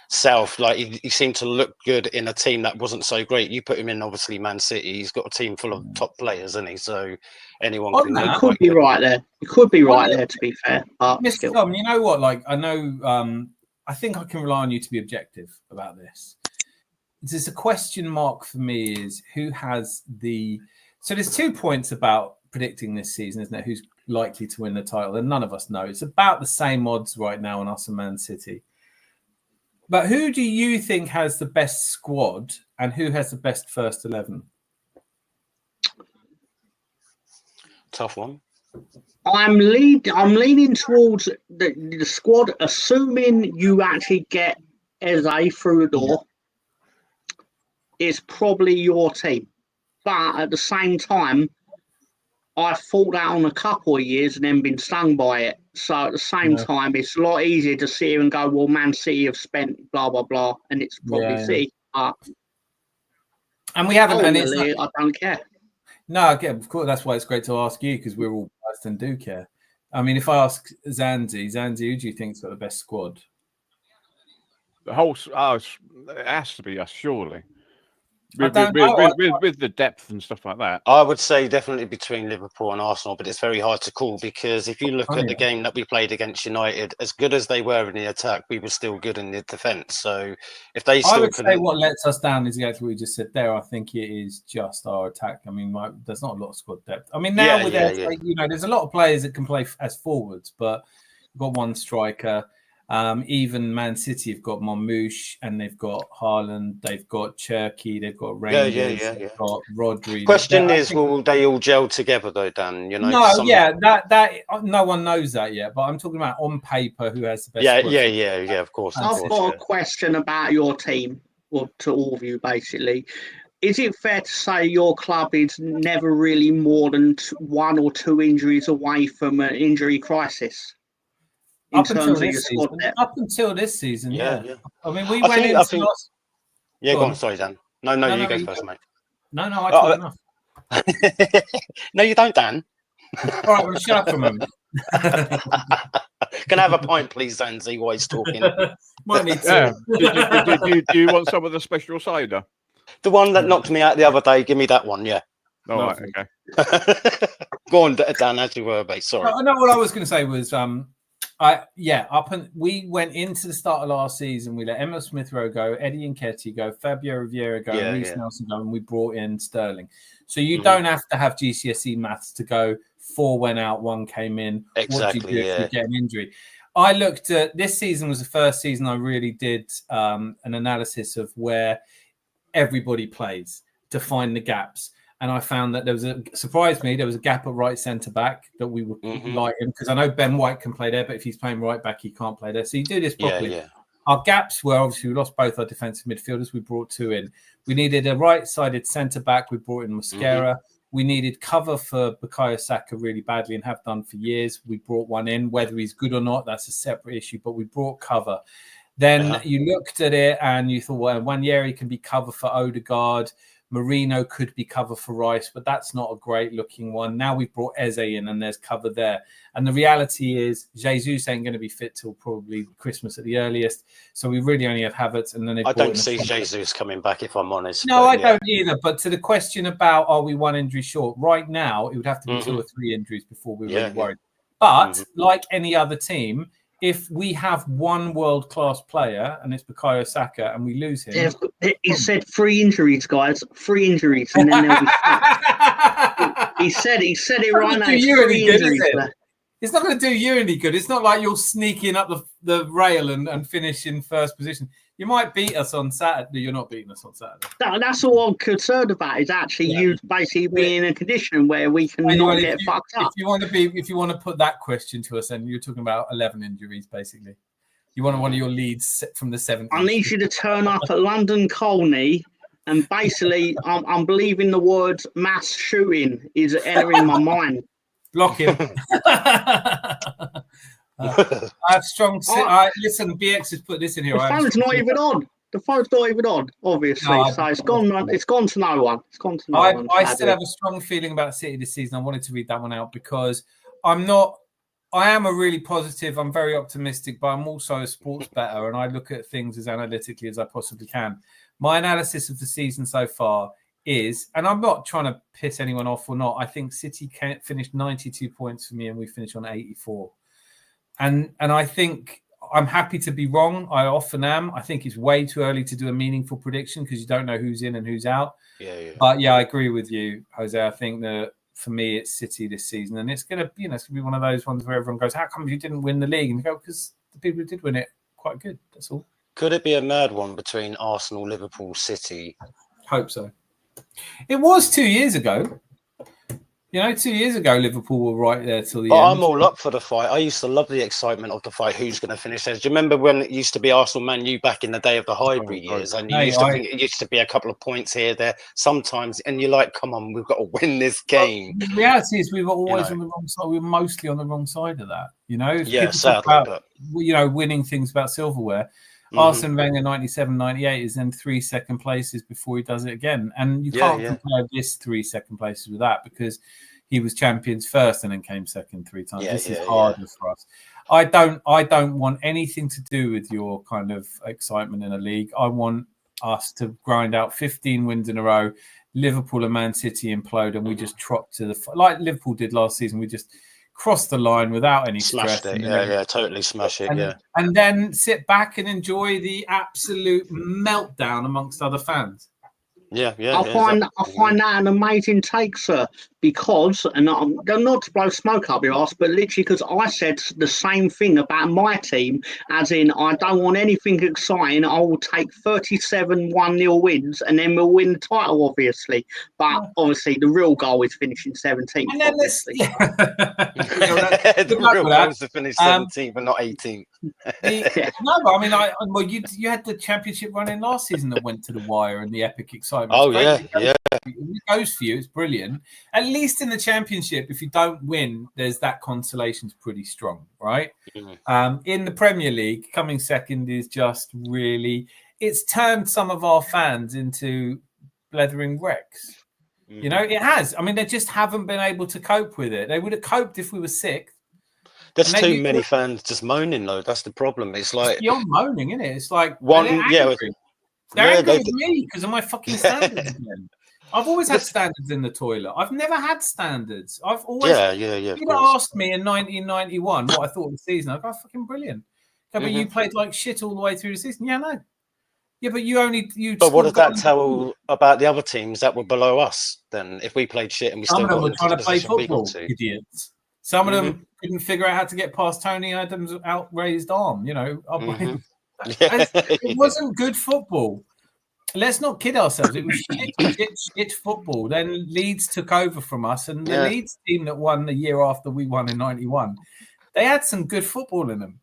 self, like he seemed to look good in a team that wasn't so great. You put him in, obviously, Man City. He's got a team full of top players, isn't he? So anyone can. He could be right there. He could be right there, to be fair. But Mr. Tom, you know what? Like, I know. I think I can rely on you to be objective about this. There's a question mark for me is who has the. So there's 2 points about predicting this season, isn't it? Who's likely to win the title? And none of us know. It's about the same odds right now on us and Man City. But who do you think has the best squad and who has the best first 11? Tough one. I'm leaning towards the squad, assuming you actually get Eze through the door. Is probably your team. But at the same time, I thought that on a couple of years and then been stung by it. So at the same time, it's a lot easier to sit here and go, well, Man City have spent blah, blah, blah, and it's probably City. And we haven't, and it's I don't care. No, again, of course, that's why it's great to ask you, because we're all biased and do care. I mean, if I ask Zanzi, who do you think's got the best squad? The whole, it has to be us, surely. With, I don't know. With the depth and stuff like that. I would say definitely between Liverpool and Arsenal, but it's very hard to call because if you look at the game that we played against United, as good as they were in the attack, we were still good in the defence. So if they still I would say what lets us down is exactly what you just said there. I think it is just our attack. I mean, there's not a lot of squad depth. I mean, now you know, there's a lot of players that can play as forwards, but we've got one striker. Even Man City have got Marmoush and they've got Haaland, they've got Cherky, they've got Rangers, they've got Rodri. Question is, will they all gel together though, Dan? You know, that no one knows that yet. But I'm talking about on paper who has the best. Yeah. Of course. I've got a question about your team, or to all of you basically. Is it fair to say your club is never really more than 1 or 2 injuries away from an injury crisis? Up until this season, yeah. I mean, we went into last... Yeah, go on. Sorry, Dan. No, you go first, mate. No, I talk enough. No, you don't, Dan. All right, well, shut up for a moment. Can I have a pint, please, Zanzi, while he's talking? Might need to. Do you want some of the special cider? The one that knocked me out the other day, give me that one, yeah. All right, okay. Go on, Dan, as you were, mate. Sorry. No, what I was going to say was... we went into the start of last season. We let Emma Smith Rowe go, Eddie Nketiah go, Fabio Rivera go, and Reece Nelson go, and we brought in Sterling. So you don't have to have GCSE maths to go 4 went out, 1 came in. Exactly. What do you do if you get an injury? I looked at this season was the first season I really did an analysis of where everybody plays to find the gaps. And I found that there was a gap at right centre back that we would like him, because I know Ben White can play there, but if he's playing right back, he can't play there. So you do this properly. Yeah. Our gaps were obviously we lost both our defensive midfielders. We brought 2 in. We needed a right-sided centre back. We brought in Mosquera. We needed cover for Bukayo Saka really badly and have done for years. We brought one in. Whether he's good or not, that's a separate issue. But we brought cover. Then you looked at it and you thought, well, Nwaneri can be cover for Odegaard. Marino could be cover for Rice, but that's not a great looking one. Now we've brought Eze in and there's cover there. And the reality is Jesus ain't going to be fit till probably Christmas at the earliest. So we really only have Havertz. And then I don't see Jesus coming back, if I'm honest. No, I don't either. But to the question about are we 1 injury short, right now it would have to be 2 or 3 injuries before we're really worried. But like any other team, if we have one world-class player and it's Bukayo Saka and we lose him... He said 3 injuries, guys. 3 injuries. And then they'll be he said it right now. It's not going to do you any good. It's not like you're sneaking up the rail and finish in first position. You might beat us on Saturday. You're not beating us on Saturday. That's all I'm concerned about, is actually you basically being in a condition where we can not get fucked up. If you want to put that question to us, then you're talking about 11 injuries, basically. You want one of your leads from the 7th. I need you to turn up at London Colney, and basically I'm believing the words mass shooting is entering my mind. Block him. I have strong. Listen, BX has put this in here. The phone's not even on. The phone's not even on, obviously. So it's gone. It's gone to no one. It's gone to no one. I still have a strong feeling about City this season. I wanted to read that one out because I am a really positive. I'm very optimistic, but I'm also a sports bettor, and I look at things as analytically as I possibly can. My analysis of the season so far is, and I'm not trying to piss anyone off or not, I think City finished 92 points for me and we finished on 84. And I think I'm happy to be wrong. I often am. I think it's way too early to do a meaningful prediction because you don't know who's in and who's out. But yeah, I agree with you, Jose. I think that for me, it's City this season. And it's going to, it's going to be one of those ones where everyone goes, how come you didn't win the league? And you go, because the people who did win it, quite good. That's all. Could it be a mad one between Arsenal, Liverpool, City? Hope so. It was 2 years ago. You know, 2 years ago, Liverpool were right there till the But end. I'm all up for the fight. I used to love the excitement of the fight. Who's going to finish this? Do you remember when it used to be Arsenal Man U back in the day of the Highbury years? And you Mate, used to think it used to be a couple of points here, there, sometimes, and you're like, come on, we've got to win this game. The reality is, we were always on the wrong side. We were mostly on the wrong side of that. You know, if Yeah, people sadly, talk about, you know, winning things about silverware. Arsene Wenger 97-98 is in 3 second places before he does it again, and you can't compare this 3 second places with that because he was champions first and then came second 3 times. This is harder for us. I don't want anything to do with your kind of excitement in a league. I want us to grind out 15 wins in a row. Liverpool and Man City implode, and we just trot to the like Liverpool did last season. We just crossed the line without any smashed stress. It, totally smash it, and then sit back and enjoy the absolute meltdown amongst other fans. I find that an amazing take, sir, because, and I'm not to blow smoke up your ass, but literally because I said the same thing about my team, as in I don't want anything exciting. I will take 37 1-0 wins, and then we'll win the title, obviously. But obviously, the real goal is finishing 17th. And then the real goal is to finish 17th, but not 18th. No, but I mean, you had the championship run in last season that went to the wire and the epic excitement. Oh yeah. It goes for you. It's brilliant. At least in the championship, if you don't win, there's that consolation's pretty strong, right? In the Premier League, coming second is just really. It's turned some of our fans into blethering wrecks. You know, it has. I mean, they just haven't been able to cope with it. They would have coped if we were sixth. There's too many fans just moaning, though. That's the problem. It's like beyond moaning, isn't it? It's like they're angry with me because of my fucking standards again. I've always had standards in the toilet. I've never had standards. I've always If you'd asked me in 1991 what I thought of the season, I'd go fucking brilliant. Yeah, but you played like shit all the way through the season. Yeah, no. Yeah, but you. But what does that tell about the other teams that were below us? Then, if we played shit and we still got were trying to play football, to. idiots. Some of them couldn't figure out how to get past Tony Adams' outraised arm. You know, it wasn't good football. Let's not kid ourselves. It was shit football. Then Leeds took over from us, and the Leeds team that won the year after we won in '91, they had some good football in them.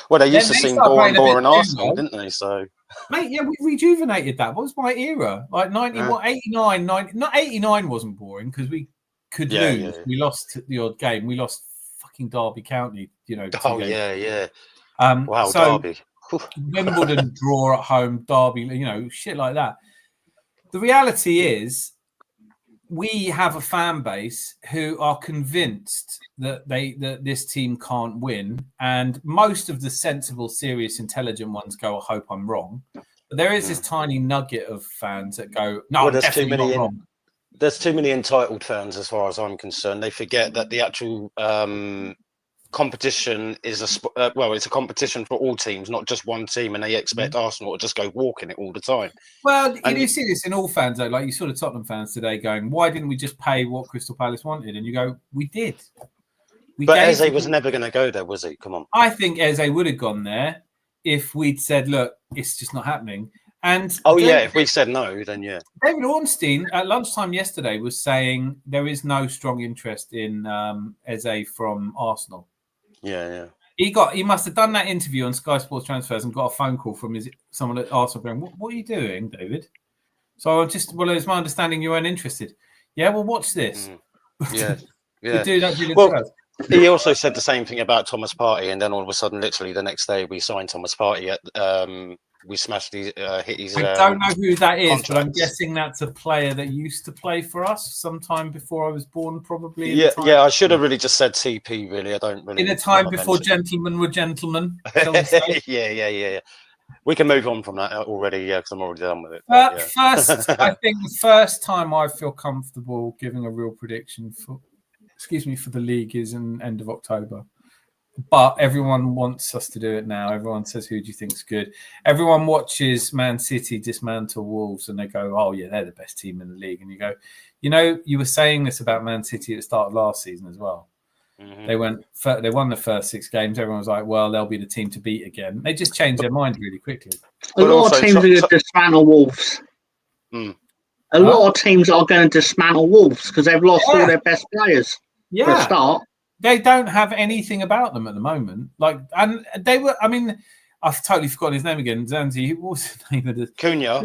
Well, they used to sing boring Arsenal, didn't they? So, mate, yeah, we rejuvenated that. What was my era? Like 91, 89, 90, not 89 wasn't boring because we could lose. We lost the odd game. We lost fucking Derby County, you know. Wow, Derby. Wimbledon draw at home, Derby, you know, shit like that. The reality is we have a fan base who are convinced that this team can't win, and most of the sensible, serious, intelligent ones go, I hope I'm wrong. But there is this tiny nugget of fans that go, no, well, there's too many wrong. There's too many entitled fans as far as I'm concerned. They forget that the actual competition is it's a competition for all teams, not just one team, and they expect Arsenal to just go walking it all the time. Well, you do see this in all fans though. Like you saw the Tottenham fans today going, why didn't we just pay what Crystal Palace wanted? And you go, we did. But Eze was never going to go there, was he? Come on. I think Eze would have gone there if we'd said, look, it's just not happening. And if we said no, then yeah. David Ornstein at lunchtime yesterday was saying there is no strong interest in Eze from Arsenal. Yeah. He must have done that interview on Sky Sports Transfers and got a phone call from someone at Arsenal going, what are you doing, David? So it's my understanding you weren't interested. Yeah, well, watch this. Yeah. He also said the same thing about Thomas Partey, and then all of a sudden, literally the next day, we signed Thomas Partey we smashed his hit his. I don't know who that is, but I'm guessing that's a player that used to play for us sometime before I was born, probably. I should have really just said TP. Really, I don't really. In a time before gentlemen were gentlemen. Yeah. We can move on from that already, because I'm already done with it. First, I think the first time I feel comfortable giving a real prediction for the league is in end of October. But everyone wants us to do it now. Everyone says, who do you think's good? Everyone watches Man City dismantle Wolves and they go, oh, yeah, they're the best team in the league. And you go, you were saying this about Man City at the start of last season as well. They won the first 6 games. Everyone was like, well, they'll be the team to beat again. They just changed their mind really quickly. A lot of teams are dismantle Wolves. A lot of teams are going to dismantle Wolves because they've lost all their best players for a start. They don't have anything about them at the moment. Like, and they were. I mean, I've totally forgotten his name again. Zanzi. What was the name of the Cunha?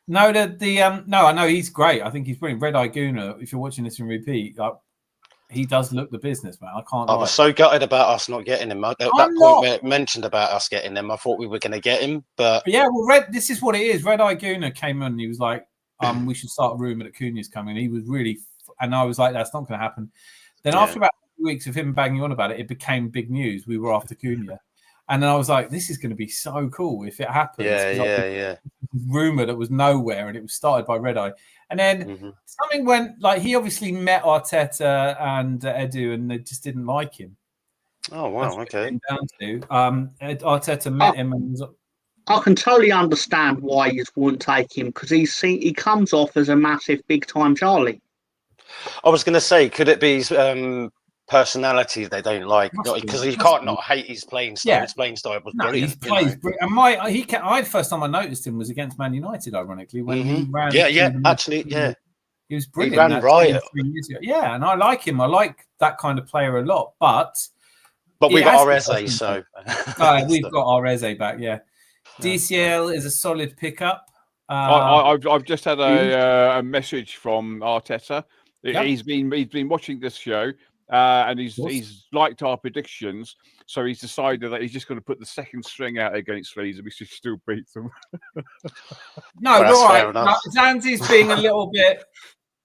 No, no, I know he's great. I think he's brilliant. Red Eye Guna. If you're watching this in repeat, like, he does look the business, man. I can't. I was so gutted about us not getting him. At that point where it mentioned about us getting him, I thought we were going to get him, but yeah. Well, this is what it is. Red Eye Guna came in and he was like, we should start a rumor that Cunha's coming. He was really, and I was like, that's not going to happen. Then after about 2 weeks of him banging on about it, it became big news. We were after Cunha. And then I was like, this is going to be so cool if it happens. Yeah. Rumor that was nowhere, and it was started by Red Eye. And then something went, like, he obviously met Arteta and Edu, and they just didn't like him. Oh, wow. Okay. Down to. Arteta met him and was, I can totally understand why you wouldn't take him because he comes off as a massive big time Charlie. I was going to say, could it be personality they don't like? Because you can't not hate his playing style. His playing style was brilliant. He plays brilliant. And first time I noticed him was against Man United, ironically, when he ran. He was brilliant. He ran riot. Yeah, and I like him. I like that kind of player a lot. But we got our Eze, so we've got our Eze back. Yeah. DCL is a solid pickup. I've just had a message from Arteta. He's been watching this show and he's liked our predictions, so he's decided that he's just going to put the second string out against Leeds and we should still beat them. No, right. Zanzi's being a little bit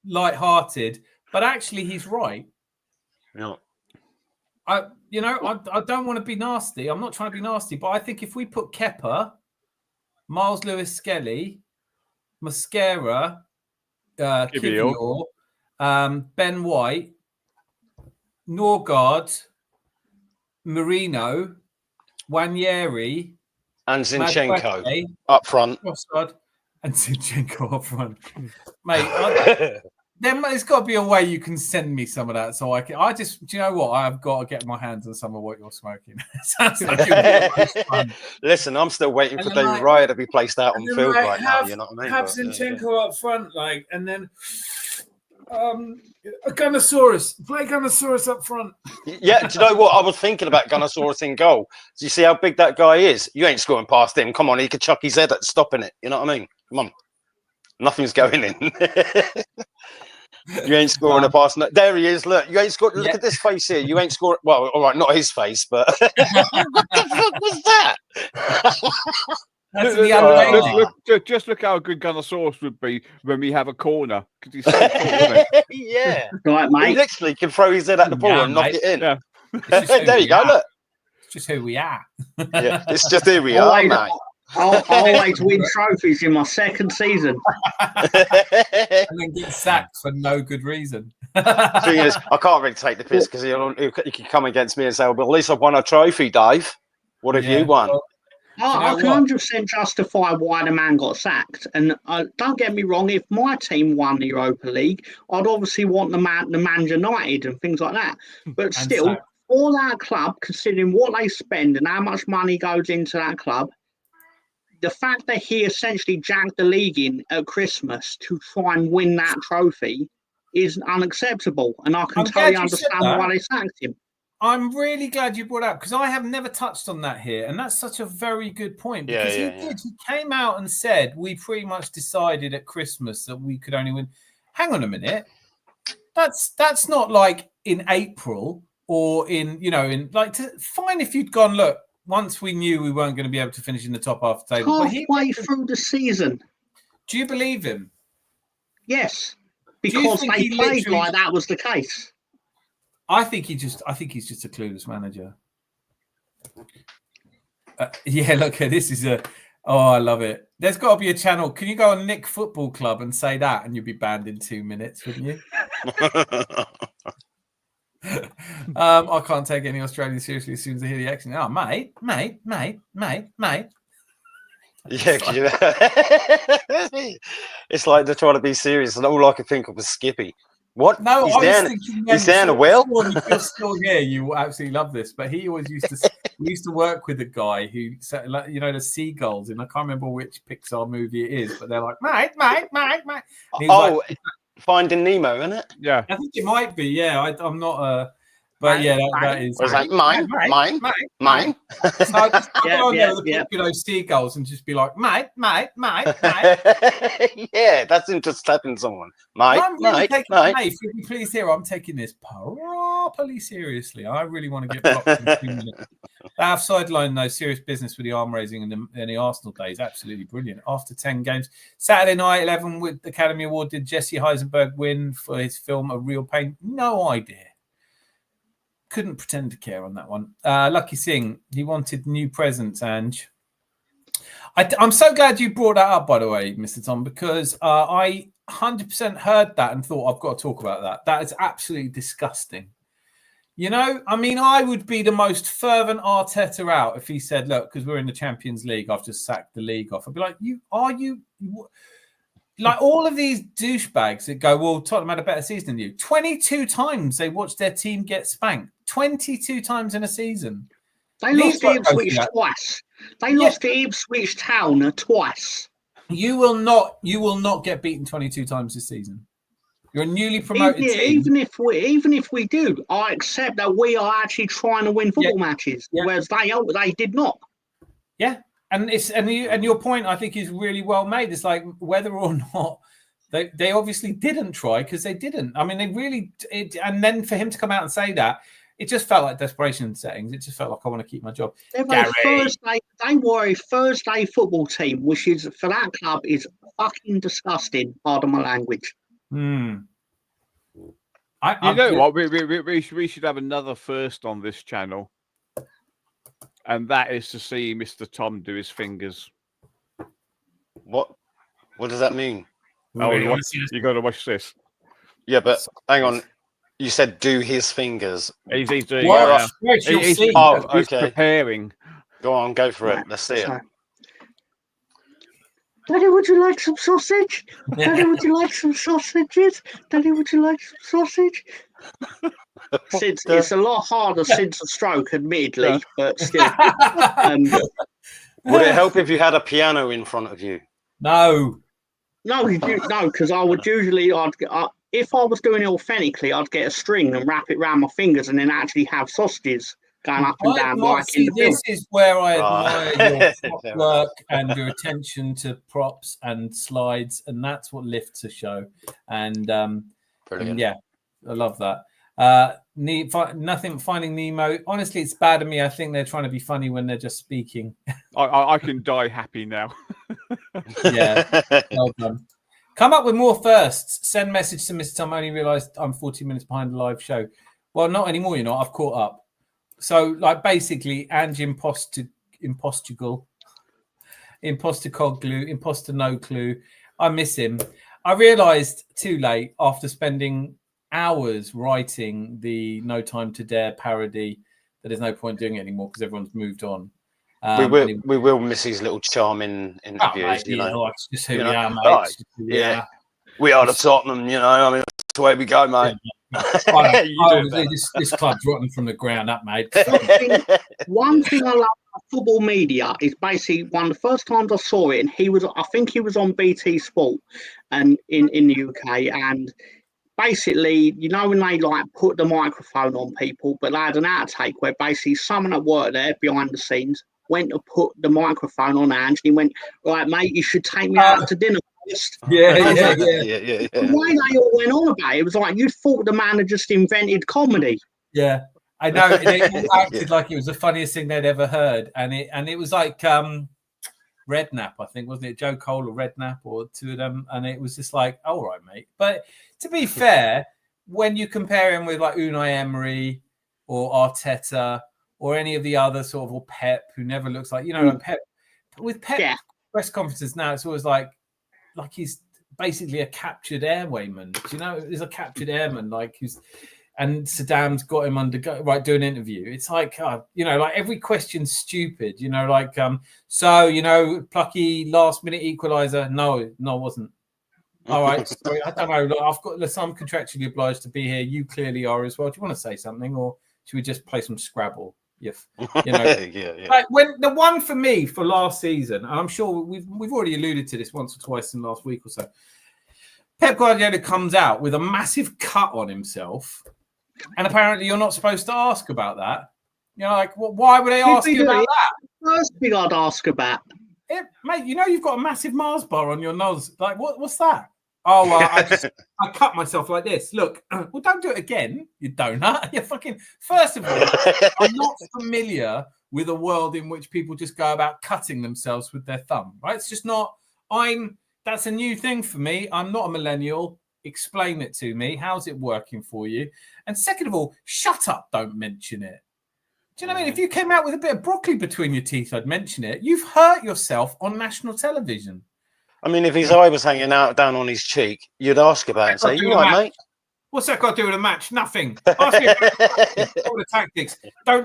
light-hearted, but actually he's right. Yeah. I don't want to be nasty. I'm not trying to be nasty, but I think if we put Kepa, Miles Lewis-Skelly, Mascara, Kivior, Ben White, Norgard, Marino, Wanyeri, and Zinchenko up front. And Zinchenko up front. Mate, there's got to be a way you can send me some of that so I can. Do you know what? I've got to get my hands on some of what you're smoking. Sounds like it would be fun. Listen, I'm still waiting for David Raya to be placed out on field right now. You know what I mean? Have Zinchenko up front, like, and then a Gunnosaurus. Play Gunnosaurus up front. Yeah, do you know what? I was thinking about Gunnosaurus in goal. Do you see how big that guy is? You ain't scoring past him. Come on, he could chuck his head at stopping it. You know what I mean? Come on. Nothing's going in. You ain't scoring a pass. There he is. Look, you ain't scored. Look at this face here. You ain't scored. Well, all right, not his face, but what the fuck was that? Just look how good Gunnosaurus would be when we have a corner. Yeah, right, mate. He literally can throw his head at the ball and knock it in. Yeah. There you go. Look, it's just who we are. Yeah, it's just who we are, mate. I'll always win trophies in my second season. And then get sacked for no good reason. The thing is, I can't really take the piss because he can come against me and say, well, at least I've won a trophy, Dave. What have you won? I can 100% justify why the man got sacked. And don't get me wrong, if my team won the Europa League, I'd obviously want the Man United and things like that. But still, for that club, considering what they spend and how much money goes into that club, the fact that he essentially jacked the league in at Christmas to try and win that trophy is unacceptable. And I can totally understand why they sacked him. I'm really glad you brought it up because I have never touched on that here. And that's such a very good point. Because he came out and said, we pretty much decided at Christmas that we could only win. Hang on a minute. That's not like in April or fine if you'd gone, look, once we knew we weren't going to be able to finish in the top half of the table. Halfway through the season. Do you believe him? Yes. Because they played like that was the case. I think he's just a clueless manager. Look, this is I love it. There's got to be a channel. Can you go on Nick Football Club and say that, and you'll be banned in 2 minutes, wouldn't you? I can't take any Australians seriously as soon as I hear the accent. Oh, mate. Yeah, it's like they're trying to be serious, and all I could think of was Skippy. What? No, He's I was down. thinking. He's down a well. If you're still here, you will absolutely love this. But he always used to. We used to work with a guy who, you know, the seagulls, and I can't remember which Pixar movie it is, but they're like, mate. And he was like, Finding Nemo, isn't it? Yeah, I think it might be. Yeah, I'm not. But yeah, that is. It's like mine. So I just go there with a picture of those seagulls and just be like, mate. Yeah, that's him just slapping someone. Mate. If you'll be pleased here, I'm taking this properly seriously. I really want to get blocked in 2 minutes. That sideline, though, serious business with the arm raising in the Arsenal days. Absolutely brilliant. After 10 games, Saturday night, 11 with the Academy Award. Did Jesse Heisenberg win for his film A Real Pain? No idea. Couldn't pretend to care on that one. Lucky Singh, he wanted new presents, Ange. I'm so glad you brought that up, by the way, Mr. Tom, because I 100% heard that and thought, I've got to talk about that. That is absolutely disgusting. You know, I mean, I would be the most fervent Arteta out if he said, look, because we're in the Champions League, I've just sacked the league off. I'd be like, like all of these douchebags that go, well, Tottenham had a better season than you. 22 times they watched their team get spanked. 22 times in a season. They lost to Ipswich twice. They lost to Ipswich Town twice. You will not get beaten 22 times this season. You're a newly promoted team. Even if we do, I accept that we are actually trying to win football matches, whereas they did not. Yeah. And your point, I think, is really well made. It's like whether or not they obviously didn't try, because they didn't. I mean, they really. And then for him to come out and say that, it just felt like desperation settings. It just felt like I want to keep my job. They were a Thursday football team, which is for that club is fucking disgusting. Pardon my language. You know what? We should have another first on this channel. And that is to see Mr. Tom do his fingers. What does that mean? Oh, you got to watch this. Yeah, but hang on. You said do his fingers. He's doing. He's preparing. Go on, go for it. Let's see it. Daddy, would you like some sausage? Daddy, would you like some sausages? Daddy, would you like some sausage? Since it's a lot harder since a stroke, admittedly, but still. Would it help if you had a piano in front of you? No, because I would usually, if I was doing it authentically, I'd get a string and wrap it around my fingers and then actually have sausages going up and down. This is where I admire your work and your attention to props and slides, and that's what lifts a show. And yeah, I love that. Finding Nemo. Honestly, it's bad of me. I think they're trying to be funny when they're just speaking. I can die happy now. Yeah, well done. Come up with more firsts. Send message to Mr. Tom. I only realised I'm 40 minutes behind the live show. Well, not anymore, you know. I've caught up. So, like, basically, Ange Imposter No Clue. I miss him. I realised too late after spending hours writing the No Time to Dare parody that there's no point doing it anymore because everyone's moved on. We will miss his little charming interviews. You know, it's just who we are, mate. Right. Yeah, we are the Tottenham. You know, I mean, that's the way we go, mate. This club's rotten from the ground up, mate. One thing I love about football media is basically one of the first times I saw it, and I think he was on BT Sport and in the UK, and basically, you know, when they like put the microphone on people, but they had an outtake where basically someone that worked there behind the scenes went to put the microphone on Ange, and he went, right, mate, you should take me out to dinner first. Yeah. The way they all went on about it was like you'd thought the man had just invented comedy. Yeah, I know. It acted like it was the funniest thing they'd ever heard, and it was like Redknapp, I think, wasn't it? Joe Cole or Redknapp, or two of them, and it was just like, all right, mate. But to be fair, when you compare him with like Unai Emery or Arteta or any of the other sort of, or Pep, who never looks like, you know, like Pep. With Pep press conferences now, it's always like he's basically a captured airwayman. Do you know, he's a captured airman, like who's. And Saddam's got him do an interview. It's like, you know, like every question's stupid, you know, like, so, you know, plucky last minute equalizer. No, it wasn't. All right, sorry, I don't know. Look, listen, I'm contractually obliged to be here. You clearly are as well. Do you want to say something, or should we just play some Scrabble? You know, yeah. Like when the one for me for last season, and I'm sure we've already alluded to this once or twice in the last week or so. Pep Guardiola comes out with a massive cut on himself, and apparently you're not supposed to ask about that. You know, like, why would they ask you about that? First thing I'd ask about. Mate, you know you've got a massive Mars bar on your nose. Like, what's that? Oh, I cut myself like this. Look, well, don't do it again, you donut. You fucking. First of all, I'm not familiar with a world in which people just go about cutting themselves with their thumb. Right? It's just not. That's a new thing for me. I'm not a millennial. Explain it to me. How's it working for you? And second of all, shut up. Don't mention it. Do you know what I mean? If you came out with a bit of broccoli between your teeth, I'd mention it. You've hurt yourself on national television. I mean, if his eye was hanging out down on his cheek, you'd ask about it and say, "You right, mate?" What's that got to do with a match? Nothing. Ask me all the tactics.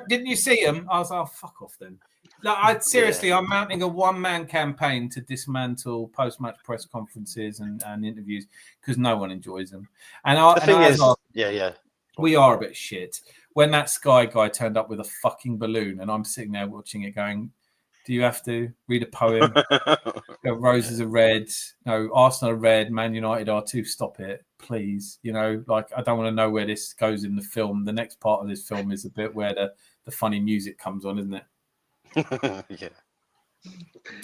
Didn't you see him? I was like, oh, fuck off then. No, I'm mounting a one-man campaign to dismantle post-match press conferences and interviews because no one enjoys them. And we are a bit shit. When that Sky guy turned up with a fucking balloon and I'm sitting there watching it going, do you have to read a poem? Roses are red. No, Arsenal are red. Man United are too. Stop it, please. You know, like, I don't want to know where this goes in the film. The next part of this film is a bit where the funny music comes on, isn't it? Yeah.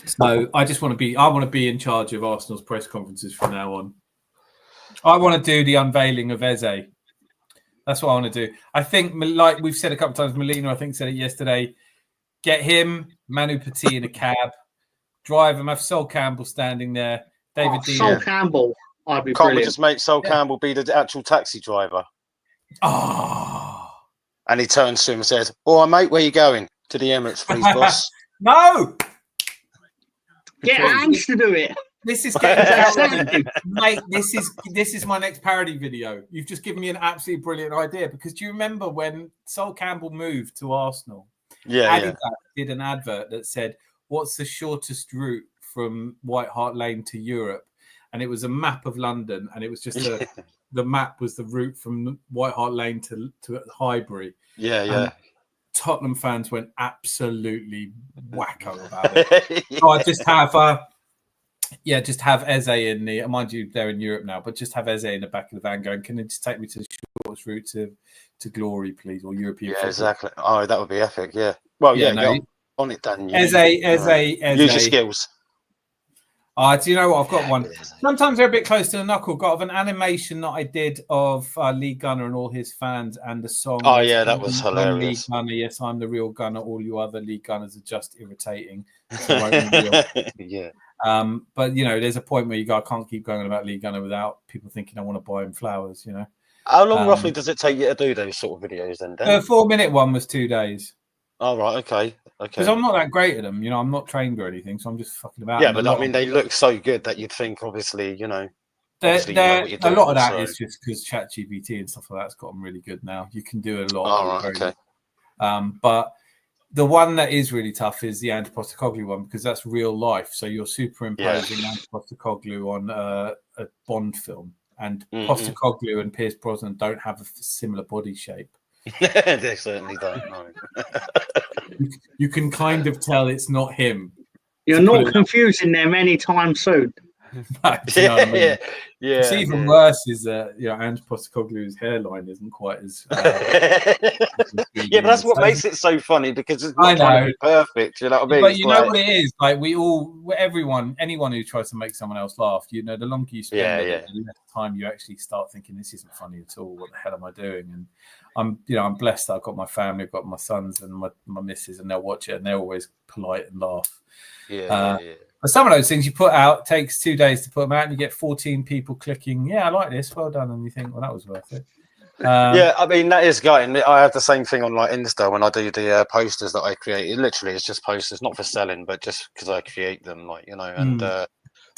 So I want to be in charge of Arsenal's press conferences from now on. I want to do the unveiling of Eze. That's what I want to do. I think, like we've said a couple of times, Molina, I think, said it yesterday. Get him, Manu Petit in a cab, drive him, have Sol Campbell standing there. David Dean. Sol Campbell, I'd be Can't brilliant. we just make Sol Campbell be the actual taxi driver? Oh. And he turns to him and says, "Oh, mate, where you going? To the Emirates, please, boss." No! Get Ange to do it. This is getting mate. This is my next parody video. You've just given me an absolutely brilliant idea, because do you remember when Sol Campbell moved to Arsenal? Adidas did an advert that said, "What's the shortest route from White Hart Lane to Europe?" And it was a map of London, and it was just the map was the route from White Hart Lane to Highbury. Yeah. Tottenham fans went absolutely wacko about it. So I just have Eze in the, mind you, they're in Europe now, but just have Eze in the back of the van going, "Can you just take me to the shortest route to glory, please, or European football?" Exactly. Oh, that would be epic. Yeah. Well, get on it, Dan. Eze. Use your skills. Do you know what? I've got one. Sometimes they're a bit close to the knuckle. Got an animation that I did of Lee Gunner and all his fans, and the song. Oh yeah, that was hilarious. Lee Gunner, yes, I'm the real Gunner. All you other Lee Gunners are just irritating. Yeah. But you know, there's a point where you go, I can't keep going about Lee Gunner without people thinking I want to buy him flowers. You know. How long roughly does it take you to do those sort of videos then, Dan? The 4-minute one was 2 days. Oh, right, okay. Because I'm not that great at them, you know. I'm not trained or anything, so I'm just fucking about. Yeah, but I mean, they look so good that you'd think, obviously, you know. A lot of that is just because ChatGPT and stuff like that's got them really good now. You can do a lot. Oh, right, okay. But the one that is really tough is the Ange Postecoglou one, because that's real life. So you're superimposing Ange Postecoglou on a Bond film, and Postecoglou and Pierce Brosnan don't have a similar body shape. They certainly don't. No. You can kind of tell it's not him. You're not confusing them anytime soon. No, you know what I mean? Yeah. It's even worse is that Ange Postecoglou's hairline isn't quite as. Yeah, but that's what makes it so funny, because it's not trying to be perfect. You know what I mean? But you know what it is? Like anyone who tries to make someone else laugh, you know, the longer you spend it, the less time you actually start thinking, this isn't funny at all. What the hell am I doing? And I'm blessed that I've got my family, I've got my sons and my missus, and they'll watch it and they're always polite and laugh. Yeah. But some of those things you put out, takes 2 days to put them out, and you get 14 people clicking, "Yeah, I like this, well done," and you think, well, that was worth it. Yeah, I mean, that is going. I have the same thing on like Insta when I do the posters that I create. It literally is just posters, not for selling, but just because I create them, like, you know. And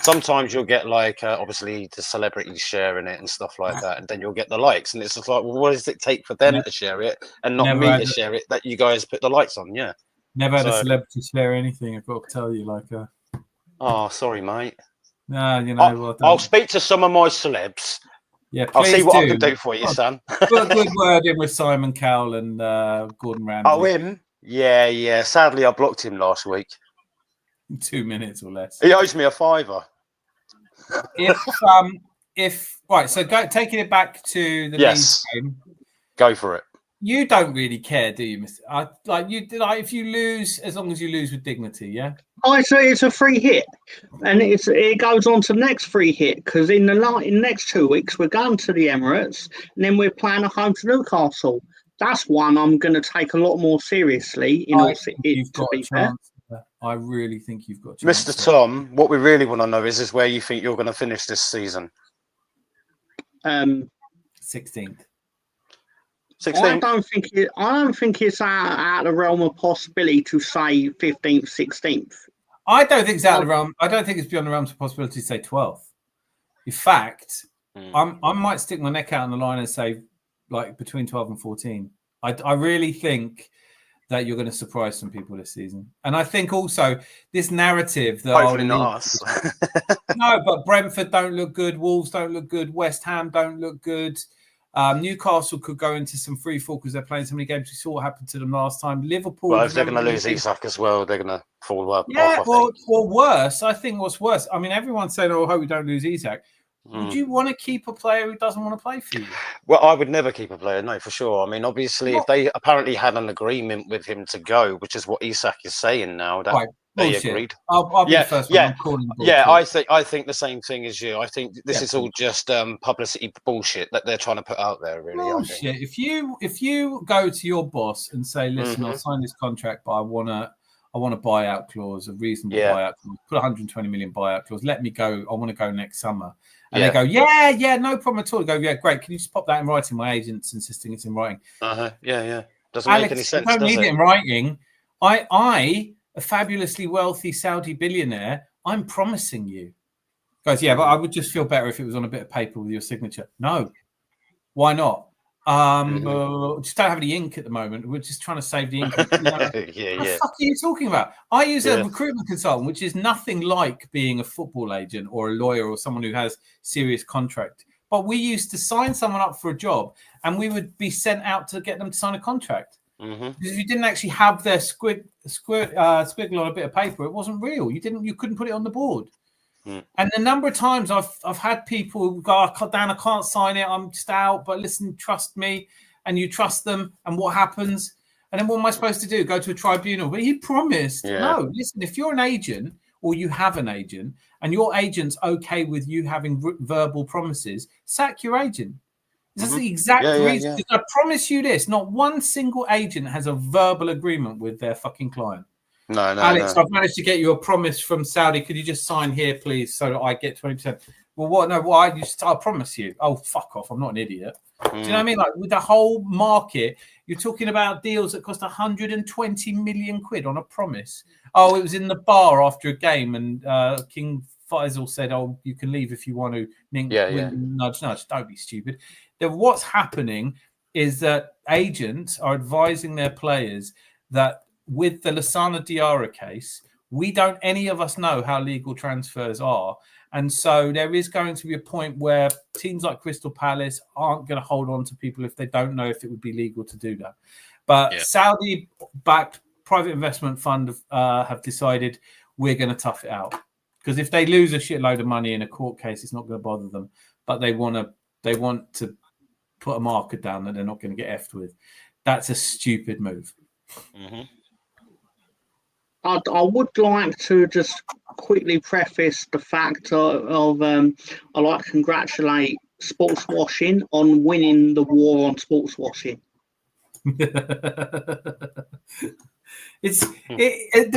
sometimes you'll get like obviously the celebrities sharing it and stuff like that, and then you'll get the likes, and it's just like, well, what does it take for them to share it and not me to share it, that you guys put the likes on? Yeah. Never had a celebrity share anything, I've got to tell you. Like, oh, sorry, mate. No, you know what? I'll speak to some of my celebs. Yeah, I'll see please what I do. can do for you, son. Put a good word in with Simon Cowell and Gordon Ramsay. Oh, him? Yeah. Sadly, I blocked him last week. 2 minutes or less. He owes me a £5. If right, so taking it back to the Leeds game. Go for it. You don't really care, do you, Mister? If you lose, as long as you lose with dignity, yeah. It's a free hit, and it goes on to the next free hit because in the next 2 weeks we're going to the Emirates, and then we're playing at home to Newcastle. That's one I'm going to take a lot more seriously. I really think you've got a chance. Mr. Tom, what we really want to know is where you think you're going to finish this season. 16th. I don't think it's out of the realm of possibility to say 15th, 16th. I don't think it's out of the realm. I don't think it's beyond the realms of possibility to say 12th. In fact, I might stick my neck out on the line and say like between 12 and 14. I really think that you're going to surprise some people this season, and I think also this narrative that hopefully not us. No, but Brentford don't look good. Wolves don't look good. West Ham don't look good. Newcastle could go into some free fall because they're playing so many games. We saw what happened to them last time. Liverpool. Well, if they're going to lose Isak as well, they're going to fall up. Yeah, or worse. I think what's worse. I mean, everyone's saying, "Oh, I hope we don't lose Isak." Would you want to keep a player who doesn't want to play for you? Well, I would never keep a player, no, for sure. I mean, obviously, if they apparently had an agreement with him to go, which is what Isak is saying now, that they agreed. I'll be the first one. I'm calling bullshit. I think the same thing as you. I think this is all just publicity bullshit that they're trying to put out there. Really, bullshit. If you go to your boss and say, "Listen, I'll sign this contract, but I want a buyout clause, a reasonable buyout clause. Put 120 million buyout clause. Let me go. I want to go next summer." And they go, yeah, no problem at all. They go, yeah, great. Can you just pop that in writing? My agent's insisting it's in writing. Yeah. Doesn't make any sense. I don't need it in writing. I, a fabulously wealthy Saudi billionaire, I'm promising you. Guys, yeah, but I would just feel better if it was on a bit of paper with your signature. No, why not? Just don't have any ink at the moment. We're just trying to save the ink. What the fuck are you talking about? I use a recruitment consultant, which is nothing like being a football agent or a lawyer or someone who has serious contract. But we used to sign someone up for a job, and we would be sent out to get them to sign a contract. Because if you didn't actually have their squiggle on a bit of paper, it wasn't real. You couldn't put it on the board. And the number of times I've had people go, Dan, I can't sign it. I'm just out. But listen, trust me. And you trust them. And what happens? And then what am I supposed to do? Go to a tribunal? But he promised. Yeah. No, listen, if you're an agent or you have an agent and your agent's okay with you having verbal promises, sack your agent. That's the exact reason. I promise you this. Not one single agent has a verbal agreement with their fucking client. No, Alex, I've managed to get you a promise from Saudi. Could you just sign here, please, so that I get 20%? Well, what? No, why? I promise you. Oh, fuck off. I'm not an idiot. Do you know what I mean? Like with the whole market, you're talking about deals that cost 120 million quid on a promise. Oh, it was in the bar after a game, and King Faisal said, "Oh, you can leave if you want to." Nudge. Don't be stupid. What's happening is that agents are advising their players that with the Lassana Diarra case, any of us know how legal transfers are. And so there is going to be a point where teams like Crystal Palace aren't going to hold on to people if they don't know if it would be legal to do that. But Saudi-backed private investment fund have decided we're going to tough it out. Because if they lose a shitload of money in a court case, it's not going to bother them. But they want to put a marker down that they're not going to get effed with. That's a stupid move. I would like to just quickly preface the fact of I like to congratulate sports washing on winning the war on sports washing. The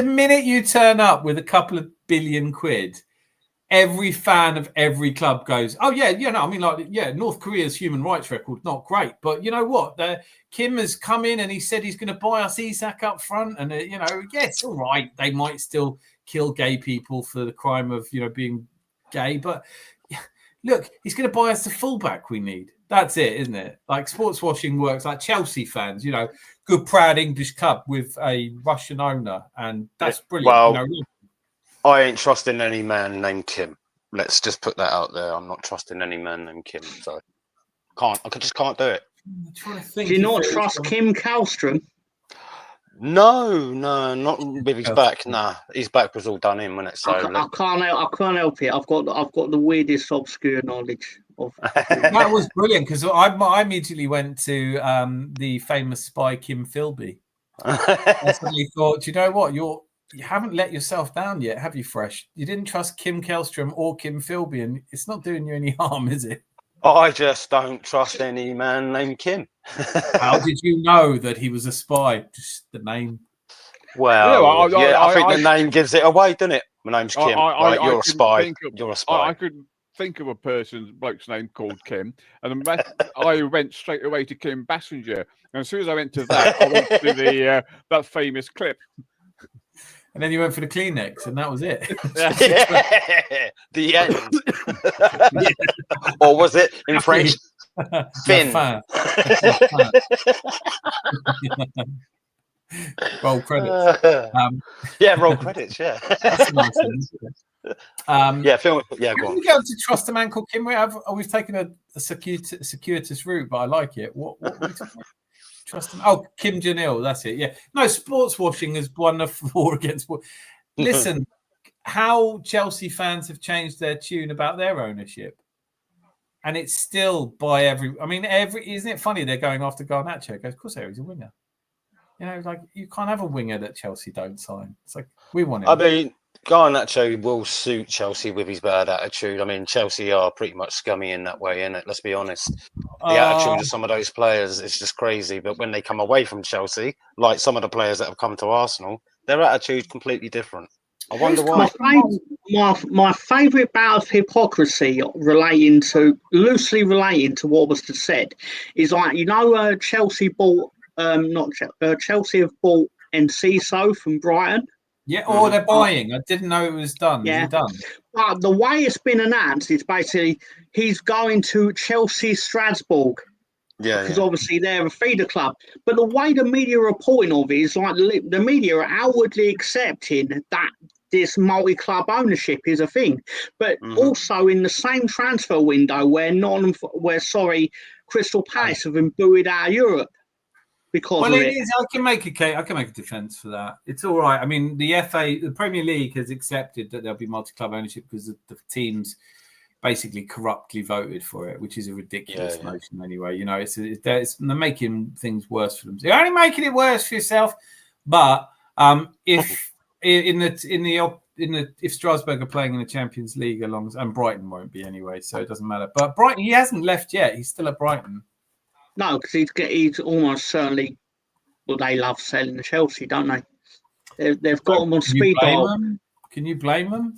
minute you turn up with a couple of billion quid, every fan of every club goes, oh, North Korea's human rights record, not great. But you know what? Kim has come in and he said he's going to buy us Isak up front. And, it's all right. They might still kill gay people for the crime of, being gay. But look, he's going to buy us the fullback we need. That's it, isn't it? Like sports washing works like Chelsea fans, good, proud English club with a Russian owner. And that's brilliant. Well, I ain't trusting any man named Kim. Let's just put that out there. I'm not trusting any man named Kim, so I just can't do it. I'm trying to think. Do you not trust Kim Kallstrom? No, not with his back. Nah, his back was all done in, wasn't it? So I can't help it. I've got the weirdest obscure knowledge of. That was brilliant because I immediately went to the famous spy Kim Philby. I suddenly thought, you know what, you haven't let yourself down yet, have you, Fresh? You didn't trust Kim Kallstrom or Kim Philby, and it's not doing you any harm, is it? I just don't trust any man named Kim. How did you know that he was a spy? Just the name. Well, I think the name gives it away, doesn't it? My name's Kim. You're a spy. You're a spy. I could think of a bloke's name called Kim, and I went straight away to Kim Bassinger. And as soon as I went to that, I went to that famous clip. And then you went for the Kleenex, and that was it. The end. Or was it in French? Fin. Roll credits. Roll credits. Yeah. That's a nice one. Film. Yeah, go on. We go to trust a man called Kim. We've taken a circuitous route, but I like it. What are we talking about? Trust him. Oh, Kim Jong-il, that's it. Yeah. No, sports washing has won the war against. Listen, how Chelsea fans have changed their tune about their ownership, and it's still by isn't it funny they're going after Garnacho? Of course, he's a winger. You know, like you can't have a winger that Chelsea don't sign. It's like we want him. I mean, Garnacho will suit Chelsea with his bad attitude. I mean, Chelsea are pretty much scummy in that way, innit? Let's be honest. The attitude of some of those players is just crazy. But when they come away from Chelsea, like some of the players that have come to Arsenal, their attitude completely different. I wonder why. My favourite bout of hypocrisy loosely relating to what was just said is like, Chelsea bought Chelsea have bought Enciso from Brighton. Yeah, they're buying. I didn't know it was done. Yeah, done. But the way it's been announced is basically he's going to Chelsea Strasbourg. Yeah, because obviously they're a feeder club. But the way the media are reporting of it is like the media are outwardly accepting that this multi-club ownership is a thing. But also in the same transfer window where Crystal Palace have been booed out of Europe. Because it is. I can make a defence for that. It's all right. I mean, the Premier League has accepted that there'll be multi-club ownership because the teams basically corruptly voted for it, which is a ridiculous notion anyway. You know, they're making things worse for them. You're only making it worse for yourself. But if Strasbourg are playing in the Champions League and Brighton won't be anyway, so it doesn't matter. But Brighton, he hasn't left yet. He's still at Brighton. No, because he's almost certainly. Well, they love selling to Chelsea, don't they? They've got him on speed dial. Can you blame them?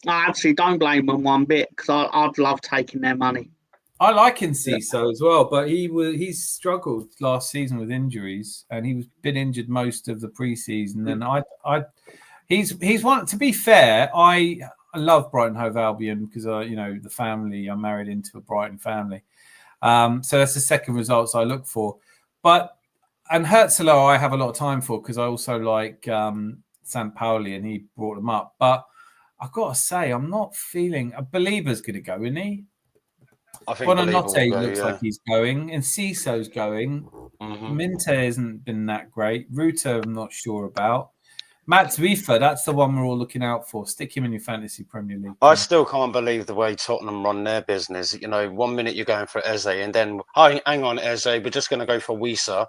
I actually don't blame them one bit because I'd love taking their money. I like Enciso as well, but he's struggled last season with injuries, and he's been injured most of the preseason. And he's one. To be fair, I love Brighton Hove Albion because the family. I'm married into a Brighton family. So that's the second results I look for. And Herzog I have a lot of time for because I also like St. Pauli and he brought them up. But I've got to say, I'm not feeling a believer's going to go, isn't he? I think Bonanotte looks like he's going, and Ciso's going. Minte hasn't been that great. Ruta, I'm not sure about. Matt Zwiefer, that's the one we're all looking out for. Stick him in your fantasy Premier League. I still can't believe the way Tottenham run their business. You know, 1 minute you're going for Eze, and then, hang on, Eze, we're just going to go for Wisa.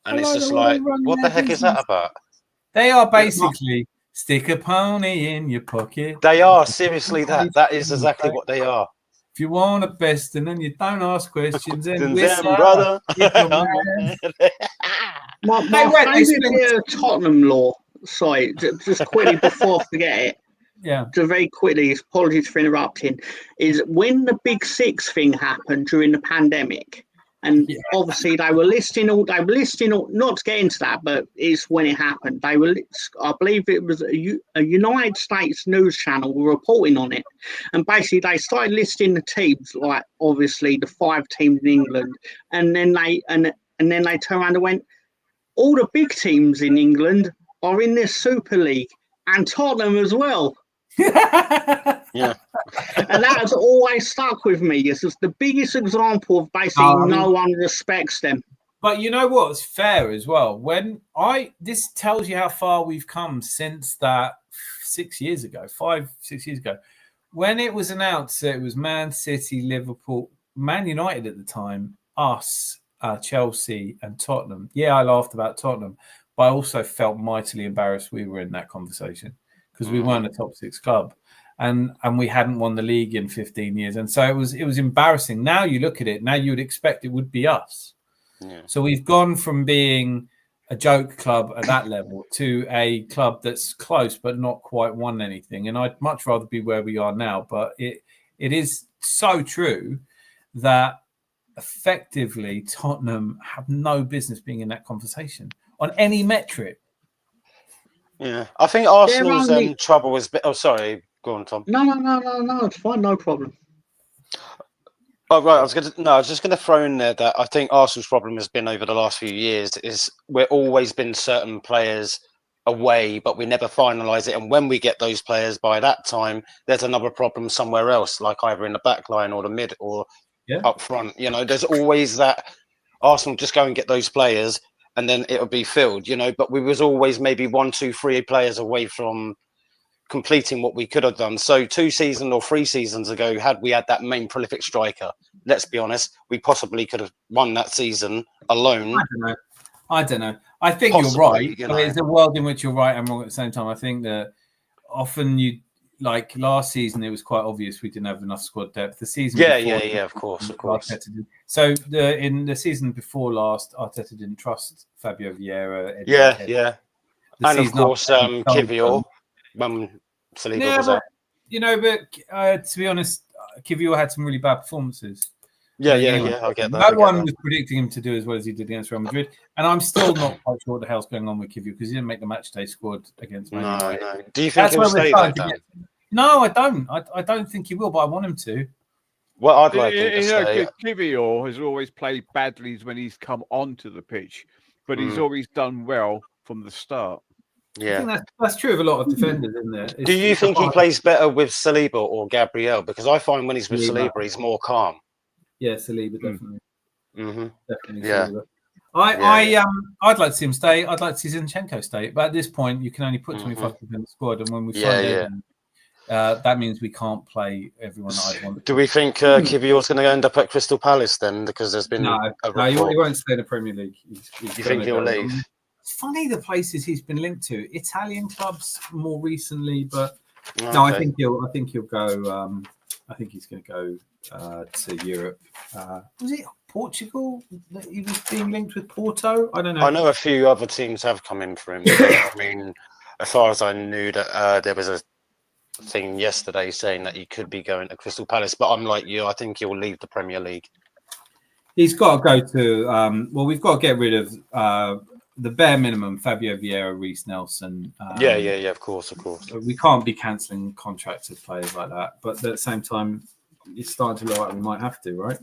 And it's just like, what the heck is that about? They are basically stick a pony in your pocket. They are, seriously, that is exactly what they are. If you want a best, and then you don't ask questions, then brother. My favourite Tottenham law. Sorry, just quickly before I forget it. Yeah. So very quickly, apologies for interrupting. Is when the Big Six thing happened during the pandemic, and obviously they were listing all. Not to get into that, but it's when it happened. They were. I believe it was a United States news channel were reporting on it, and basically they started listing the teams, like obviously the 5 teams in England, and then they turned around and went, all the big teams in England are in this Super League, and Tottenham as well. Yeah. And that has always stuck with me. It's just the biggest example of basically no one respects them. But you know what's fair as well? This tells you how far we've come since that 6 years ago, 5-6 years ago, when it was announced that it was Man City, Liverpool, Man United at the time, us, Chelsea, and Tottenham. Yeah, I laughed about Tottenham, but I also felt mightily embarrassed we were in that conversation because we weren't a top 6 club. And we hadn't won the league in 15 years. And so it was embarrassing. Now you look at it, now you would expect it would be us. Yeah. So we've gone from being a joke club at that level to a club that's close but not quite won anything. And I'd much rather be where we are now. But it is so true that effectively Tottenham have no business being in that conversation on any metric. Yeah. I think Arsenal's trouble was... Oh, sorry. Go on, Tom. No, it's fine, no problem. Oh, right. I was just going to throw in there that I think Arsenal's problem has been over the last few years is we're always been certain players away, but we never finalise it. And when we get those players, by that time, there's another problem somewhere else, like either in the back line or the mid or up front. You know, there's always that Arsenal just go and get those players and then it'll be filled, you know, but we was always maybe 1, 2, 3 players away from completing what we could have done. So 2 seasons or 3 seasons ago, had we had that main prolific striker, let's be honest, we possibly could have won that season alone. I don't know. I think you're right. You know. There's a world in which you're right and wrong at the same time. I think that often like last season, it was quite obvious we didn't have enough squad depth. The season before, of course. So in the season before last, Arteta didn't trust Fabio Vieira. And of course, Kivior. When Saliba was out. You know, but to be honest, Kivior had some really bad performances. I get that. No one was predicting him to do as well as he did against Real Madrid. And I'm still not quite sure what the hell's going on with Kivior because he didn't make the matchday squad against Man United. No. Do you think he'll stay there, Dan? No, I don't. I don't think he will, but I want him to. Well, I'd like him to stay. Kivior has always played badly when he's come onto the pitch, but he's always done well from the start. Yeah, I think that's true of a lot of defenders, isn't there? Do you think he plays better with Saliba or Gabriel? Because I find when he's with Saliba, he's more calm. Yeah, Saliba definitely. Definitely. Yeah. Saliba. I'd like to see him stay. I'd like to see Zinchenko stay. But at this point, you can only put 25% in the squad, and when we find out, that means we can't play everyone that I'd want. Do we think Kivior's going to end up at Crystal Palace then? Because there's been no, he won't stay in the Premier League. You think he'll leave? It's funny the places he's been linked to. Italian clubs more recently, but no, I think he'll go. I think he's going to go to Europe. Was it Portugal that he was being linked with? Porto? I don't know. I know a few other teams have come in for him. I mean, as far as I knew, that there was a thing yesterday saying that he could be going to Crystal Palace. But I'm like you. I think he'll leave the Premier League. He's got to go to. Well, we've got to get rid of. The bare minimum, Fabio Vieira, Reece Nelson. Of course. We can't be cancelling contracts of players like that. But at the same time, it's starting to look like we might have to, right?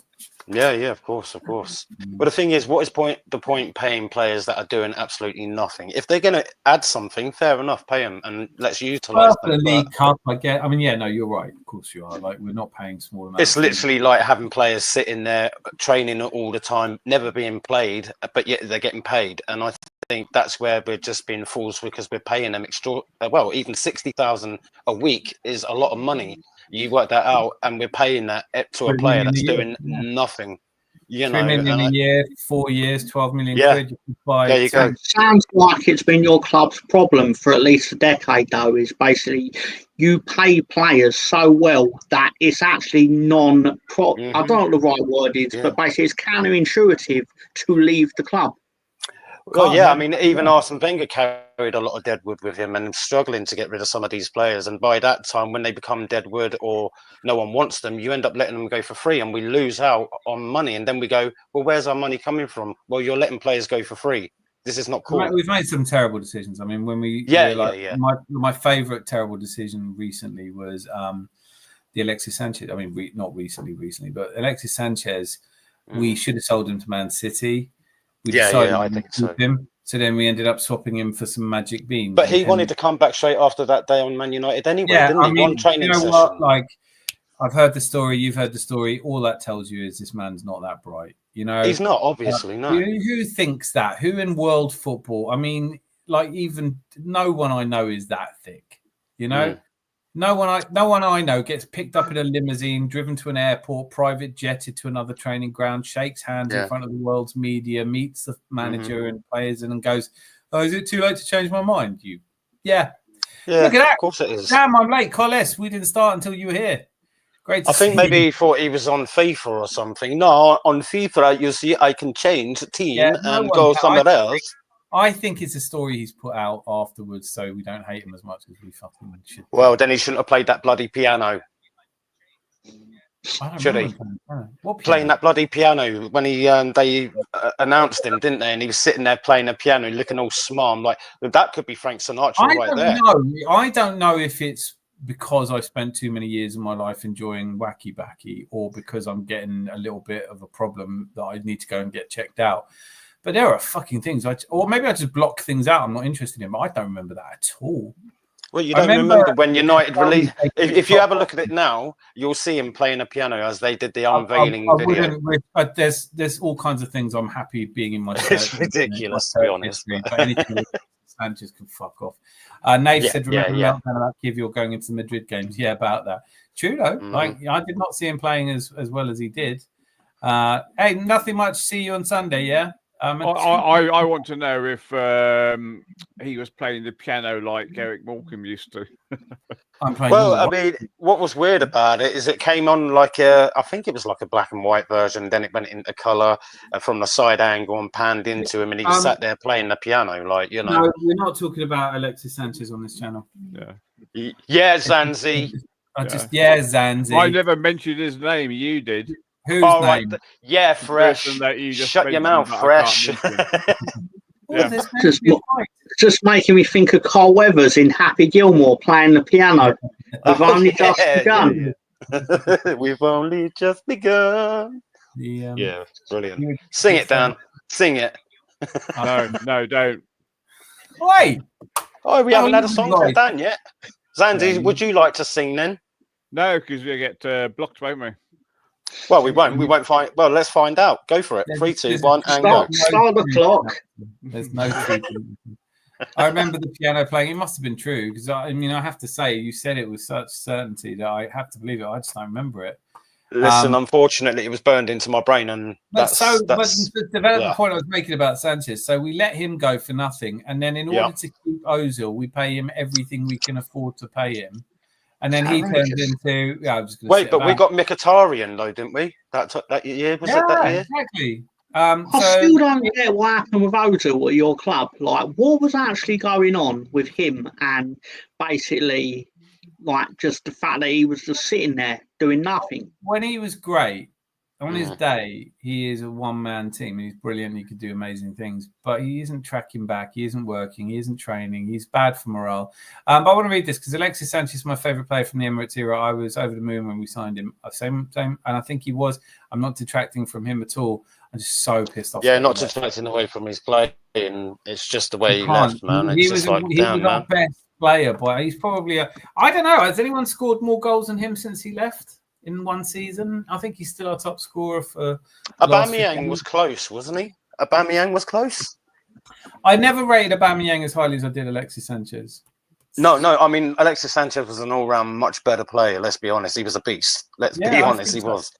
Yeah, of course. But the thing is, what is the point paying players that are doing absolutely nothing? If they're going to add something, fair enough, pay them and let's utilise them. The League Cup, I get. I mean, no, you're right. Of course you are. Like, we're not paying small amounts. It's literally like having players sitting there training all the time, never being played, but yet they're getting paid. And I think that's where we're just being fools because we're paying them even 60,000 a week is a lot of money. You work that out, and we're paying that to a player that's doing nothing. You know, 3 million a year, 4 years, 12 million quid. There you go. Sounds like it's been your club's problem for at least a decade, though. Is basically you pay players so well that it's actually I don't know what the right word is, but basically it's counterintuitive to leave the club. Well, I mean, even Arsene Wenger carried a lot of deadwood with him and struggling to get rid of some of these players. And by that time, when they become deadwood or no one wants them, you end up letting them go for free and we lose out on money. And then we go, well, where's our money coming from? Well, you're letting players go for free. This is not cool. We've made some terrible decisions. I mean, when we... My favourite terrible decision recently was the Alexis Sanchez. I mean, not recently, but Alexis Sanchez, we should have sold him to Man City. We decided I think so. Him. So then we ended up swapping him for some magic beans. But he wanted to come back straight after that day on Man United anyway, didn't he? One training you know session. what? Like, I've heard the story, you've heard the story. All that tells you is this man's not that bright. You know, he's not, obviously, no. Who thinks that? Who in world football? I mean, like, even no one I know is that thick. You know, no one I know gets picked up in a limousine, driven to an airport, private jetted to another training ground, shakes hands in front of the world's media, meets the manager and players, and then goes, "Oh, is it too late to change my mind?" Yeah. Look at that. Of course it is. Damn, I'm late. Carles, we didn't start until you were here. Great. I think maybe he thought he was on FIFA or something. No, on FIFA, you see, I can change the team and go somewhere else. I think it's a story he's put out afterwards, so we don't hate him as much as we fucking should. Well, then he shouldn't have played that bloody piano. Should he? Playing that bloody piano when he they announced him, didn't they? And he was sitting there playing a piano, looking all smart. I'm like, that could be Frank Sinatra there. I don't know if it's because I spent too many years of my life enjoying wacky backy, or because I'm getting a little bit of a problem that I need to go and get checked out. But there are fucking things, or maybe I just block things out I'm not interested in, but I don't remember that at all. Well, you don't remember when United released. If you have a look at it now, you'll see him playing a piano as they did the unveiling video. There's all kinds of things I'm happy being in my It's ridiculous, to be honest. But anything Sanchez can fuck off. Nate said, remember about Kivior going into the Madrid games? Yeah, about that. True, though. Like, I did not see him playing as well as he did. Hey, nothing much. See you on Sunday, yeah? I want to know if he was playing the piano like Eric Morecambe used to. I mean, what was weird about it is it came on like I think it was like a black and white version. Then it went into colour from the side angle and panned into him, and he sat there playing the piano, like, you know. No, we're not talking about Alexis Sanchez on this channel. Yeah, Zanzi. Zanzi. I never mentioned his name. You did. Whose name? Right. Yeah, Fresh. Shut your mouth, Fresh. Just making me think of Carl Weathers in Happy Gilmore playing the piano. We've only just begun. We've only just begun. Yeah, brilliant. Sing it, Dan. Sing it. No, don't. Wait. Oh, we haven't had a song from Dan yet. Zandy, would you like to sing then? No, because we get blocked, won't we? Well, we won't. We won't find. Well, let's find out. Go for it. 3, 2, 1, and go. Start the clock. There's no truth. I remember the piano playing. It must have been true because I mean, I have to say, you said it with such certainty that I have to believe it. I just don't remember it. Listen, unfortunately, it was burned into my brain, and but the development point I was making about Sanchez. So we let him go for nothing, and then in order to keep Ozil, we pay him everything we can afford to pay him. And then he turned into. Yeah, I was just wait, but we got Mkhitaryan though, didn't we? That year was it that year? Exactly. I still don't get what happened with Ozil at your club. Like, what was actually going on with him, and basically, like, just the fact that he was just sitting there doing nothing. When he was great, on his day, he is a one-man team. He's brilliant. He could do amazing things, but he isn't tracking back. He isn't working. He isn't training. He's bad for morale. But I want to read this because Alexis Sanchez is my favourite player from the Emirates era. I was over the moon when we signed him. Same, and I think he was. I'm not detracting from him at all. I'm just so pissed off. Yeah, not detracting away from his play. It's just the way he left, man. He was our best player, but he's probably I don't know. Has anyone scored more goals than him since he left? In one season, I think he's still our top scorer for. Aubameyang was close, wasn't he? Aubameyang was close. I never rated Aubameyang as highly as I did Alexis Sanchez. No. I mean, Alexis Sanchez was an all-round much better player. Let's be honest. He was a beast. Let's be honest. He was.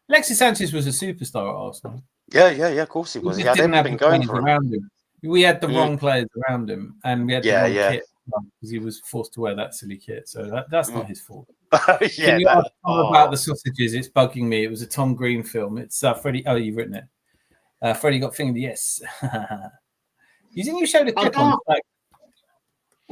Alexis Sanchez was a superstar at Arsenal. Yeah. Of course he was. He had everything going for him. We had the wrong players around him, and we had the wrong kit because he was forced to wear that silly kit. So that's not his fault. Can you ask Tom about the sausages? It's bugging me. It was a Tom Green film. It's Freddie. Oh, you've written it. Freddie got fingered. Yes. You think you showed a clip on?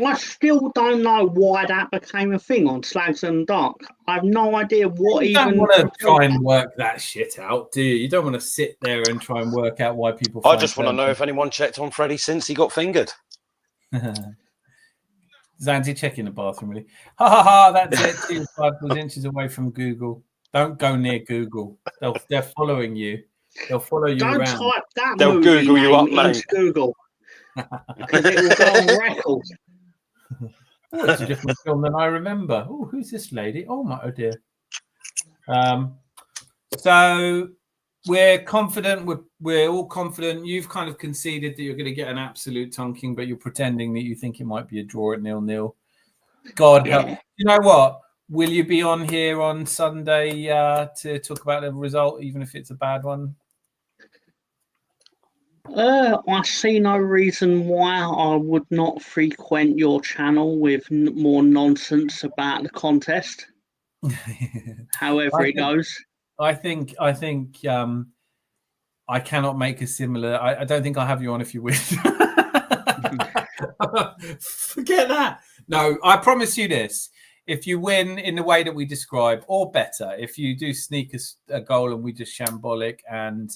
I still don't know why that became a thing on Slags and Dark. I have no idea what you don't want to try and work that shit out, do you? You don't want to sit there and try and work out why people. I just want to know if anyone checked on Freddie since he got fingered. Zanzi, check in the bathroom, really. Ha ha ha! That's it. 2 5 inches away from Google. Don't go near Google. They're following you. They'll follow you around. Don't type that. They'll Google you up, mate. Google. because it will go on record. Oh, it's a different film than I remember. Oh, who's this lady? Oh my, oh dear. So we're confident. We're all confident. You've kind of conceded that you're going to get an absolute tonking, but you're pretending that you think it might be a draw at 0-0. God help. You know what? Will you be on here on Sunday to talk about the result, even if it's a bad one? I see no reason why I would not frequent your channel with more nonsense about the contest. However it goes. I think I cannot make a similar. I don't think I'll have you on if you win. Forget that. No, I promise you this. If you win in the way that we describe, or better, if you do sneak a goal and we just shambolic and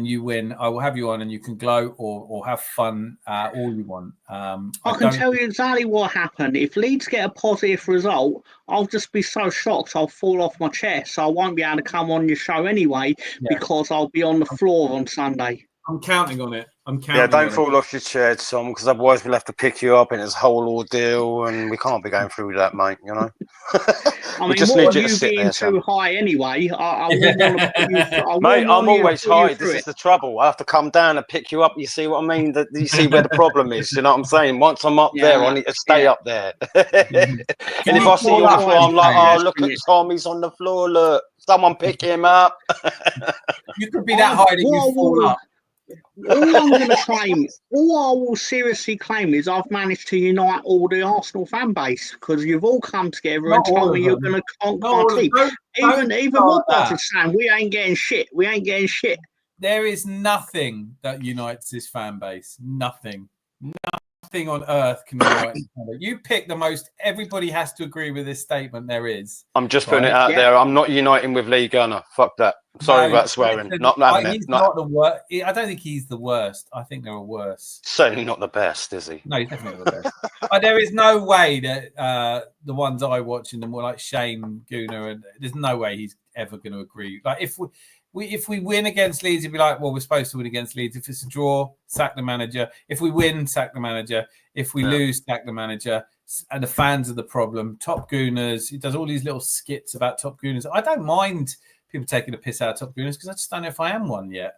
you win, I will have you on and you can gloat or have fun all you want. I can tell you exactly what happened. If Leeds get a positive result, I'll just be so shocked I'll fall off my chair. So I won't be able to come on your show anyway because I'll be on the floor on Sunday. I'm counting on it. Yeah, don't fall off your chair, Tom, because otherwise we'll have to pick you up in this whole ordeal, and we can't be going through that, mate. You know. I mean, what are you being too high anyway? I wouldn't want to put you through. Mate, I'm always high. This is the trouble. I have to come down and pick you up. You see what I mean? You see where the problem is. You know what I'm saying? Once I'm up there, I need to stay up there. And if I see you on the floor, I'm like, oh, look at Tom. He's on the floor. Look, someone pick him up. You could be that high that you fall up. All I'm going to claim, all I will seriously claim is I've managed to unite all the Arsenal fan base because you've all come together and told me you're going to conquer my team. Even what is saying, we ain't getting shit. We ain't getting shit. There is nothing that unites this fan base. Nothing. Nothing on earth can unite. You pick the most. Everybody has to agree with this statement. There is. I'm just putting it out there. I'm not uniting with Lee Gunner. Fuck that. Sorry about swearing. Not having it. He's not the worst. I don't think he's the worst. I think there are worse. Certainly not the best, is he? No, he's definitely not the best. There is no way that the ones I watch and the more like Shane Gooner, and there's no way he's ever going to agree. Like if we win against Leeds, he'd be like, well, we're supposed to win against Leeds. If it's a draw, sack the manager. If we win, sack the manager. If we lose, sack the manager. And the fans are the problem. Top Gooners. He does all these little skits about Top Gooners. I don't mind people taking a piss out of Top Gooners because I just don't know if I am one yet.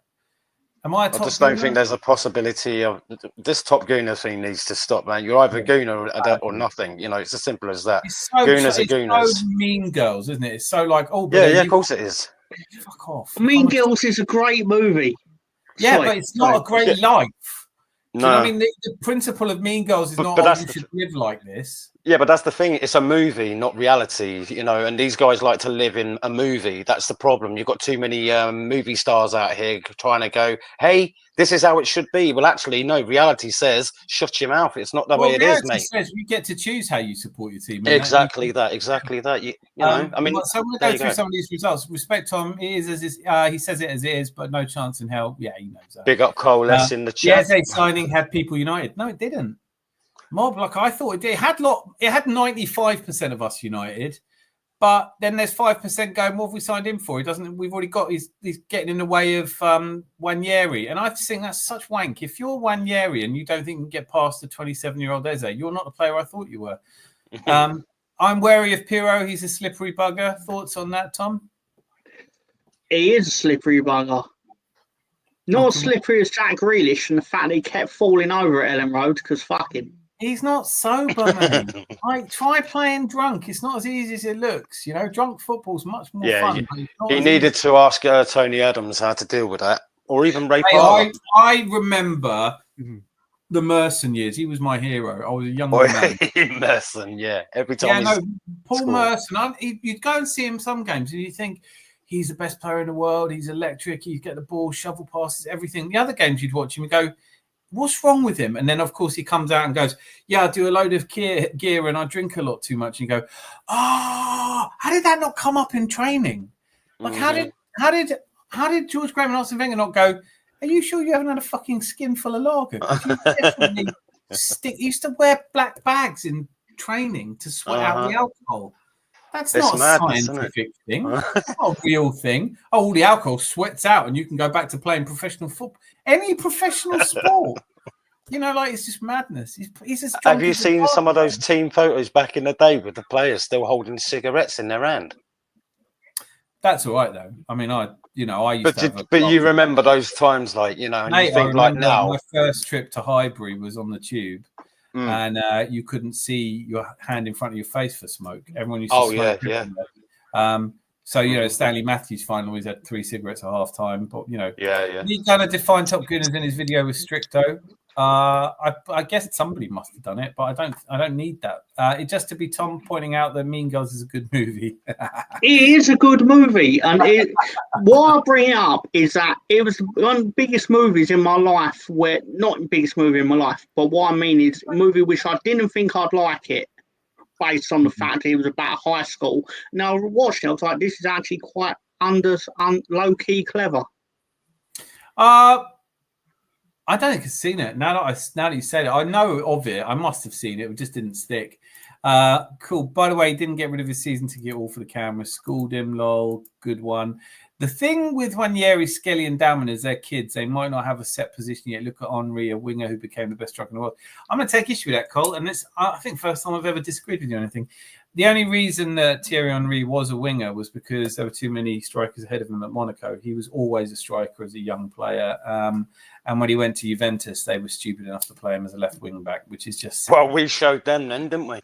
Am I a Top I just don't Gooner? think there's a possibility of this Top Gooner thing needs to stop, man. You're either Gooner or nothing. You know, it's as simple as that. Gooners are Gooners. It's so Mean Girls, isn't it? It's so like, oh, yeah, of course it is. Fuck off. Mean Girls is a great movie. Yeah, but it's not a great life. No, I mean the principle of Mean Girls is not you should live like this. Yeah, but that's the thing. It's a movie, not reality, you know, and these guys like to live in a movie. That's the problem. You've got too many movie stars out here trying to go, hey, this is how it should be. Well, actually, no, reality says, shut your mouth. It's not the way it is, mate. Says you get to choose how you support your team. Exactly that. You know, I mean, so I'm going to go through some of these results. Respect Tom, it is as he says it as it is, but no chance in hell. Yeah, he knows that. Big up Cole S in the chat. The Eze signing had people united. No, it didn't. Mob, like I thought it did. It had 95% of us united, but then there's 5% going, what have we signed him for? He doesn't. We've already got. He's getting in the way of Wanyeri, and I just think that's such wank. If you're Wanyeri and you don't think you can get past the 27-year-old Eze, you're not the player I thought you were. I'm wary of Pirro. He's a slippery bugger. Thoughts on that, Tom? He is a slippery bugger. Not as slippery as Jack Grealish and the fact that he kept falling over at Ellen Road because fuck him. He's not sober, man. Like, try playing drunk. It's not as easy as it looks. You know, drunk football's much more fun. He needed to ask Tony Adams how to deal with that, or even Ray Parlour. I remember the Merson years. He was my hero. I was a young man. Merson, yeah. Every time. Yeah, no, Paul Merson. You'd go and see him some games, and you think he's the best player in the world. He's electric. He get the ball, shovel passes, everything. The other games you'd watch him and go, what's wrong with him? And then, of course, he comes out and goes, yeah, I do a load of gear and I drink a lot too much. And you go, how did that not come up in training? Like, how did George Graham and Arsene Wenger not go, are you sure you haven't had a fucking skin full of lager? You definitely used to wear black bags in training to sweat out the alcohol. That's not a scientific thing. That's not a real thing. Oh, all the alcohol sweats out and you can go back to playing professional football. Any professional sport. You know, like it's just madness. He's just. Have you seen some of those team photos back in the day with the players still holding cigarettes in their hand? That's all right though. I mean, I used to. But you remember those times, like and Mate, you think like now. My first trip to Highbury was on the tube, and you couldn't see your hand in front of your face for smoke. Everyone used to smoke. So Stanley Matthews finally always had 3 cigarettes at half time. But he kind of defined Top Gunners in his video with Stricto. I guess somebody must have done it, but I don't need that. It just to be Tom pointing out that Mean Girls is a good movie. It is a good movie, and what I bring up is that it was one of the biggest movies in my life. Not the biggest movie in my life, but what I mean is a movie which I didn't think I'd like it, based on the fact that it was about high school. Now watching it, I was like, this is actually quite low key clever. I don't think I've seen it. Now that you said it, I know of it. I must have seen it. It just didn't stick. Cool. By the way, he didn't get rid of his season ticket all for the camera. Schooled him, lol. Good one. The thing with Wanyeri, Skelly, and Dalman is they're kids. They might not have a set position yet. Look at Henry, a winger who became the best striker in the world. I'm going to take issue with that, Cole. And it's, I think, first time I've ever disagreed with you on anything. The only reason that Thierry Henry was a winger was because there were too many strikers ahead of him at Monaco. He was always a striker as a young player. And when he went to Juventus, they were stupid enough to play him as a left wing back, which is just... Well, we showed them then, didn't we?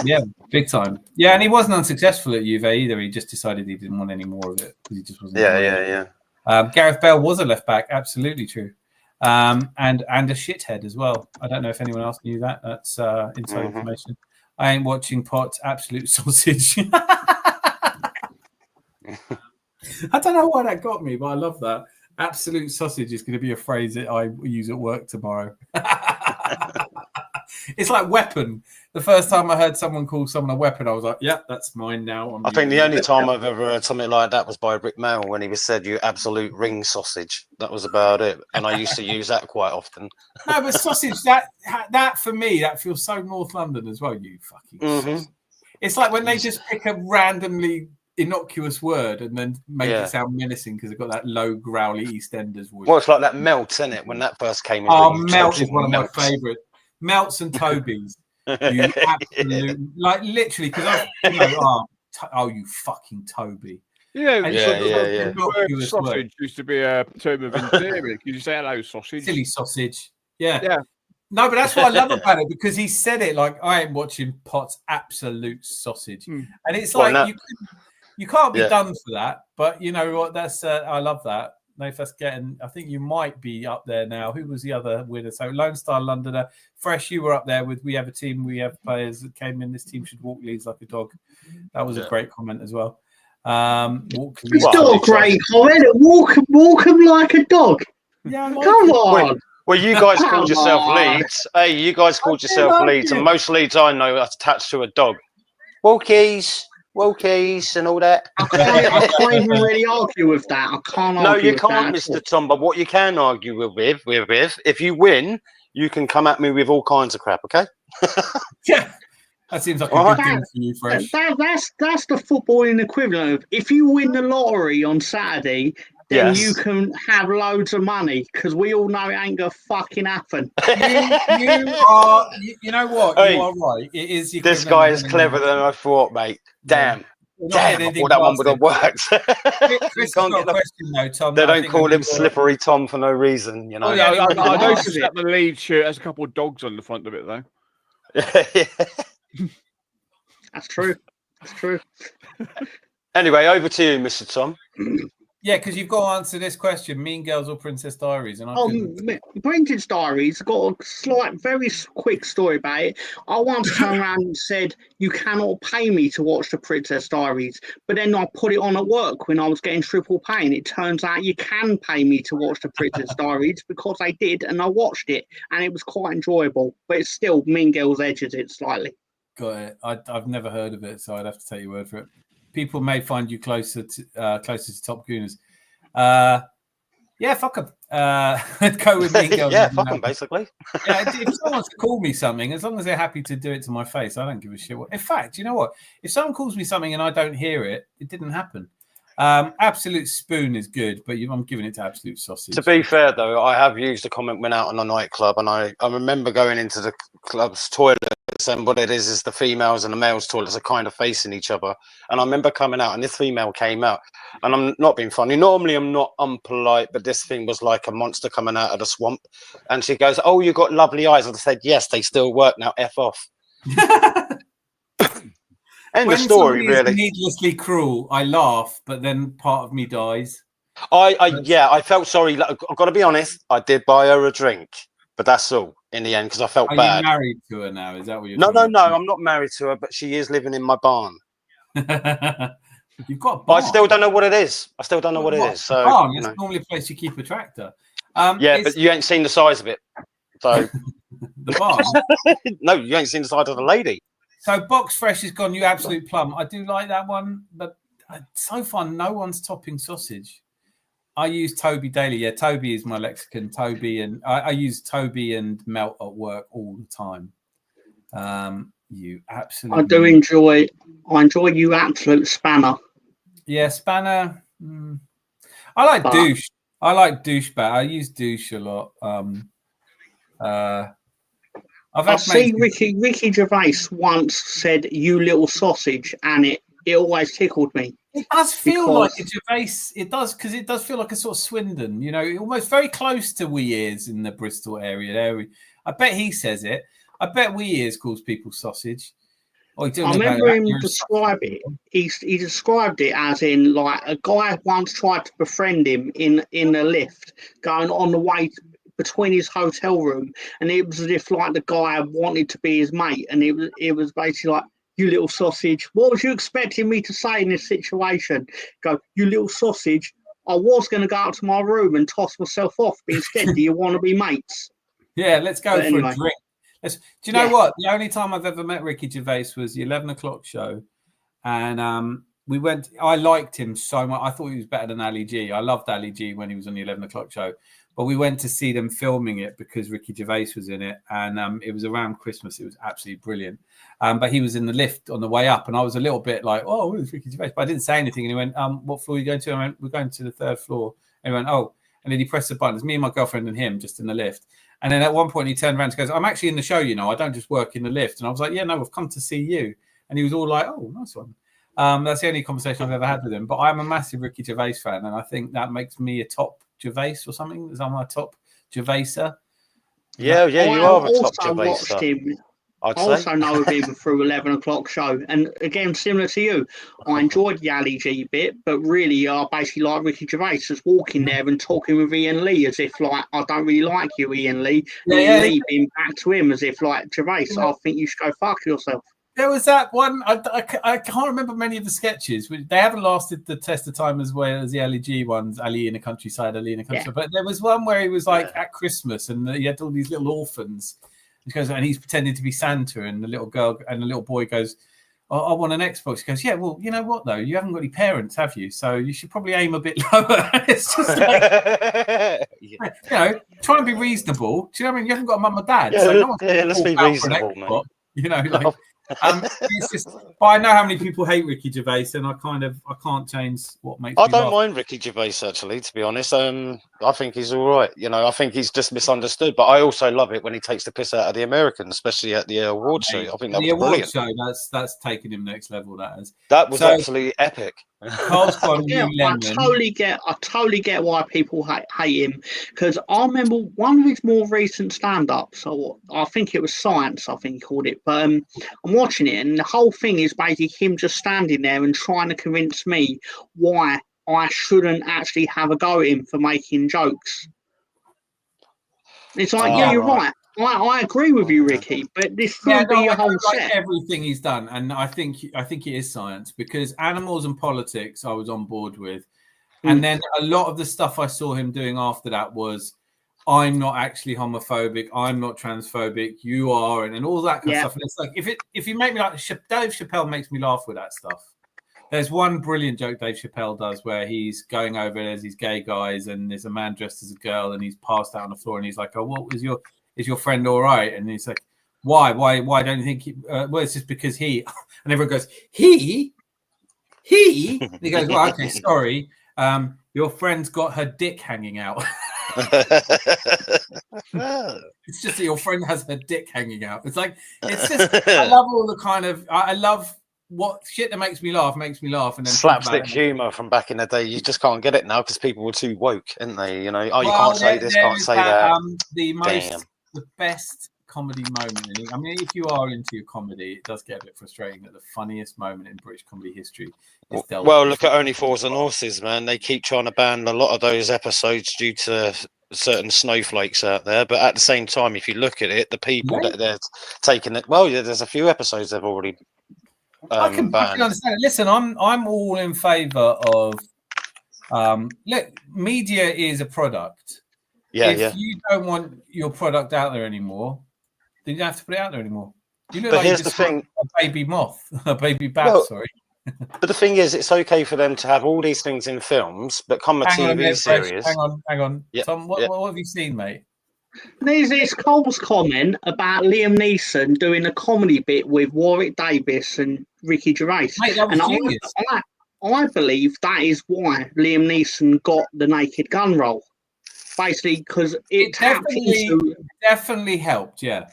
Yeah, big time. Yeah, and he wasn't unsuccessul at Juve either. He just decided he didn't want any more of it because he just wasn't... Yeah. Gareth Bale was a left back, absolutely true. And a shithead as well. I don't know if anyone else knew that. That's inside information. I ain't watching Potts, absolute sausage. I don't know why that got me, but I love that. Absolute sausage is going to be a phrase that I use at work tomorrow. It's like weapon. The first time I heard someone call someone a weapon, I was like, yeah, that's mine now. I think the only time I've ever heard something like that was by Rick Mail when he was said, you absolute ring sausage. That was about it. And I used to use that quite often. No, but sausage, that for me, that feels so North London as well, you fucking It's like when they just pick a randomly innocuous word and then make it sound menacing because they've got that low growly EastEnders voice. Well, it's like that Melt, isn't it? When that first came in. Oh, Melt is one of my favourites. Melts and Tobies. You absolute, like literally, because you fucking Toby. Yeah. Sausage used to be a term of endearment. Could you say hello, sausage? Silly sausage. Yeah. No, but that's what I love about it because he said it like I am watching Potts absolute sausage, and it's like you can't be done for that. But you know what? That's I love that. No, that's getting. I think you might be up there now. Who was the other winner? So Lone Star Londoner, Fresh. You were up there with. We have a team. We have players that came in. This team should walk Leeds like a dog. That was a great comment as well. It's not a great comment. Walk him like a dog. Yeah, come on. Well, you guys called yourself Leeds. Hey, you guys called yourself Leeds, and most Leeds I know are attached to a dog. Walkies, and all that. I can't even really argue with that. I can't argue. No, you can't, Mr. Tom. But what you can argue with, if you win, you can come at me with all kinds of crap. Okay? Yeah. That seems like a good thing for you, Fresh. That's the footballing equivalent of if you win the lottery on Saturday, then you can have loads of money because we all know it ain't gonna fucking happen. You are. You know what? Hey, you are right. It is. This guy is cleverer than I thought, mate. Damn. I thought that one would have worked. Chris got a question though, Tom. They don't call him Slippery Tom for no reason, you know. Oh, yeah, I noticed that the Leeds shirt has a couple of dogs on the front of it, though. That's true. Anyway, over to you, Mr. Tom. Yeah, because you've got to answer this question: Mean Girls or Princess Diaries? And Princess Diaries got a very quick story about it. I once turned around and said, "You cannot pay me to watch the Princess Diaries," but then I put it on at work when I was getting triple pay, and it turns out you can pay me to watch the Princess Diaries because I did, and I watched it, and it was quite enjoyable. But it's still Mean Girls edges it slightly. Got it. I've never heard of it, so I'd have to take your word for it. People may find you closer to Top Gooners. Yeah, fuck them. Go with me. Yeah, fuck them, basically. Yeah, if someone wants to call me something, as long as they're happy to do it to my face, I don't give a shit. In fact, you know what? If someone calls me something and I don't hear it, it didn't happen. Absolute Spoon is good, but I'm giving it to Absolute Sausage. To be fair, though, I have used a comment when out in a nightclub, and I remember going into the club's toilets, and what it is the females and the males' toilets are kind of facing each other. And I remember coming out, and this female came out, and I'm not being funny. Normally, I'm not unpolite, but this thing was like a monster coming out of the swamp. And she goes, "Oh, you got lovely eyes." And I said, "Yes, they still work now. F off." End of story, really. Needlessly cruel. I laugh, but then part of me dies. I felt sorry. I've got to be honest. I did buy her a drink, but that's all in the end because I felt bad. Are you married to her now? Is that what you're? No. I'm not married to her, but she is living in my barn. You've got a barn. But I still don't know what it is. So barn. It's normally a place you keep a tractor. But you ain't seen the size of it. So the barn. No, you ain't seen the size of the lady. So Box Fresh has gone, you absolute plum. I do like that one, but so far no one's topping sausage. I use Toby daily. Yeah, Toby is my lexicon. Toby, and I use Toby and Melt at work all the time. You absolutely. I enjoy you absolute Spanner. Yeah, Spanner. I like Douche. I like Douche better. I use Douche a lot. I've seen Ricky Gervais once said "you little sausage," and it always tickled me. It does feel like a Gervais. It does, because it does feel like a sort of Swindon. You know, almost very close to Wee Ears in the Bristol area. There, I bet he says it. I bet Wee Ears calls people sausage. I remember him describe it. He described it as in like a guy once tried to befriend him in a lift going on the way between his hotel room, and it was as if like the guy wanted to be his mate, and it was basically like, "You little sausage, what was you expecting me to say in this situation?" Go, "You little sausage, I was going to go out to my room and toss myself off, but instead, do you want to be mates?" Yeah, let's go for a drink. Do you know what? The only time I've ever met Ricky Gervais was the 11 o'clock show, and we went. I liked him so much. I thought he was better than Ali G. I loved Ali G when he was on the 11 o'clock show. But we went to see them filming it because Ricky Gervais was in it, and it was around Christmas. It was absolutely brilliant. But he was in the lift on the way up, and I was a little bit like, "Oh, where's Ricky Gervais?" But I didn't say anything. And he went, "What floor are you going to?" I went, "We're going to the 3rd floor." And he went, "Oh," and then he pressed the button. It's me and my girlfriend and him just in the lift. And then at one point he turned around and goes, "I'm actually in the show, you know. I don't just work in the lift." And I was like, "Yeah, no, I've come to see you." And he was all like, "Oh, nice one." That's the only conversation I've ever had with him. But I'm a massive Ricky Gervais fan, and I think that makes me a top Gervais or something. Is that my top Gervaiser? Yeah, you are a top Gervaiser. I also know him through 11 o'clock show, and again, similar to you, I enjoyed the Ali G bit, but really, I basically like Ricky Gervais just walking there and talking with Ian Lee as if like, "I don't really like you, Ian Lee." Ian Lee being back to him as if like, "Gervais, I think you should go fuck yourself." There was that one. I can't remember many of the sketches. They haven't lasted the test of time as well as the Ali G ones. Ali in the countryside, Ali in the countryside. Yeah. But there was one where he was like at Christmas, and he had all these little orphans. He goes, and he's pretending to be Santa, and the little girl and the little boy goes, "I want an Xbox." He goes, "Yeah, well, you know what though? You haven't got any parents, have you? So you should probably aim a bit lower." It's just like, you know, try and be reasonable. Do you know what I mean? You haven't got a mum and dad. Yeah, so no let's be reasonable, man. You know, like. It's just, but I know how many people hate Ricky Gervais, and I can't change what makes. I don't mind Ricky Gervais actually, to be honest. I think he's all right. You know, I think he's just misunderstood. But I also love it when he takes the piss out of the Americans, especially at the award show. I think that was brilliant. Show that's taken him next level. That was absolutely epic. Carl's gone I totally get why people hate him, because I remember one of his more recent stand-ups. So I think it was Science, I think he called it. But I'm watching it, and the whole thing is basically him just standing there and trying to convince me why I shouldn't actually have a go at him for making jokes. It's like, yeah, you're right. I agree with you, Ricky, but this could be a whole set. Like everything he's done, and I think it is Science, because Animals and Politics I was on board with, and then a lot of the stuff I saw him doing after that was, "I'm not actually homophobic, I'm not transphobic, you are," and all that kind of stuff. And it's like, if you make me like Dave Chappelle makes me laugh with that stuff. There's one brilliant joke Dave Chappelle does where he's going over, there's these gay guys, and there's a man dressed as a girl, and he's passed out on the floor, and he's like, "Oh, what was is your friend all right?" And he's like, why don't you think well, it's just because he," and everyone goes, he He goes, well, okay, sorry. Your friend's got her dick hanging out. It's just that your friend has her dick hanging out. It's like, it's just, I love all the kind of, I love what shit that makes me laugh. And then slapstick humor from back in the day. You just can't get it now because people were too woke, aren't they? You know, oh, you can't say this, can't say that. The best comedy moment. I mean, if you are into your comedy, it does get a bit frustrating that the funniest moment in British comedy history is dealt well, with. look at Only Fools and Horses, man. They keep trying to ban a lot of those episodes due to certain snowflakes out there. But at the same time, if you look at it, the people that they're taking it, well, yeah, there's a few episodes they've already I can understand it. Listen, I'm all in favour of look, media is a product. If you don't want your product out there anymore, then you don't have to put it out there anymore. You look like here's the thing: a baby moth, a baby bat. Sorry. But the thing is, it's okay for them to have all these things in films, but come a TV series. Hang on. Yep, Tom, what have you seen, mate? There's this Cole's comment about Liam Neeson doing a comedy bit with Warwick Davis and Ricky Gervais. Mate, that was genius. I believe that is why Liam Neeson got the Naked Gun role. Basically, because it definitely helped, yeah.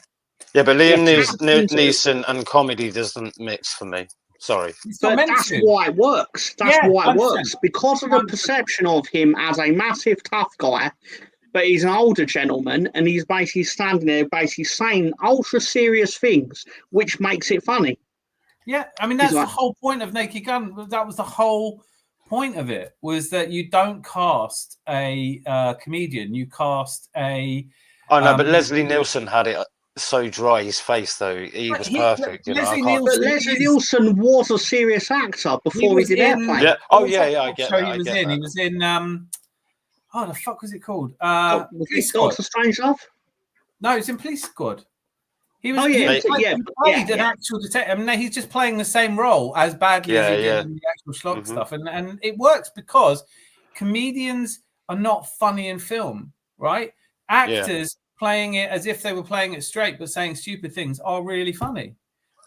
Yeah, but Liam Neeson and comedy doesn't mix for me. Sorry. But that's why it works. That's why it works. Because of the perception of him as a massive tough guy, but he's an older gentleman, and he's basically standing there basically saying ultra serious things, which makes it funny. Yeah, I mean, that's the whole point of Naked Gun. That was the whole point of it, was that you don't cast a comedian, you cast a... I know, but Leslie Nielsen had it so dry, his face, though. He was perfect. Leslie Nielsen was a serious actor before he did Airplane. Yeah. Oh, yeah, I get that. He was in... oh, the fuck was it called? Police Squad. Doctor Strangelove? No, it's in Police Squad. He was. He played an actual detective. I mean, he's just playing the same role as badly as he did in the actual schlock stuff, and it works because comedians are not funny in film, right? Actors playing it as if they were playing it straight but saying stupid things are really funny.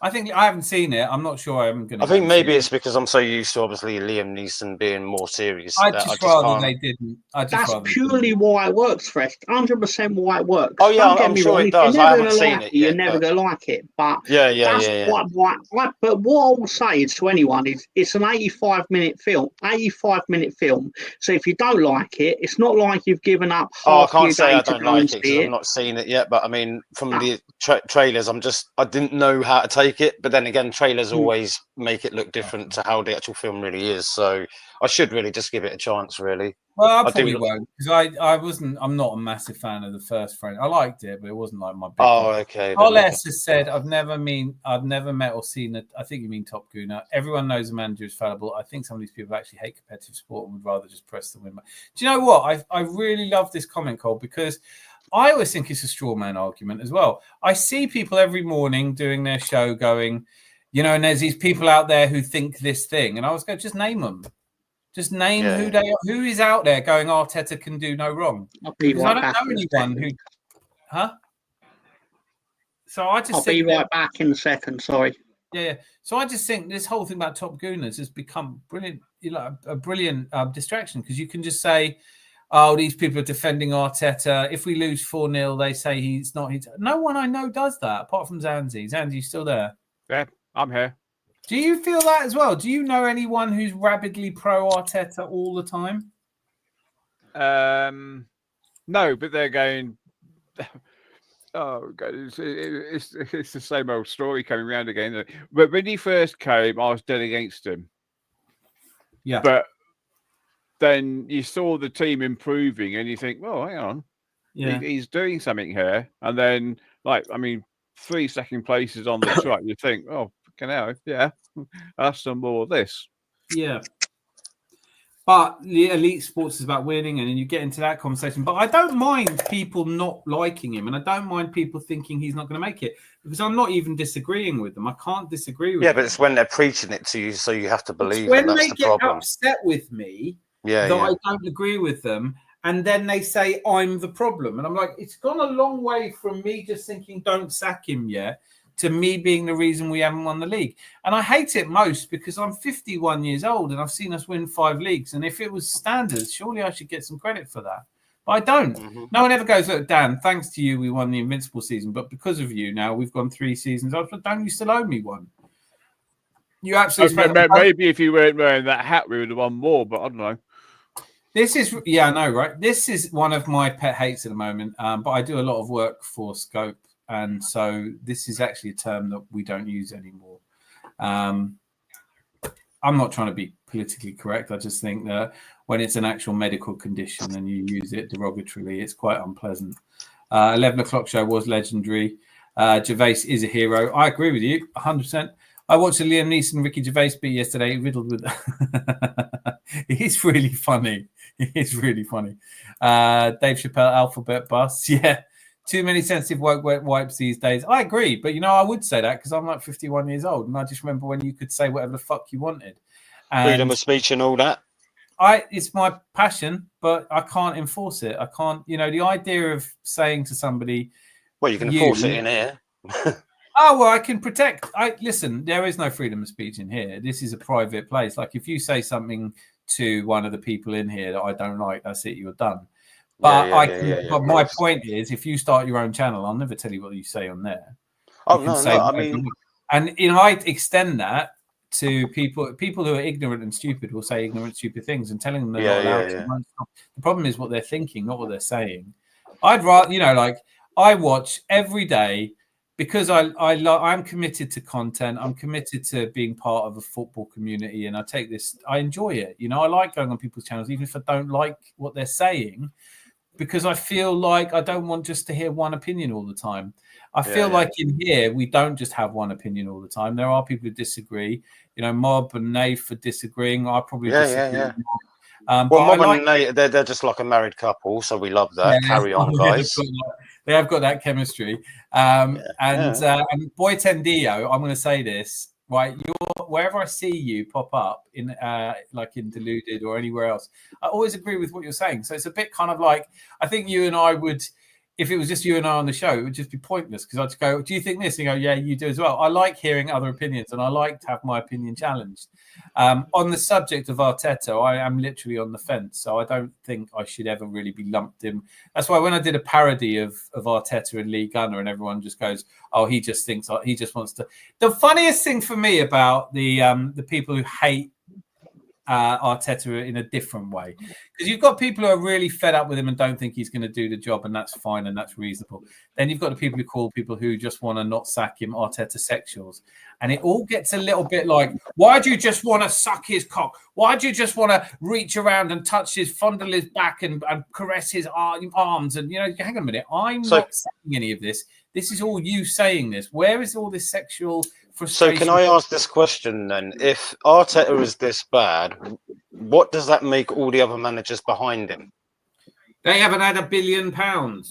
I think I haven't seen it. I'm not sure I'm going to. I think maybe it's because I'm so used to obviously Liam Neeson being more serious. I'd just rather they didn't. That's purely why it works, Fresh. 100% why it works. Oh yeah, I'm sure it does. I haven't seen it yet. You're never going to like it, but But what I will say is to anyone is it's an 85-minute film. 85-minute film. So if you don't like it, it's not like you've given up. I can't say I don't like it because I've not seen it yet. But I mean, from the trailers, I didn't know how to take it, but then again, trailers always make it look different to how the actual film really is. So I should really just give it a chance, really. Well, I probably won't because I'm not a massive fan of the first frame. I liked it, but it wasn't like my big okay. Oles has said I've never met or seen it. I think you mean Top Gooner. Everyone knows the manager is fallible. I think some of these people actually hate competitive sport and would rather just press the win. Do you know what? I really love this comment, Cole, because I always think it's a straw man argument as well. I see people every morning doing their show going, and there's these people out there who think this thing. And I was going, just name them. Just name who is out there going, Arteta can do no wrong. Because I don't know anyone who... Huh? So I just I'll be right back in a second, sorry. Yeah. So I just think this whole thing about Top Gooners has become brilliant, a brilliant distraction, because you can just say, oh, these people are defending Arteta. If we lose 4-0, they say he's not. No one I know does that, apart from Zanzi. Zanzi, you still there? Yeah, I'm here. Do you feel that as well? Do you know anyone who's rabidly pro Arteta all the time? No, but they're going... Oh, God, it's the same old story coming around again. But when he first came, I was dead against him. Yeah. But then you saw the team improving and you think, well, hang on. Yeah. He's doing something here. And then, 3 second places on the track, you think, oh, fucking hell, yeah, that's some more of this. Yeah. But the elite sports is about winning, and then you get into that conversation. But I don't mind people not liking him, and I don't mind people thinking he's not going to make it, because I'm not even disagreeing with them. I can't disagree with them. Yeah, but it's when they're preaching it to you, so you have to believe. When they get upset with me, I don't agree with them, and then they say I'm the problem, and I'm like, it's gone a long way from me just thinking don't sack him yet to me being the reason we haven't won the league. And I hate it most because I'm 51 years old and I've seen us win 5 leagues. And if it was standards, surely I should get some credit for that. But I don't. No one ever goes, look, Dan, thanks to you, we won the Invincible season. But because of you, now we've gone 3 seasons. Don't you still owe me one? You absolutely. Maybe if you weren't wearing that hat, we would have won more, but I don't know. This is, I know, right? This is one of my pet hates at the moment, but I do a lot of work for Scope, and so this is actually a term that we don't use anymore. I'm not trying to be politically correct. I just think that when it's an actual medical condition and you use it derogatorily, it's quite unpleasant. 11 o'clock show was legendary. Gervais is a hero. I agree with you 100%. I watched a Liam Neeson Ricky Gervais beat yesterday, riddled with. He's really funny. He's really funny. Dave Chappelle, alphabet bus. Yeah, too many sensitive woke wipes these days. I agree, but I would say that because I'm like 51 years old, and I just remember when you could say whatever the fuck you wanted. And freedom of speech and all that. It's my passion, but I can't enforce it. I can't. The idea of saying to somebody, well, you can enforce it in here. Oh, well, I can protect. Listen, there is no freedom of speech in here. This is a private place. Like, if you say something to one of the people in here that I don't like, that's it, you're done. But but my point is, if you start your own channel, I'll never tell you what you say on there. Oh, no, I mean... And, I extend that to people who are ignorant and stupid will say ignorant, stupid things, and telling them they're not allowed to. The problem is what they're thinking, not what they're saying. I'd rather, I watch every day, because I'm committed to content. I'm committed to being part of a football community, and I enjoy it. I like going on people's channels, even if I don't like what they're saying, because I feel like I don't want just to hear one opinion all the time. I feel like in here, we don't just have one opinion all the time. There are people who disagree. Mob and Nave for disagreeing. I probably disagree. Well, Mob and Nave, they're just like a married couple, so we love that. Carry on, guys. They have got that chemistry. And Boy Tendio, I'm going to say this, right? Wherever I see you pop up in like in Deluded or anywhere else, I always agree with what you're saying. So it's a bit kind of like, I think you and I would, if it was just you and I on the show, it would just be pointless, because I'd just go, do you think this? And you go, yeah, you do as well. I like hearing other opinions, and I like to have my opinion challenged. On the subject of Arteta, I am literally on the fence, so I don't think I should ever really be lumped in. That's why when I did a parody of Arteta in League Gunner, and everyone just goes, oh, he just wants to. The funniest thing for me about the people who hate Arteta in a different way, because you've got people who are really fed up with him and don't think he's going to do the job, and that's fine and that's reasonable. Then you've got the people who call people who just want to not sack him Arteta sexuals, and it all gets a little bit like, why do you just want to suck his cock? Why do you just want to reach around and touch his, fondle his back and caress his arms? And hang on a minute, I'm not saying any of this. This is all you saying this. Where is all this sexual frustration? So can I ask this question then? If Arteta is this bad, what does that make all the other managers behind him? They haven't had £1 billion.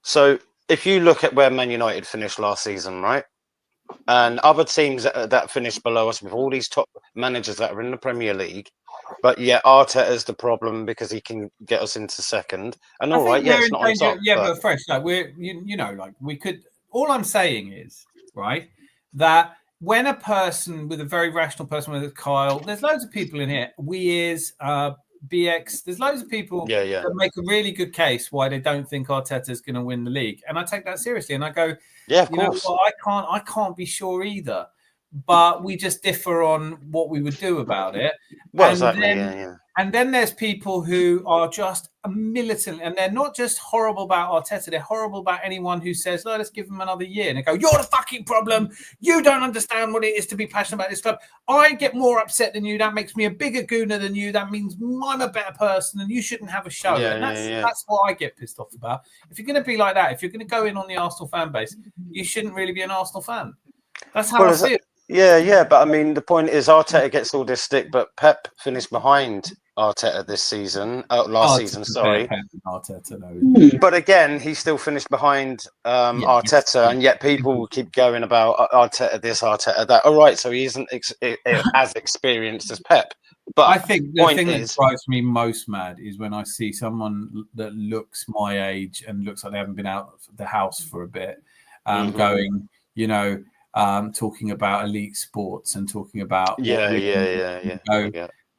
So if you look at where Man United finished last season, right? And other teams that finished below us, with all these top managers that are in the Premier League, but yet Arteta is the problem because he can get us into second. And all right, yeah, it's not on top. Yeah, but fresh, like we're, like we could. All I'm saying is, right, that when a person with a very rational person, with Kyle, there's loads of people in here. BX, there's loads of people that make a really good case why they don't think Arteta is going to win the league, and I take that seriously. And I go, yeah, of course. Well, I can't be sure either, but we just differ on what we would do about it. Well, and exactly. Then, and then there's people who are just militant, and they're not just horrible about Arteta, they're horrible about anyone who says, "No, let's give him another year." And they go, "You're the fucking problem. You don't understand what it is to be passionate about this club. I get more upset than you. That makes me a bigger gooner than you. That means I'm a better person, and you shouldn't have a show." And that's what I get pissed off about. If you're going to be like that, if you're going to go in on the Arsenal fan base, you shouldn't really be an Arsenal fan. That's how I feel. Yeah, but I mean, the point is Arteta gets all this stick, but Pep finished behind Arteta this season, last season, sorry. Arteta, no. But again, he still finished behind Arteta, and yet people will keep going about Arteta this, Arteta that. All right, so he isn't as experienced as Pep. But I think the thing that drives me most mad is when I see someone that looks my age and looks like they haven't been out of the house for a bit, going, you know, talking about elite sports and talking about Yeah.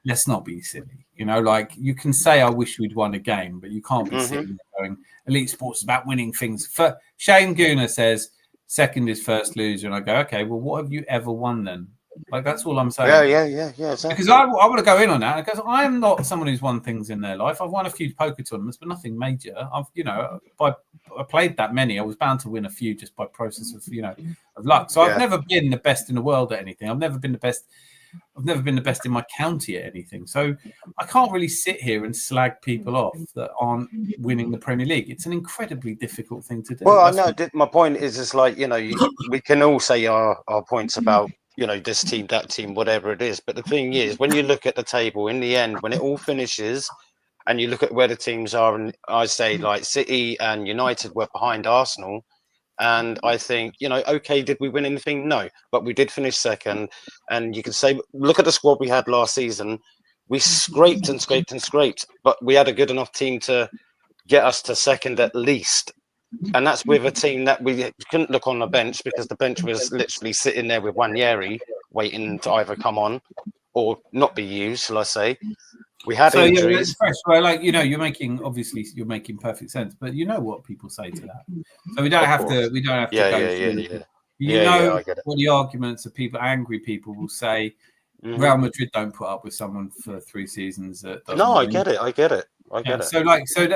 Let's not be silly, you know. Like, you can say I wish we'd won a game, but you can't be sitting there going elite sports is about winning things. Shane Gooner says second is first loser, and I go, okay, well, what have you ever won then? Like, that's all I'm saying. Yeah. Exactly. Because I want to go in on that, because I am not someone who's won things in their life. I've won a few poker tournaments, but nothing major. I played that many. I was bound to win a few just by process of of luck. So I've never been the best in the world at anything. I've never been the best in my county at anything. So I can't really sit here and slag people off that aren't winning the Premier League. It's an incredibly difficult thing to do. Well, I know. My point is like, we can all say our points about, this team, that team, whatever it is. But the thing is, when you look at the table in the end, when it all finishes and you look at where the teams are, and I say like City and United were behind Arsenal. And I think, okay, did we win anything? No, but we did finish second. And you can say, look at the squad we had last season. We scraped, but we had a good enough team to get us to second at least. And that's with a team that we couldn't look on the bench, because the bench was literally sitting there with Wanyeri waiting to either come on or not be used, shall I say. We had injuries. Yeah, well, like, you're making perfect sense, but you know what people say to that. So we don't have to go through. I get it. What the arguments of angry people will say. Real Madrid don't put up with someone for 3 seasons. No, I get it. I get it. So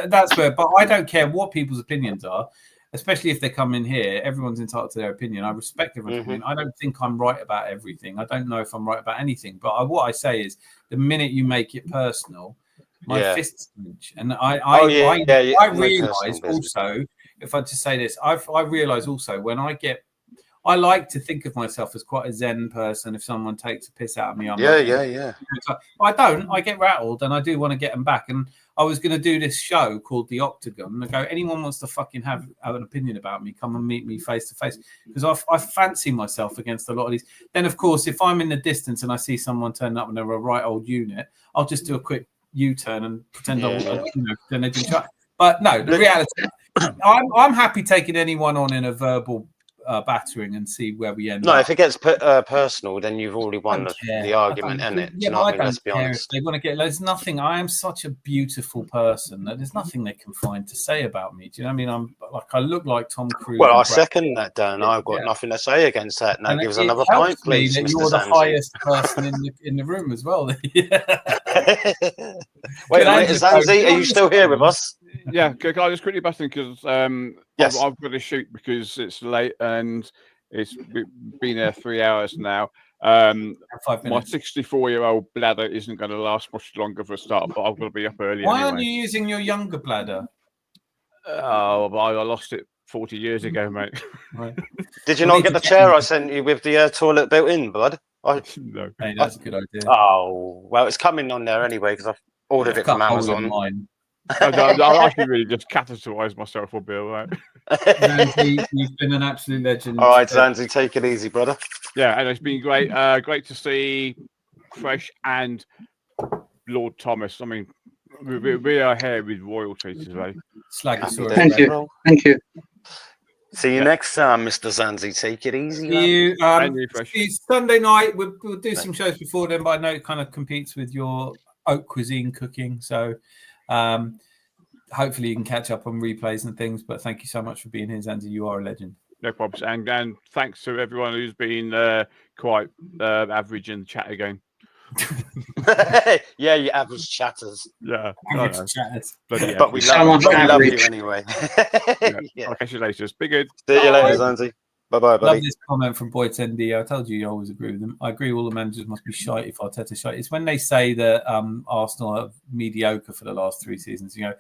that's where, but I don't care what people's opinions are, especially if they come in here. Everyone's entitled to their opinion. I respect everyone's opinion. I don't think I'm right about everything. I don't know if I'm right about anything. But what I say is, the minute you make it personal, my fists clench. And I realise also, if I just say this, I realise also when I like to think of myself as quite a zen person. If someone takes a piss out of me, I don't. I get rattled, and I do want to get them back. And I was going to do this show called The Octagon. And I go, anyone wants to fucking have an opinion about me, come and meet me face to face, because I fancy myself against a lot of these. Then, of course, if I'm in the distance and I see someone turn up and they're a right old unit, I'll just do a quick U-turn and pretend then they didn't try. But no, the reality, I'm happy taking anyone on in a verbal battering and see where we end up. If it gets personal, then you've already won the argument, isn't it? Yeah, but I don't care if they want to get. There's nothing. I am such a beautiful person that there's nothing they can find to say about me. Do you know what I mean? I look like Tom Cruise. Well, I second that, Dan. I've got nothing to say against that. And that gives another point, please, Mr. You're the highest person in the room as well. Wait a minute, Zanzi, are you still here with us? Yeah, can I just quickly bust in, because I've got to shoot because it's late and it's been there 3 hours now. 5 minutes. My 64-year-old bladder isn't going to last much longer for a start, but I've got to be up early. Why aren't you using your younger bladder? I lost it 40 years ago, mate. Right. Did you not get the chair I sent you with the toilet built in, bud? No. Hey, that's a good idea. Oh, well, it's coming on there anyway, because I've ordered it from Amazon. I actually really just catastrophized myself a bit, right? Zanzi, you've been an absolute legend. All right, Zanzi, take it easy, brother. Yeah, and it's been great. Great to see Fresh and Lord Thomas. I mean, we are here with royalty today. Thank you. Thank you. See you next time, Mr. Zanzi. Take it easy. It's Sunday night. We'll do some shows before then, but I know it kind of competes with your haute cuisine cooking. So hopefully you can catch up on replays and things. But thank you so much for being here, Zanzi. You are a legend. No problems. And thanks to everyone who's been quite average in the chat again. Yeah, you average chatters. Yeah, average chatters. But we love you anyway. I'll catch you later. Be good. See you later, Zanzi. Bye-bye, buddy. Love this comment from Boyd ND. I told you always agree with them. I agree all the managers must be shite if Arteta's shite. It's when they say that Arsenal are mediocre for the last 3 seasons. You know,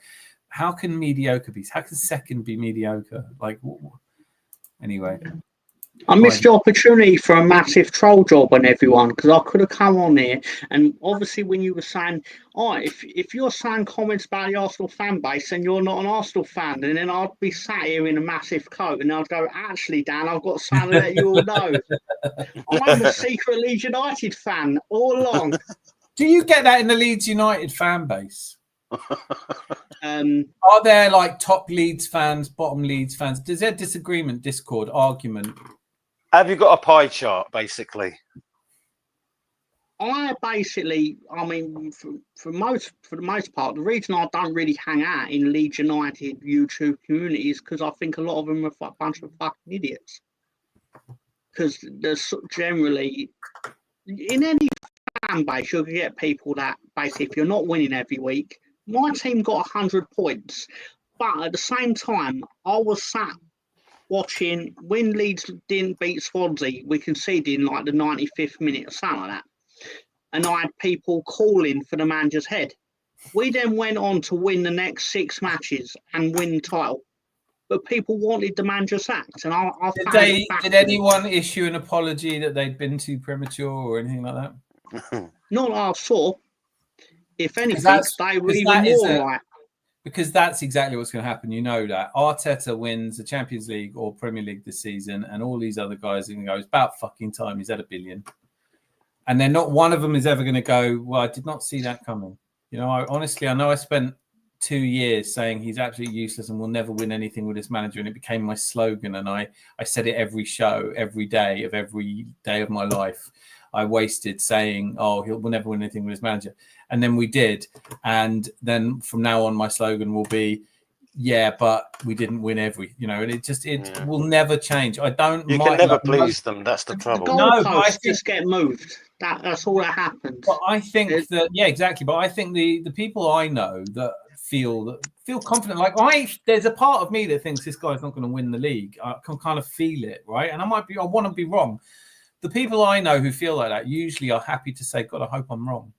how can mediocre be? How can second be mediocre? Like, anyway. I missed the opportunity for a massive troll job on everyone, because I could have come on here, and obviously when you were saying, if you're saying comments about the Arsenal fan base and you're not an Arsenal fan, and then I'd be sat here in a massive coat and I'd go, actually, Dan, I've got something to let you all know. I'm a secret Leeds United fan all along. Do you get that in the Leeds United fan base? Are there like top Leeds fans, bottom Leeds fans? Is there disagreement, discord, argument? Have you got a pie chart, basically? I mean, for the most part, the reason I don't really hang out in Leeds United YouTube community is because I think a lot of them are a bunch of fucking idiots. Because there's generally, in any fan base, you'll get people that basically, if you're not winning every week, my team got 100 points, but at the same time, I was sat watching when Leeds didn't beat Swansea, we conceded in like the 95th minute or something like that. And I had people calling for the manager's head. We then went on to win the next 6 matches and win the title. But people wanted the manager sacked. And I did anyone issue an apology that they'd been too premature or anything like that? Not that I saw. If anything, they were even more right. Because that's exactly what's going to happen. You know that. Arteta wins the Champions League or Premier League this season, and all these other guys are going to go, it's about fucking time he's had $1 billion. And then not one of them is ever going to go, well, I did not see that coming. You know, I know I spent 2 years saying he's absolutely useless and will never win anything with this manager. And it became my slogan. And I said it every show, every day of my life. I wasted saying, oh, we'll never win anything with his manager. And then we did. And then from now on, my slogan will be, yeah, but we didn't win and it will never change. You can never please them. That's the trouble. The goalposts just get moved. That's all that happens. But I think exactly. But I think the people I know that feel confident, there's a part of me that thinks this guy's not going to win the league. I can kind of feel it, right? And I want to be wrong. The people I know who feel like that usually are happy to say, God, I hope I'm wrong.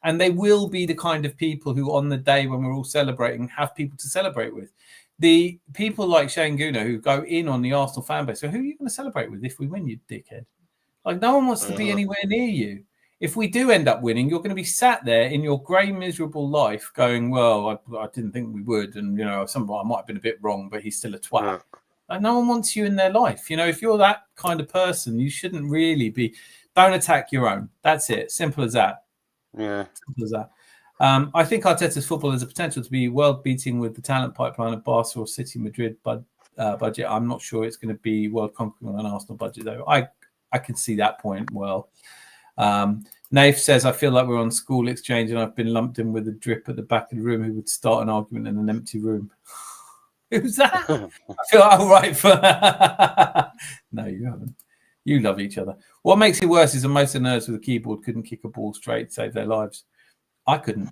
And they will be the kind of people who, on the day when we're all celebrating, have people to celebrate with. The people like Shane Gooner who go in on the Arsenal fan base, so who are you going to celebrate with if we win, you dickhead? Like, no one wants to be anywhere near you. If we do end up winning, you're going to be sat there in your grey, miserable life going, well, I didn't think we would. And, I might have been a bit wrong, but he's still a twat. Like, no one wants you in their life. If you're that kind of person, you shouldn't really be. Don't attack your own. That's it. Simple as that. Yeah. Simple as that. I think Arteta's football has the potential to be world-beating with the talent pipeline of Barca or City Madrid budget. I'm not sure it's going to be world-conquering on an Arsenal budget, though. I can see that point well. Naif says, I feel like we're on school exchange and I've been lumped in with a drip at the back of the room who would start an argument in an empty room. Who's that? I feel all right for No, you haven't. You love each other. What makes it worse is that most of the nerds with a keyboard couldn't kick a ball straight to save their lives. I couldn't.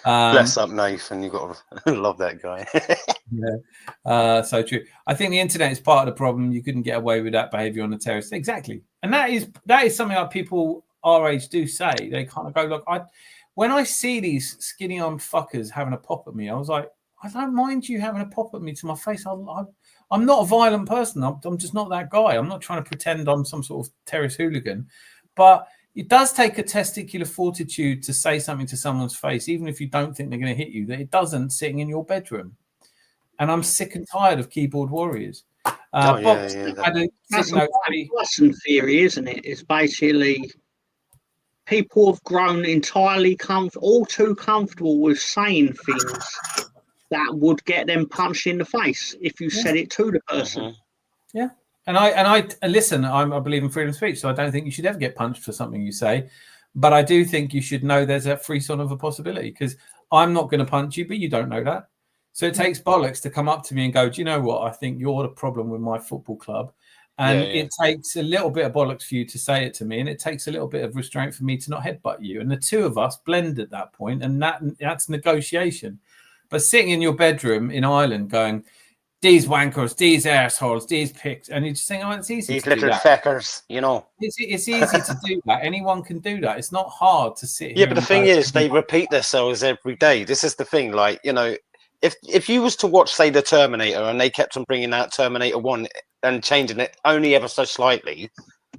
Bless up, Nathan. You've got to love that guy. Yeah, so true. I think the internet is part of the problem. You couldn't get away with that behavior on the terrace. Exactly. And that is something that people our age do say. They kind of go, look, when I see these skinny armed fuckers having a pop at me, I was like, I don't mind you having a pop at me to my face. I'm not a violent person. I'm just not that guy. I'm not trying to pretend I'm some sort of terrace hooligan. But it does take a testicular fortitude to say something to someone's face, even if you don't think they're going to hit you, that it doesn't sitting in your bedroom. And I'm sick and tired of keyboard warriors. That's a lesson theory, isn't it? It's basically people have grown entirely all too comfortable with saying things that would get them punched in the face if you said it to the person. Yeah. And I listen, I believe in freedom of speech, so I don't think you should ever get punched for something you say. But I do think you should know there's a free son of a possibility, because I'm not going to punch you, but you don't know that. So it takes bollocks to come up to me and go, do you know what? I think you're the problem with my football club. And it takes a little bit of bollocks for you to say it to me. And it takes a little bit of restraint for me to not headbutt you. And the two of us blend at that point, and that's negotiation. But sitting in your bedroom in Ireland going, these wankers, these assholes, these pigs, and you just think, oh, it's easy these to do that. little feckers, It's easy to do that. Anyone can do that. It's not hard to sit here. Yeah, but the thing is, they repeat themselves every day. This is the thing, like, if you was to watch, say, the Terminator, and they kept on bringing out Terminator 1 and changing it only ever so slightly,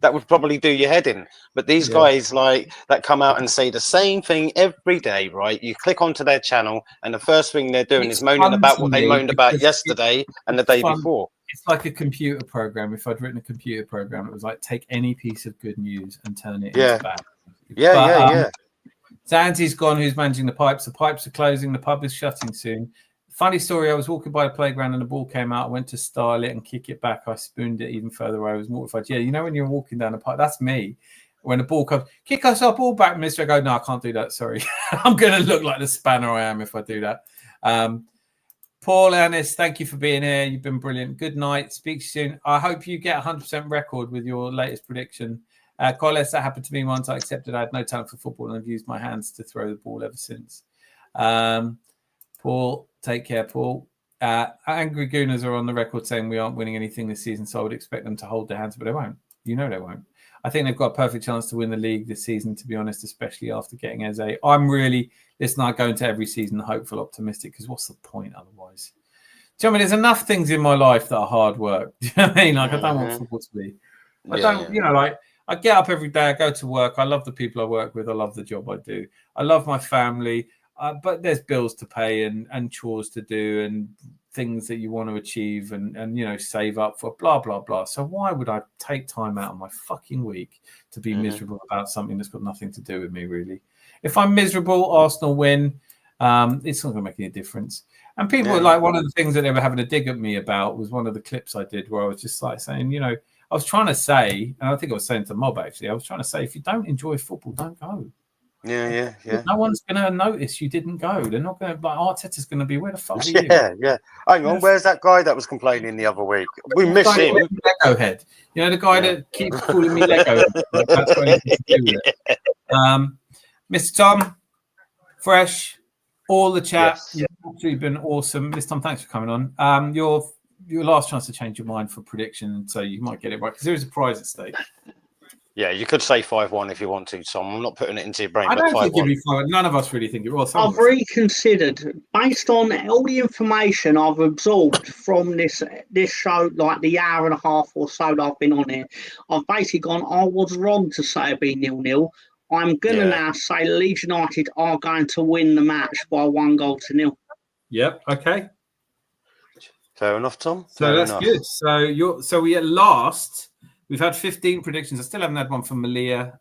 that would probably do your head in. But these guys that come out and say the same thing every day, right? You click onto their channel and the first thing they're doing is moaning about what they moaned about yesterday and the day before. It's like a computer program. If I'd written a computer program, it was like, take any piece of good news and turn it into bad. Yeah. Zanzi's gone, who's managing the pipes. The pipes are closing. The pub is shutting soon. Funny story, I was walking by the playground and the ball came out. I went to style it and kick it back. I spooned it even further away. I was mortified. Yeah, you know when you're walking down the park, that's me. When the ball comes, kick us our ball back, mister. I go, no, I can't do that. Sorry. I'm going to look like the spanner I am if I do that. Paul Ennis, thank you for being here. You've been brilliant. Good night. Speak soon. I hope you get 100% record with your latest prediction. Coles, that happened to me once. I accepted I had no talent for football and I've used my hands to throw the ball ever since. Paul, take care, Paul. Angry Gooners are on the record saying we aren't winning anything this season, so I would expect them to hold their hands, but they won't. You know they won't. I think they've got a perfect chance to win the league this season, to be honest, especially after getting Eze. I'm really, listen, I go into every season hopeful, optimistic, because what's the point otherwise? Do you know what I mean? There's enough things in my life that are hard work. Do you know what I mean? Like, I don't want football to be. I don't, you know, like, I get up every day, I go to work, I love the people I work with, I love the job I do. I love my family, but there's bills to pay and chores to do and things that you want to achieve and you know, save up for, blah, blah, blah. So why would I take time out of my fucking week to be miserable about something that's got nothing to do with me, really? If I'm miserable, Arsenal win, it's not going to make any difference. And people like, one of the things that they were having a dig at me about was one of the clips I did where I was just like saying, you know, I was trying to say, and I think I was saying to Mob actually, I was trying to say, if you don't enjoy football, don't go. Yeah. No one's going to notice you didn't go. They're not going to, like, Arteta's going to be, where the fuck are you? Yeah. Hang on, where's that guy that was complaining the other week? We miss him. Lego head. You know, the guy that keeps calling me Lego head. Like, that's what he's to do with it. Mr. Tom, fresh, all the chat. Yes. You've actually been awesome. Mr. Tom, thanks for coming on. Your last chance to change your mind for prediction, so you might get it right, because there is a prize at stake. Yeah, you could say 5-1 if you want to, Tom. I'm not putting it into your brain. I don't think it'd 5-1. be 5. None of us really think it will. I've reconsidered, based on all the information I've absorbed from this show, like the hour and a half or so that I've been on here. I've basically gone, I was wrong to say it'd be 0-0. I'm going to now say Leeds United are going to win the match by 1-0. Yep. Okay. Fair enough, Tom. So that's good. So we at last, we've had 15 predictions. I still haven't had one from Malia.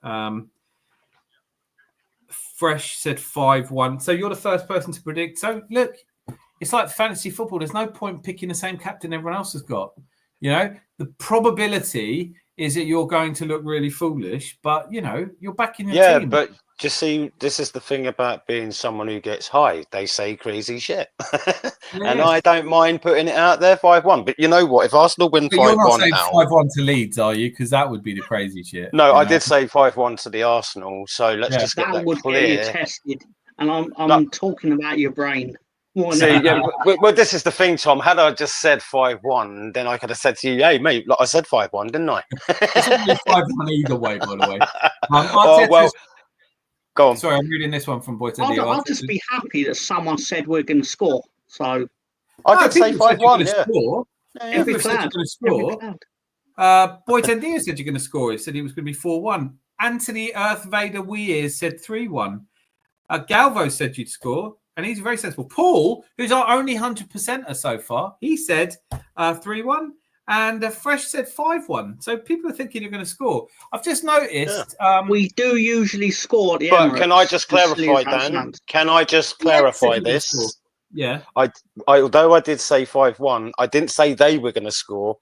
Fresh said 5-1. So you're the first person to predict. So look, it's like fantasy football. There's no point picking the same captain everyone else has got. You know, the probability is that you're going to look really foolish, but you know, you're backing your team. Yeah, but just see, this is the thing about being someone who gets high. They say crazy shit. And I don't mind putting it out there, 5-1. But you know what? If Arsenal win 5-1 you're not saying 5-1 to Leeds, are you? Because that would be the crazy shit. No, I did say 5-1 to the Arsenal. So let's just get that would clear. get you tested. And I'm talking about your brain. See, well, this is the thing, Tom. Had I just said 5-1, then I could have said to you, "Hey, mate, like I said 5-1, didn't I?" It's only 5-1 either way, by the way. Go on. Sorry, I'm reading this one from Boyd. I'll just be happy that someone said we're going to score. So I did say 5-1. Every cloud going to score. Boyd Tendia said you're going to score. He said he was going to be 4-1. Anthony Earth Vader Weir said 3-1. Galvo said you'd score. And he's very sensible. Paul, who's our only 100%er so far, he said 3-1. And Fresh said 5-1. So people are thinking you're going to score. I've just noticed. We do usually score at the But Emirates. can I just clarify, Dan? Can I just clarify this? Yeah. Although I did say 5-1, I didn't say they were going to score.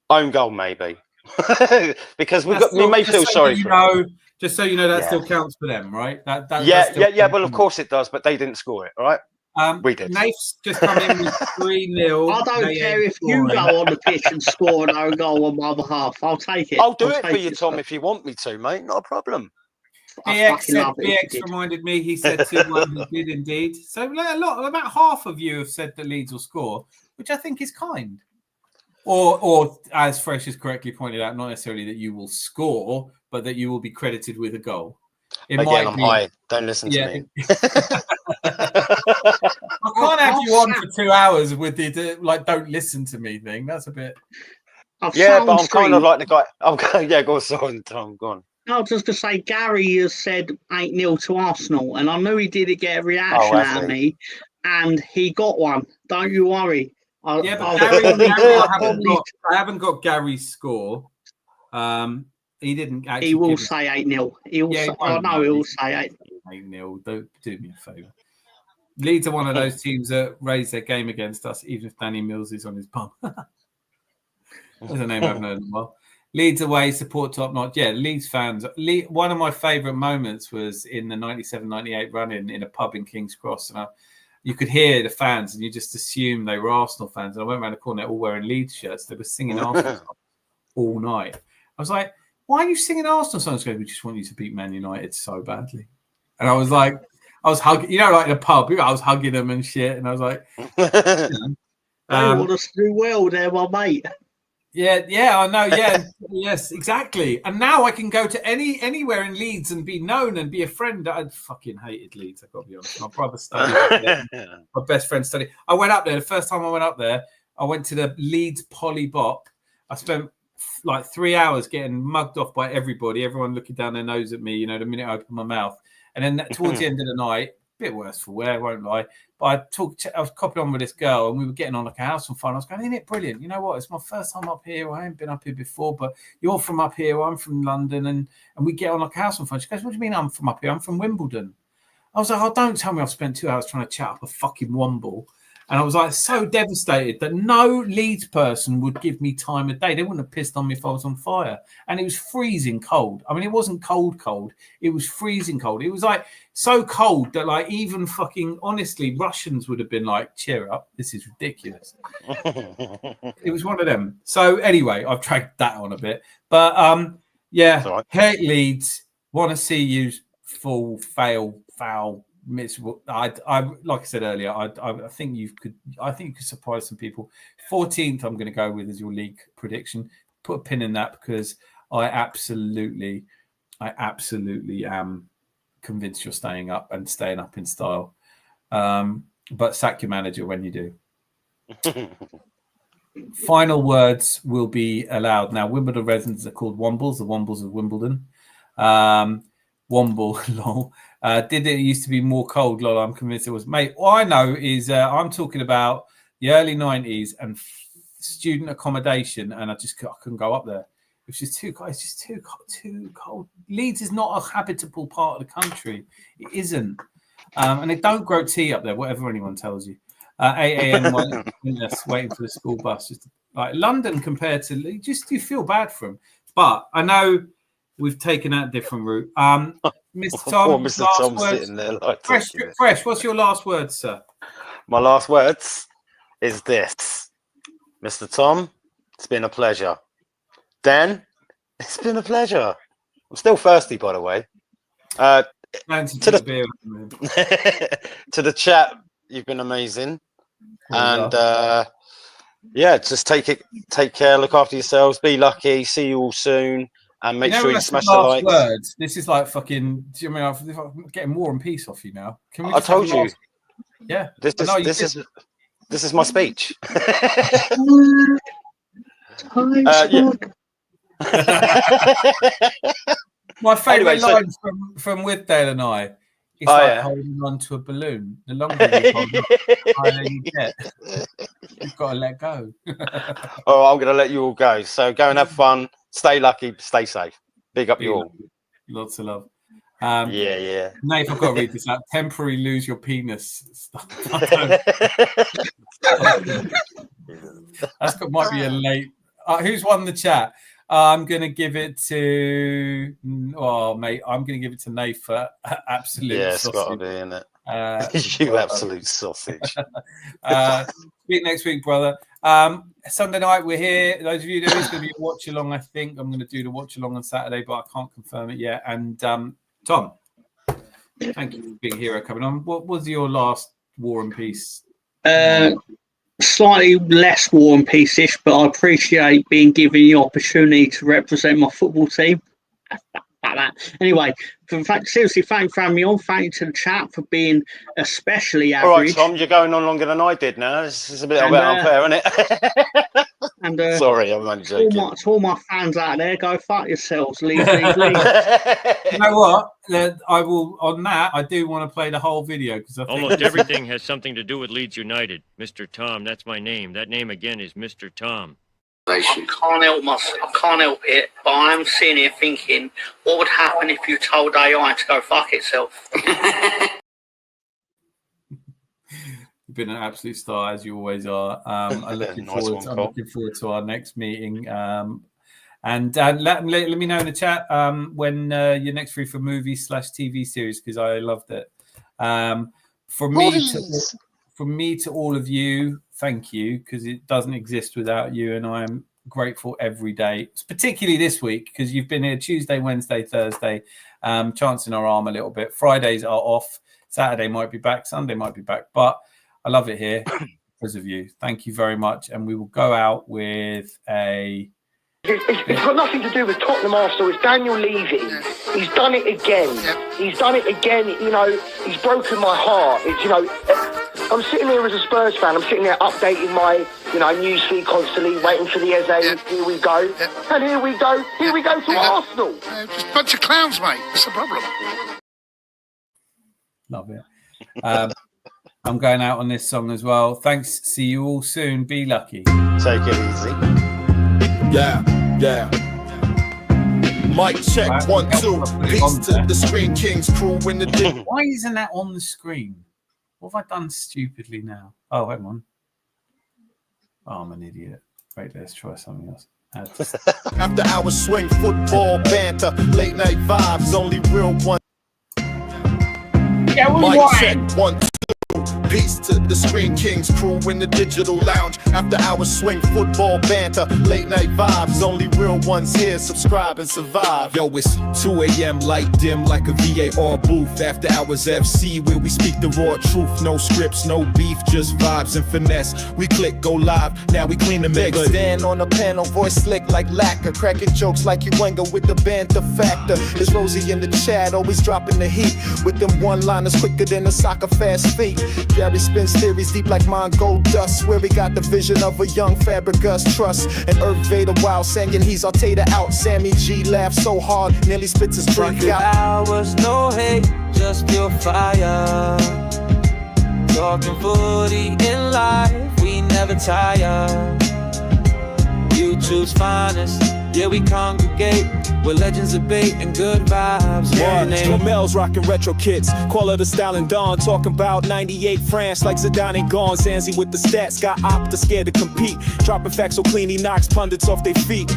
Own goal, maybe. Because we may feel sorry for them. Just so you know, that still counts for them, right? Well, of course it does, but they didn't score it, right? We did. Nate's just come in with 3-0. I don't care if you go on the pitch and score an own goal on my behalf. I'll take it. I'll do it for you, Tom, if you want me to, mate. Not a problem. BX reminded me, he said 2-1. He did indeed. So about half of you have said that Leeds will score, which I think is kind. Or as Fresh has correctly pointed out, not necessarily that you will score, but that you will be credited with a goal. I'm high. Don't listen to me. I can't have you on for 2 hours with the don't listen to me thing. That's a bit. But I'm kind of like the guy. Go on, Tom. Go on. I was just going to say, Gary has said 8-0 to Arsenal, and I knew he did get a reaction out of me, and he got one. Don't you worry. I haven't got Gary's score. He didn't actually. He will say 8-0. He will say 8-0. 8-0. Don't do me a favour. Leeds are one of those teams that raise their game against us, even if Danny Mills is on his bum. That's a name I haven't heard in a while. Leeds away, support top notch. Yeah, Leeds fans. One of my favourite moments was in the 97-98 run-in in a pub in King's Cross. And you could hear the fans and you just assume they were Arsenal fans. And I went around the corner, all wearing Leeds shirts. They were singing Arsenal songs all night. I was like, why are you singing Arsenal songs? We just want you to beat Man United so badly. And I was like, I was hugging, like in a pub, I was hugging them and shit. And I was like, they want us to do well there, my mate. Yeah, I know. Yeah, yes, exactly. And now I can go to anywhere in Leeds and be known and be a friend. I fucking hated Leeds. I've got to be honest. My brother studied. My best friend studied. I went up there. The first time I went up there, I went to the Leeds Poly Bop. I spent like 3 hours getting mugged off by everybody. Everyone looking down their nose at me. The minute I opened my mouth. And then towards the end of the night, a bit worse for wear, won't lie. But I was copying on with this girl, and we were getting on like a house on fire. I was going, isn't it brilliant? You know what? It's my first time up here. I haven't been up here before, but you're from up here. I'm from London, and we get on like a house on fire. She goes, what do you mean I'm from up here? I'm from Wimbledon. I was like, oh, don't tell me I've spent 2 hours trying to chat up a fucking womble. And I was like so devastated that no Leeds person would give me time of day. They wouldn't have pissed on me if I was on fire. And it was freezing cold. I mean, it wasn't cold. It was freezing cold. It was like so cold that like even fucking honestly, Russians would have been like, cheer up. This is ridiculous. It was one of them. So anyway, I've dragged that on a bit. But yeah, right. Hate Leeds. Want to see you fall, fail, foul. Miserable. I like I said earlier. I think you could surprise some people. 14th, I'm going to go with as your league prediction. Put a pin in that because I absolutely am convinced you're staying up and staying up in style. But sack your manager when you do. Final words will be allowed now. Wimbledon residents are called Wombles, the Wombles of Wimbledon. Womble, lol. Did it used to be more cold? Lol, I'm convinced it was. Mate, all I know is I'm talking about the early 90s and student accommodation, and I couldn't go up there. It's just too cold. It's just too cold. Leeds is not a habitable part of the country. It isn't. And they don't grow tea up there, whatever anyone tells you. 8 a.m. waiting for the school bus. Just like London compared to Leeds, you feel bad for them. But I know we've taken that different route. Mr. Tom, Mr. Tom sitting there like fresh. What's your last words, sir? My last words is this, Mr. Tom. It's been a pleasure. Dan, it's been a pleasure. I'm still thirsty, by the way. To the chat, you've been amazing, and yeah, just take care, look after yourselves, be lucky. See you all soon. And make sure you smash the likes. Words. This is like fucking. Do you mean I'm getting War and Peace off you now? Can we? I told you. Yeah. This is my speech. Yeah. My favourite line from Withdale and I. It's holding on to a balloon. The longer you hold on, the higher you get. You've got to let go. Oh, I'm going to let you all go. So go and have fun. Stay lucky. Stay safe. Big up you all. Lots of love. Yeah. Nate, I've got to read this out. Temporary lose your penis stuff. Might be a late. Who's won the chat? I'm going to give it to. Oh, mate, I'm going to give it to Nate for absolute. Yeah, it's got to be, isn't it? You absolute sausage. Speak next week, brother. Sunday night, we're here. Those of you, there is going to be a watch along. I think I'm going to do the watch along on Saturday, but I can't confirm it yet. And Tom, thank you for being here, coming on. What was your last War and Peace? Slightly less War and Peace-ish, but I appreciate being given the opportunity to represent my football team. Anyway, seriously, thank you for having me on. Thank you to the chat for being especially average. All right, Tom, you're going on longer than I did now. This is a bit unfair, isn't it? And sorry, I'm only joking. To all my fans out there, go fuck yourselves. Leave. You know what? I will. On that, I do want to play the whole video because almost everything has something to do with Leeds United. Mr. Tom, that's my name. That name again is Mr. Tom. I can't help it, but I'm sitting here thinking, what would happen if you told AI to go fuck itself? You've been an absolute star, as you always are. I'm looking forward to our next meeting. And let me know in the chat when you're next free for movie/TV series, because I loved it. From me to all of you, thank you, because it doesn't exist without you, and I am grateful every day, particularly this week, because you've been here Tuesday, Wednesday, Thursday, chancing our arm a little bit. Fridays are off. Saturday might be back. Sunday might be back. But I love it here because of you. Thank you very much. And we will go out with a... It's got nothing to do with Tottenham Arsenal. It's Daniel Levy. He's done it again. He's done it again. You know, he's broken my heart. It's, you know, I'm sitting here as a Spurs fan. I'm sitting there updating my, you know, newsfeed constantly, waiting for the Eze. Here we go. And here we go. Here we go to Arsenal. Just a bunch of clowns, mate. That's the problem. Love it. I'm going out on this song as well. Thanks. See you all soon. Be lucky. Take it easy. Yeah. Mic check, 1, 2. Peace to the Screen Kings crew in the... Why isn't that on the screen? What have I done stupidly now? Oh, hang on. Oh, I'm an idiot. Wait, let's try something else. After hours swing, football, banter, late night vibes, only real one. Yeah, Mic check, 1, 2. Peace to the Screen Kings crew in the digital lounge. After hours swing, football, banter, late night vibes, only real ones here. Subscribe and survive. Yo, it's 2 a.m. light dim like a VAR booth. After hours FC where we speak the raw truth. No scripts, no beef, just vibes and finesse. We click, go live, now we clean the mix. Stand on the panel, voice slick like lacquer, cracking jokes like you Wenger with the banter factor. It's Rosie in the chat, always dropping the heat with them one-liners quicker than a soccer fast feet. Gary spins theories deep like mine gold dust. Where we got the vision of a young Fabregas trust. And Irv Vader wild singing he's our tater out. Sammy G laughs so hard, nearly spits his drink out. Hours, no hate, just pure fire. Talking footy in life, we never tire. YouTube's finest, yeah, we congregate. We're legends of bait and good vibes. Romel's rocking retro kits. Call her the Stalin Dawn. Talking about 98 France like Zidane ain't gone. Zanzi with the stats. Got Opta scared to compete. Dropping facts so clean he knocks pundits off their feet.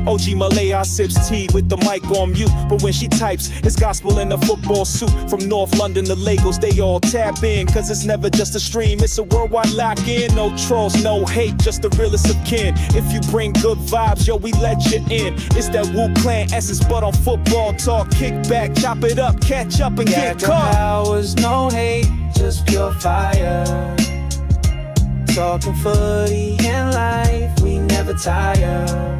OG Malaya sips tea with the mic on mute. But when she types, it's gospel in a football suit. From North London to Lagos, they all tap in. Cause it's never just a stream, it's a worldwide lock-in. No trolls, no hate, just the realest of kin. If you bring good vibes, yo, we let you in. It's that Wu Clan essence, but on football talk. Kick back, chop it up, catch up and get caught. Hours, no hate, just pure fire. Talking footy in life, we never tire.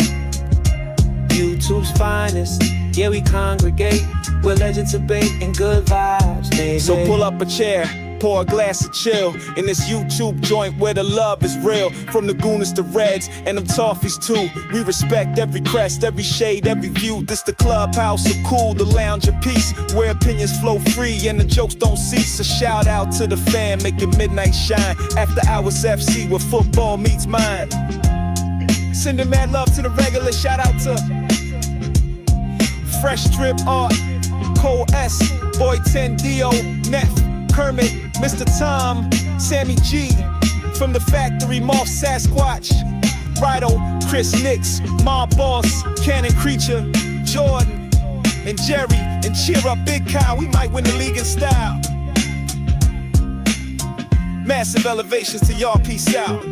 YouTube's finest, yeah, we congregate. We're legends of bait and good vibes, baby. So pull up a chair, pour a glass of chill in this YouTube joint where the love is real. From the Gooners to Reds and them Toffees too. We respect every crest, every shade, every view. This the clubhouse of cool, the lounge of peace, where opinions flow free and the jokes don't cease. A shout out to the fan, making midnight shine. After hours FC where football meets mine. Sending mad love to the regular, shout out to Fresh Strip Art, Cole S, Boy 10 Dio, Neff, Kermit, Mr. Tom, Sammy G, from the factory, Moth Sasquatch, Rido, Chris Nix, Mob Boss, Cannon Creature, Jordan, and Jerry, and cheer up Big Kyle, we might win the league in style. Massive elevations to y'all, peace out.